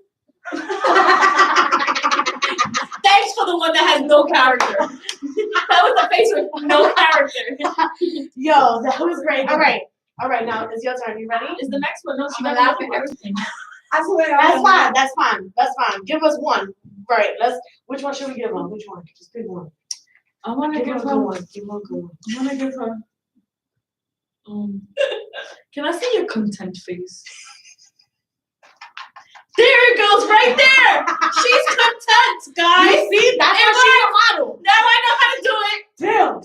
thanks for the one that has no character. That was the face with no character. Yo, that was great. All right, now it's your turn. You ready? Is the next one? No, she I'm got laughing laugh at everything. I swear. That's fine. Give us one. Right. Which one should we give them? Which one? Just pick one. I want to Give give her a her. good one. Give her a good one. I want to give her. Can I see your content face? There it goes, right there. She's content, guys. You see, that's why she's a model. Now I know how to do it. Damn.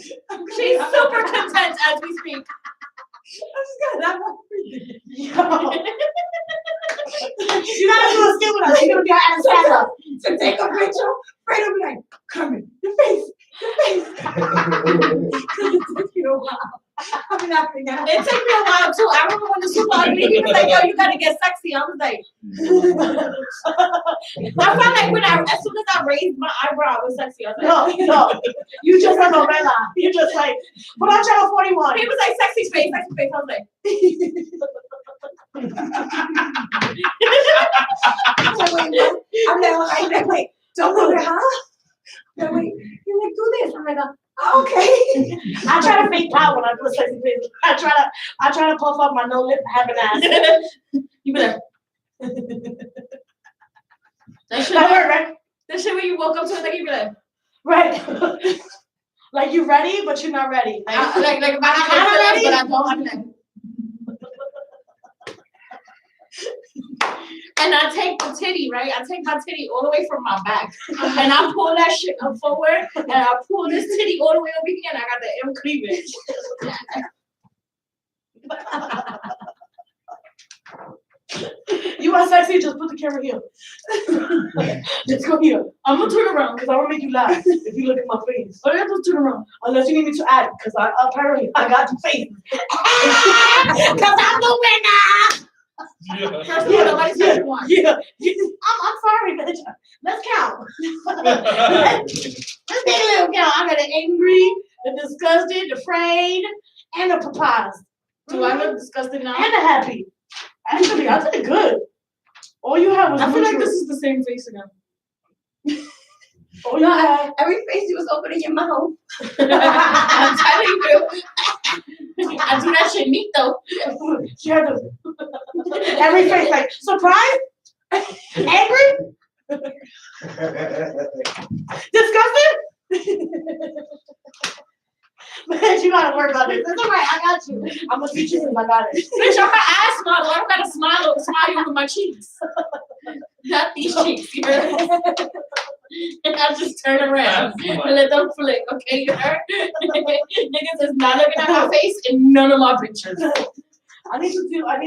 She's super content as we speak. Yo. You gotta do a skit with us. You're gonna be our Adam Sandler. To take a picture, Fredo be like, Carmen, your face. You know, wow. I'm laughing at It took me a while too. I remember when the super ugly, he was like, "Yo, you gotta get sexy." I was like, I felt like as soon as I raised my eyebrow, I was sexy. I was like, No. You just a novella. You just like, put on channel 41. He was like, "Sexy face, sexy face." I was like, I'm like, wait, don't go there, huh? No, wait, you like do this. I'm like, oh, okay. I try to fake out when I do a sexy face. I try to puff up my no lip having ass. you be like, that shit, That work, right? that shit when you woke up to it, like you be like, Right. Like you ready, but you're not ready. like if I I'm feel ready. but I don't. I'm like. And I take the titty, right? I take my titty all the way from my back. And I pull that shit up forward. And I pull this titty all the way over here. And I got the M cleavage. You want sexy? Just put the camera here. Just go here. I'm gonna turn around because I want to make you laugh if you look at my face. But I have to turn around unless you need me to add because apparently I got the face. Because I'm the winner. First of all, nobody's touching one. Yeah. I'm sorry, bitch. Let's count. Let's take a little count. I got the angry, the disgusted, the afraid, and the papas. Do I look disgusted now? And the happy. Actually, I did good. All you had was I feel like neutral. this is the same face again. All you had. Every face you was opening your mouth. I'm telling you. I do that shit neat though. She had the every face like surprised, angry, disgusted. Man, you gotta work on this. It's all right. I got you. I'm gonna teach you since I got it. Bitch, I'm an ass model. I don't gotta smile with my cheeks. Not these cheeks, you heard? And I just turn around and let them flick, okay? You heard? Niggas is not looking at my face in none of my pictures. I need to be like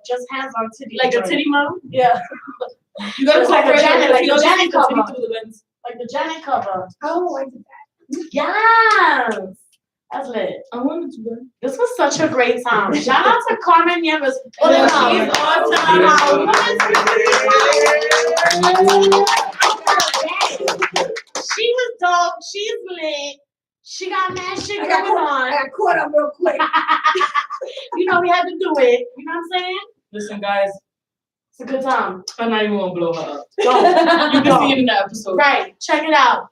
just hands on titty. Like a titty mom? Yeah. You gotta It's like a Janet, like you a don't Janet see the titty cover. through the lens. Like the Janet cover. Oh, I did that. Yes. That's lit. I wanted to do that. This was such a great time. Shout out to Carmen Nieves. Yeah, she's awesome. She was dope. She's lit. She got mad shit I going got on. caught up real quick. You know, we had to do it. You know what I'm saying? Listen, guys, It's a good time. I'm not even gonna blow her up. Don't. You can see it in the episode. Right. Check it out.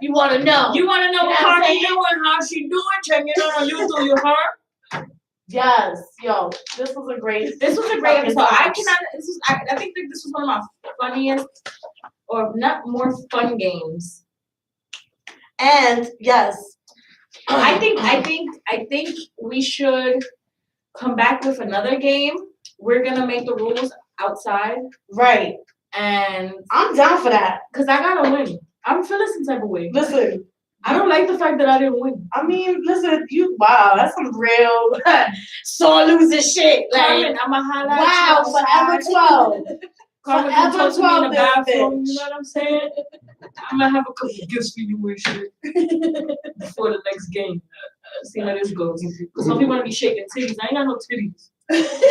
You want to know. You want to know You what know what I'm Cardi saying? doing, how she doing? Check it out on YouTube, you heard? Yes. Yo, this was a great. This was a great fucking episode. time. I think that this was one of my funniest, or not more fun games. And yes. I think we should come back with another game. We're gonna make the rules outside, Right. and I'm down for that. cause I gotta win. I'm feeling some type of way. Listen. I don't like the fact that I didn't win. I mean, listen, wow, that's some real sore loser shit. Like, Carmen, I'm a highlight. wow, you forever outside. 12. Carmen, Forever come talk to me in 12 the this bathroom. bitch. You know what I'm saying? I'm gonna have a couple gifts for you and shit before the next game. See how this goes. Cause some people wanna be shaking titties. I ain't got no titties.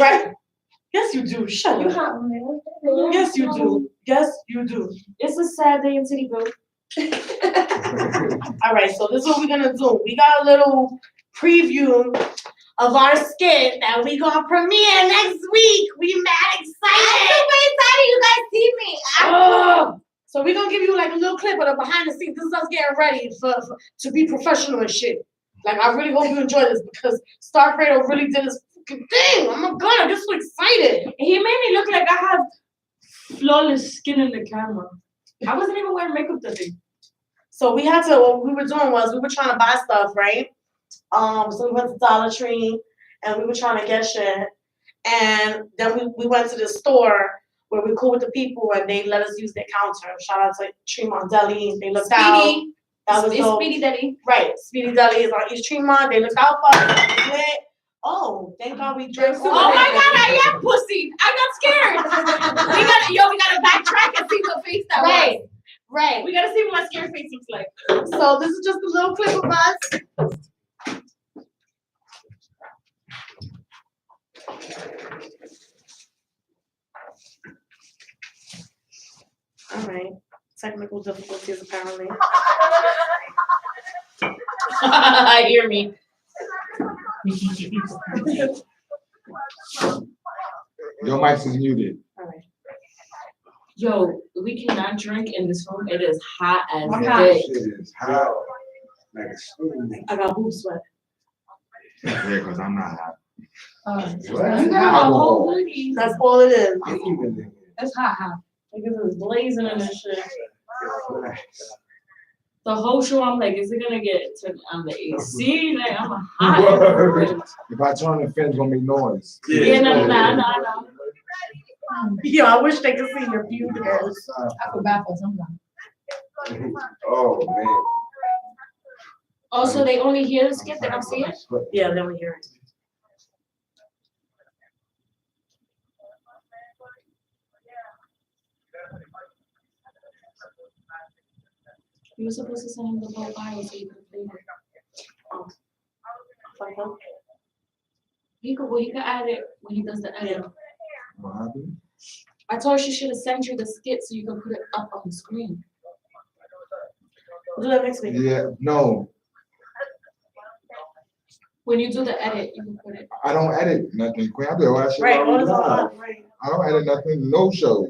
Right? Yes, you do. Shut You up. hot, man. Yes, you do. Yes, you do. It's a sad day in titty bro. All right, so this is what we're gonna do. We got a little preview of our skit that we gonna premiere next week. We mad excited. I'm super excited you guys see me. Oh. So we're gonna give you like a little clip of the behind the scenes. This is us getting ready for to be professional and shit. Like I really hope you enjoy this because Star Fredo really did his fucking thing. Oh my god, I'm just so excited. He made me look like I have flawless skin in the camera. I wasn't even wearing makeup that day. So we had to, what we were doing was we were trying to buy stuff, right? So we went to Dollar Tree and we were trying to get shit. And then we went to the store where we cool with the people and they let us use their counter. Shout out to Tremont Deli. They looked out. That was It's dope. Speedy Daddy. Right. Speedy Deli is on East Tremont. They looked out for us. Lit. Oh, thank God we drank. Oh my god, I am pussy. I got scared. we gotta backtrack and see what face that Right. was. Right. We gotta see what my scared face looks like. So this is just a little clip of us. All right. Technical difficulties apparently. I hear me. Your mic is muted. All right. Yo, we cannot drink in this room. It is hot as hot. dick. Shit is hot. Like a spoon. I got boob sweat. Yeah, because I'm not hot. You got a whole hoodie. That's all it is. I'm even It's hot. Niggas is blazing in this shit. The whole show, I'm like, is it gonna get turned on the AC? Like, I'm hot. If I turn the fan, it's gonna make noise. Yeah, no. Yo, I wish they could see your beauty. I feel bad for sometimes. Oh man. Also, they only hear the skit, they don't see it? Yeah, then we hear it. You were supposed to send him the whole file so you could play it. He could add it when he does the edit. What happened? I told her she should have sent you the skit so you could put it up on the screen. We'll do that next week. Yeah, no. When you do the edit, you can put it. I don't edit nothing, Queen. I do all that shit. Right, all all the is all time. on, right. I don't edit nothing, no show.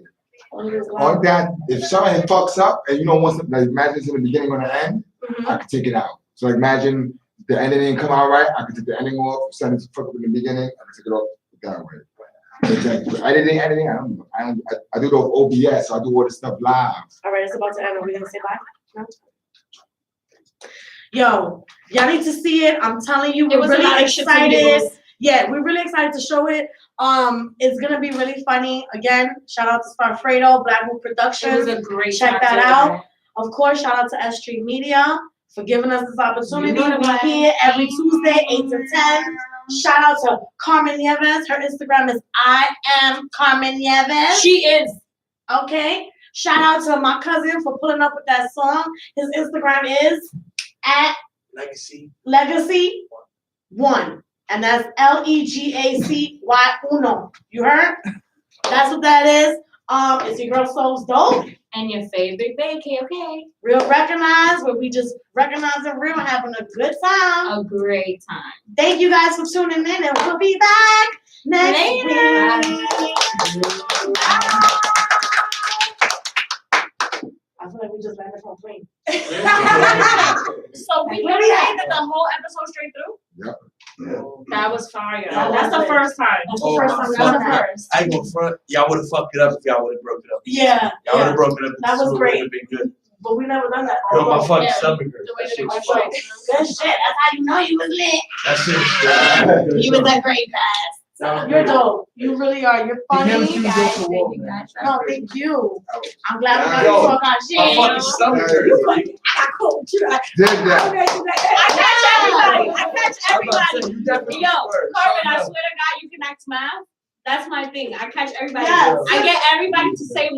All it is All loud. that, if something fucks up and you don't want something, like imagine it's in the beginning or the end, Mhm. I could take it out. So like imagine the ending didn't come out right, I could take the ending off, send it to fuck up in the beginning, I could take it off that way. But editing, I do those OBS, so I do all this stuff live. All right, it's about to end. Are we gonna say bye? No? Yo, y'all need to see it. I'm telling you, we're really excited. Yeah, we're really excited to show it. It's gonna be really funny. Again, shout out to Star Fredo, Black Moon It was Productions. a great Check time that to out. edit. Of course, shout out to S.STREET Media for giving us this opportunity. You know the We're vibe. here every Tuesday, 8 to 10. Shout out to Carmen Nieves. Her Instagram is I am Carmen Nieves. She is. Okay. Shout out to my cousin for pulling up with that song. His Instagram is at Legacy1. And that's LEGACY1. You heard? That's what that is. It's your girl Soul's Dope. And your favorite baby, okay? Real Recognize, where we just recognizing real and having a good time. A great time. Thank you guys for tuning in, and we'll be back next Later. week. I feel like we just landed from a plane. So we literally ended the whole episode straight through? Yep. That was fire. That That's was the first time. That's Oh, the first my time we That's done the that. first. I ain't gonna front. Y'all would have fucked it up if y'all would have broke it up. Yeah, Y'all would yeah. have broken it up. That was It great. would've been good. But we never done that. Yo, my fucking Yeah. stomach hurt. The way That that shit it was was fire. straight. Good shit. That's how you know you was lit. That shit was You was a great pass. You're dope. You really are. You're funny. Thank you guys. Thank you guys. No, thank you. I'm glad we got Yo, to talk our shit. My fucking stomach hurt. I got cool. You like, Did that. I catch everybody. I catch I'm about to everybody. say, you definitely Yo, were. Carmen, I Shout out. swear to God, you can act math. That's my thing. I catch everybody. Yes. I get everybody to say